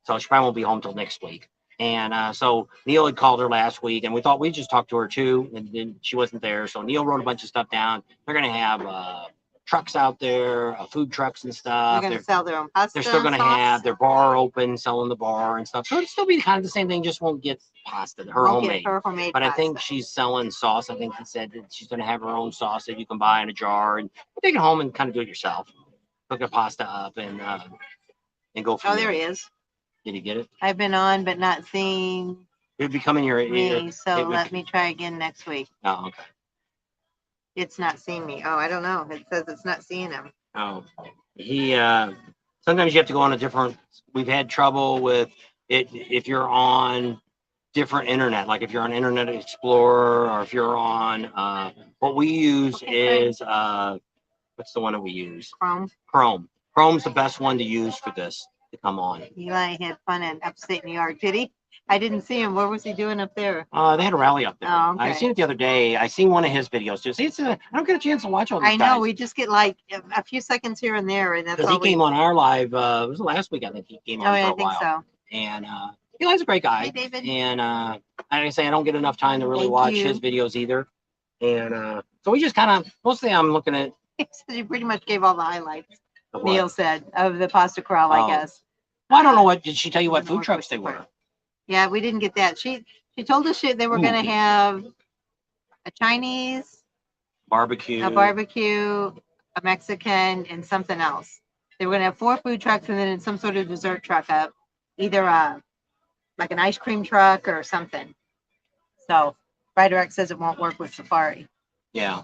so she probably won't be home till next week. And so Neil had called her last week, and we thought we'd just talk to her too, and then she wasn't there. So Neil wrote a bunch of stuff down. They're going to have trucks out there, food trucks and stuff. They're going to sell their own pasta. They're still going to have their bar open, selling the bar and stuff. So it'll still be kind of the same thing, just won't get pasta, her homemade. But I think she's selling sauce. I think he said that she's going to have her own sauce that you can buy in a jar and take it home and kind of do it yourself. Cook the pasta up and go from there. Oh, there he is. Did you get it? I've been on, but not seeing. It'd be coming your me. So let me try again next week. Oh, okay. It's not seeing me. Oh, I don't know. It says it's not seeing him. Oh, he. Sometimes you have to go on a different. We've had trouble with it if you're on different internet, like if you're on Internet Explorer or if you're on. What we use is what's the one that we use? Chrome. Chrome's the best one to use for this to come on. Eli had fun in upstate New York, did he? I didn't see him. What was he doing up there? They had a rally up there. Oh, okay. I seen it the other day. I seen one of his videos too. See, I don't get a chance to watch all these I know. We just get like a few seconds here and there, and that's all. He came on our live. It was last week, I think he came on. Oh, yeah, I think so. And Eli's a great guy. Hey, David. And like I say, I don't get enough time to really watch his videos either. And so we just kind of mostly I'm looking at. You pretty much gave all the highlights. Neil said of the pasta corral, I guess. Well, I don't know what did she tell you what food trucks they were? Yeah, we didn't get that. She told us they were going to have a Chinese, barbecue, a Mexican, and something else. They were going to have 4 food trucks and then some sort of dessert truck up, either like an ice cream truck or something. So Ryder X says it won't work with Safari. Yeah.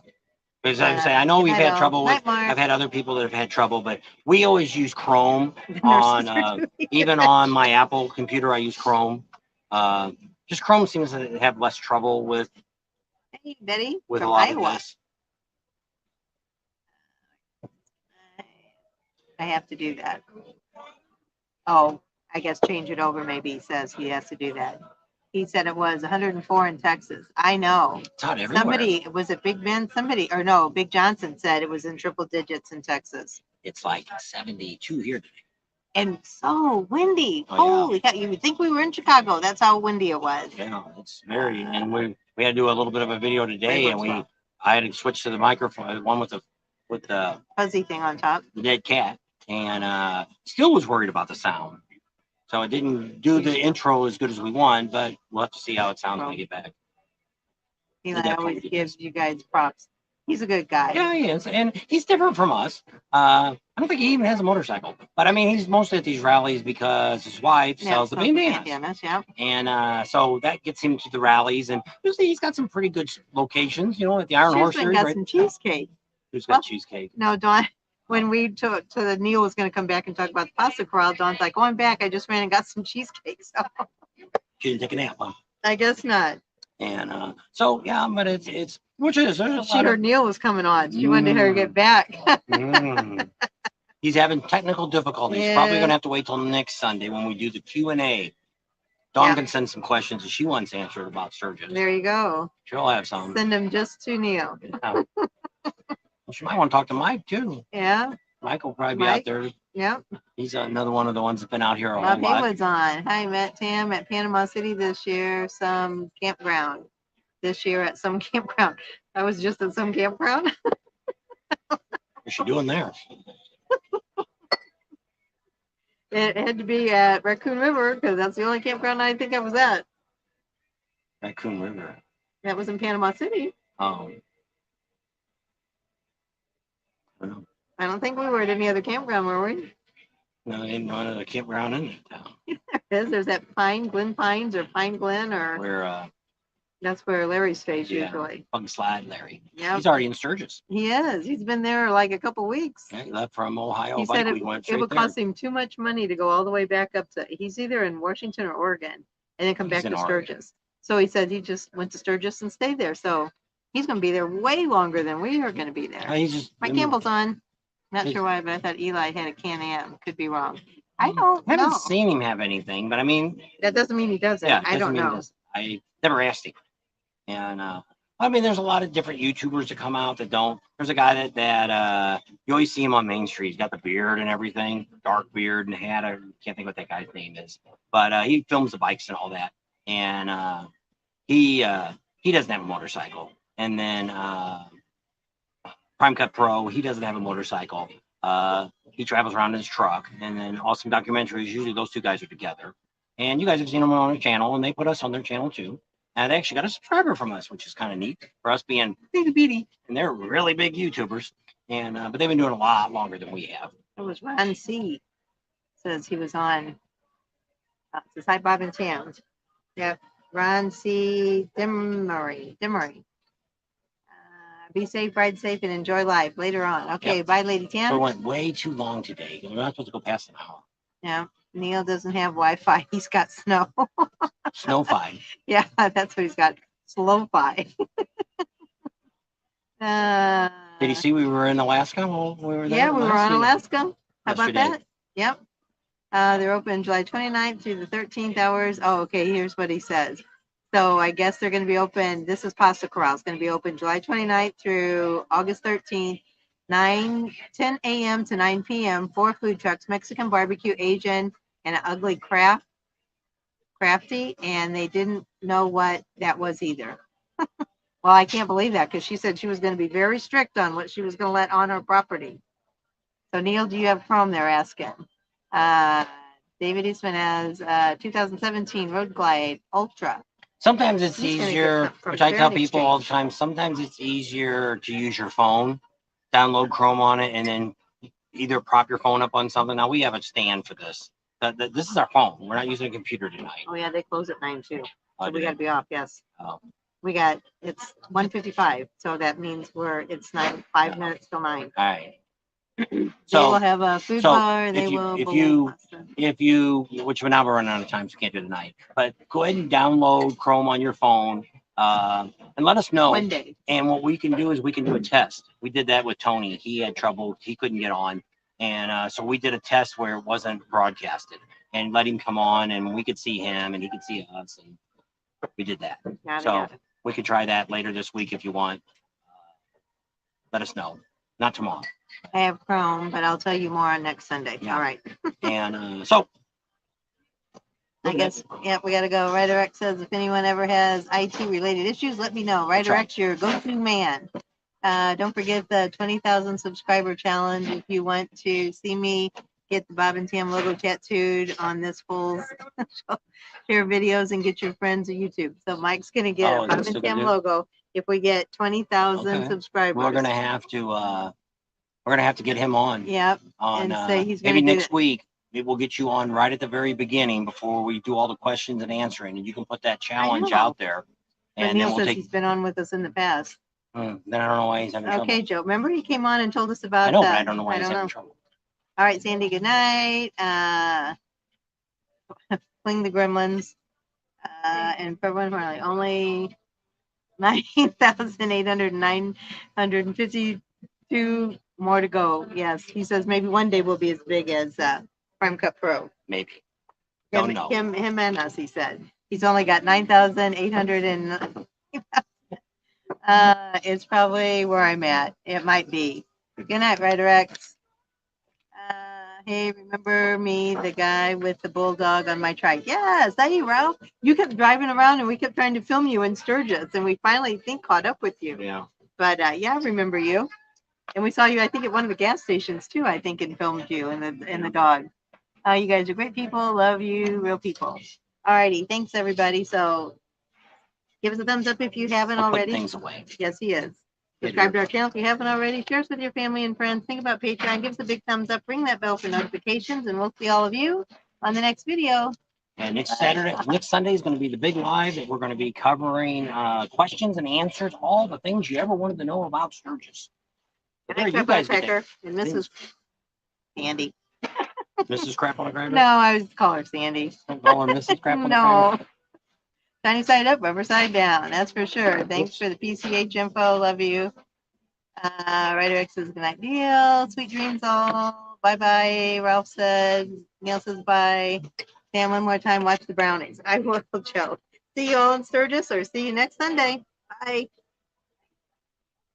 Because I say, I know we've had trouble with, I've had other people that have had trouble, but we always use Chrome on, even on my Apple computer, I use Chrome. Just Chrome seems to have less trouble with, hey, Betty, with a lot of this. I have to do that. Oh, I guess change it over. Maybe he says he has to do that. He said it was 104 in Texas. I know. It's hot everywhere. Somebody, was it Big Ben? Somebody, or no, Big Johnson said it was in triple digits in Texas. It's like 72 here today. And so windy. Oh, yeah. Holy cow. You would think we were in Chicago. That's how windy it was. Yeah, it's very, and we had to do a little bit of a video today, and Well. I had to switch to the microphone, one with the Fuzzy thing on top. dead cat, and still was worried about the sound. So it didn't do the intro as good as we want, but we'll have to see how it sounds when we get back. Eli always gives you guys props. He's a good guy. Yeah, he is, and he's different from us. I don't think he even has a motorcycle, but I mean, he's mostly at these rallies because his wife sells the bandanas. Yeah. And so that gets him to the rallies, and usually he's got some pretty good locations, at the Iron Horse Series. Got some cheesecake. Who's got cheesecake? No, Dawn. When we took to the Neil was going to come back and talk about the pasta corral, Dawn's like, going back, I just ran and got some cheesecake. So She didn't take a nap, huh? I guess not. And so yeah, but it's which is she heard Neil was coming on. She wanted her to get back. He's having technical difficulties. Yeah. Probably gonna have to wait till next Sunday when we do the Q&A. Dawn can send some questions that she wants answered about Sturgis. There you go. She'll have some. Send them just to Neil. Yeah. She might want to talk to Mike too. Yeah. Mike will probably be out there. Yep. He's another one of the ones that's been out here a lot. He was on. Hi, met Tim at Panama City this year. Some campground. This year at some campground. I was just at some campground. What's she doing there? It had to be at Raccoon River because that's the only campground I think I was at. Raccoon River. That was in Panama City. Oh. I don't think we were at any other campground, were we? No, ain't no other campground in that town. There is. There's that Glen Pines or Pine Glen or where that's where Larry stays usually. Bug Slide Larry. Yeah. He's already in Sturgis. He is. He's been there like a couple weeks. Yeah, he left from Ohio. He said it would cost him too much money to go all the way back up to. He's either in Washington or Oregon, and then come back to Sturgis. So he said he just went to Sturgis and stayed there. So he's going to be there way longer than we are going to be there. Mike Campbell's on. Not sure why, but I thought Eli had a Can-Am. Could be wrong. I haven't seen him have anything, but I mean. That doesn't mean he doesn't. Yeah, I don't know. I never asked him. And I mean, there's a lot of different YouTubers that come out that don't. There's a guy that you always see him on Main Street. He's got the beard and everything, dark beard and hat. I can't think what that guy's name is, but he films the bikes and all that. And he doesn't have a motorcycle. And then Prime Cut Pro, he doesn't have a motorcycle. He travels around in his truck. And then Awesome Documentaries, usually those two guys are together. And you guys have seen them on their channel, and they put us on their channel too. And they actually got a subscriber from us, which is kind of neat for us being bitty, and they're really big YouTubers. And but they've been doing a lot longer than we have. It was Ron C. Says he was on. Says hi, Bob and Tam. Yeah, Ron C. Demery. Be safe, ride safe, and enjoy life later on. Okay, bye, Lady Tam. We went way too long today. We're not supposed to go past an hour. Yeah. Neil doesn't have Wi-Fi. He's got snow. Snowfi. Yeah, that's what he's got. Slow-fi. Did you see we were in Alaska? Well, we were there. Yeah, we were on Alaska. How about that? Yep. They're open July 29th through the 13th hours. Oh, okay. Here's what he says. So I guess they're going to be open. This is Pasta Corral. It's going to be open July 29th through August 13th. 10 a.m. to 9 p.m. 4 food trucks, Mexican barbecue, Asian, and an ugly crafty, and they didn't know what that was either. Well, I can't believe that because she said she was going to be very strict on what she was going to let on her property. So Neil, do you have a problem there? Asking. David Eastman has 2017 Road Glide Ultra. Sometimes it's easier, which I tell people all the time, sometimes it's easier to use your phone. Download Chrome on it and then either prop your phone up on something. Now we have a stand for this. This is our phone. We're not using a computer tonight. Oh yeah, they close at 9 too. So we got to be off. Yes. It's 1:55. So that means it's 5 minutes till 9. All right. So they will have a food bar. They will. If you, which now we're running out of time, so can't do it tonight. But go ahead and download Chrome on your phone. And let us know. One day. And what we can do is we can do a test. We did that with Tony. He had trouble. He couldn't get on. And so we did a test where it wasn't broadcasted and let him come on and we could see him and he could see us. we did that. Got it, So got it. we could try that later this week if you want. Let us know. Not tomorrow. I have Chrome, but I'll tell you more on next Sunday. Yeah. All right. And so I guess, yeah, we got to go. Ryder X says, if anyone ever has IT related issues, let me know. Ryder X, your go-to man. Don't forget the 20,000 subscriber challenge. If you want to see me get the Bob and Tam logo tattooed on this full share videos and get your friends on YouTube. So Mike's going to get Oh, a is Bob this and still gonna Tam do? logo if we get 20,000 Okay. subscribers. we're gonna have to get him on. Yep. On And say he's gonna maybe do next week. Maybe we'll get you on right at the very beginning before we do all the questions and answering, and you can put that challenge know. out there. But And Neil then we'll says take. he's been on with us in the past. Then I don't know why he's having trouble. Okay, Joe. Remember he came on and told us about I know, but that. I don't know why he's having trouble. All right, Sandy, good night. Fling the gremlins. And for everyone, Marley, only 9,852 more to go. Yes, he says maybe one day we'll be as big as Prime Cut Pro. Maybe. Don't know. Him and us, he said. He's only got 9,800 and it's probably where I'm at. It might be. Good night, Ryder X. Hey, remember me, the guy with the bulldog on my trike? Yeah, is that you, Ralph? You kept driving around and we kept trying to film you in Sturgis, and we finally think caught up with you. Yeah. But yeah, I remember you. And we saw you, I think, at one of the gas stations too, I think, and filmed you and the dog. You guys are great people. Love you, real people. Alrighty, thanks everybody. So give us a thumbs up if you haven't already. Put things away. Yes, he is. Subscribe to our channel if you haven't already. Share us with your family and friends. Think about Patreon. Give us a big thumbs up. Ring that bell for notifications, and we'll see all of you on the next video. And next Sunday is going to be the big live that we're going to be covering questions and answers, all the things you ever wanted to know about Sturgis. There, you guys get that. And Mrs. Sandy. Mrs. Crap on a Grinder? No, I was call her Sandy. Don't call her Mrs. Crap on a Grinder? No. Shiny side up, rubber side down. That's for sure. Thanks for the PCH info. Love you. Ryder X says good night, Neil. Sweet dreams all. Bye bye. Ralph said. Neil says bye. Sam, one more time. Watch the brownies. I will, Joe. See you all in Sturgis, or see you next Sunday. Bye.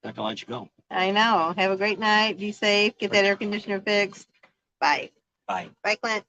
Not gonna let you go. I know. Have a great night. Be safe. Get that air conditioner fixed. Bye. Bye. Bye, Clint.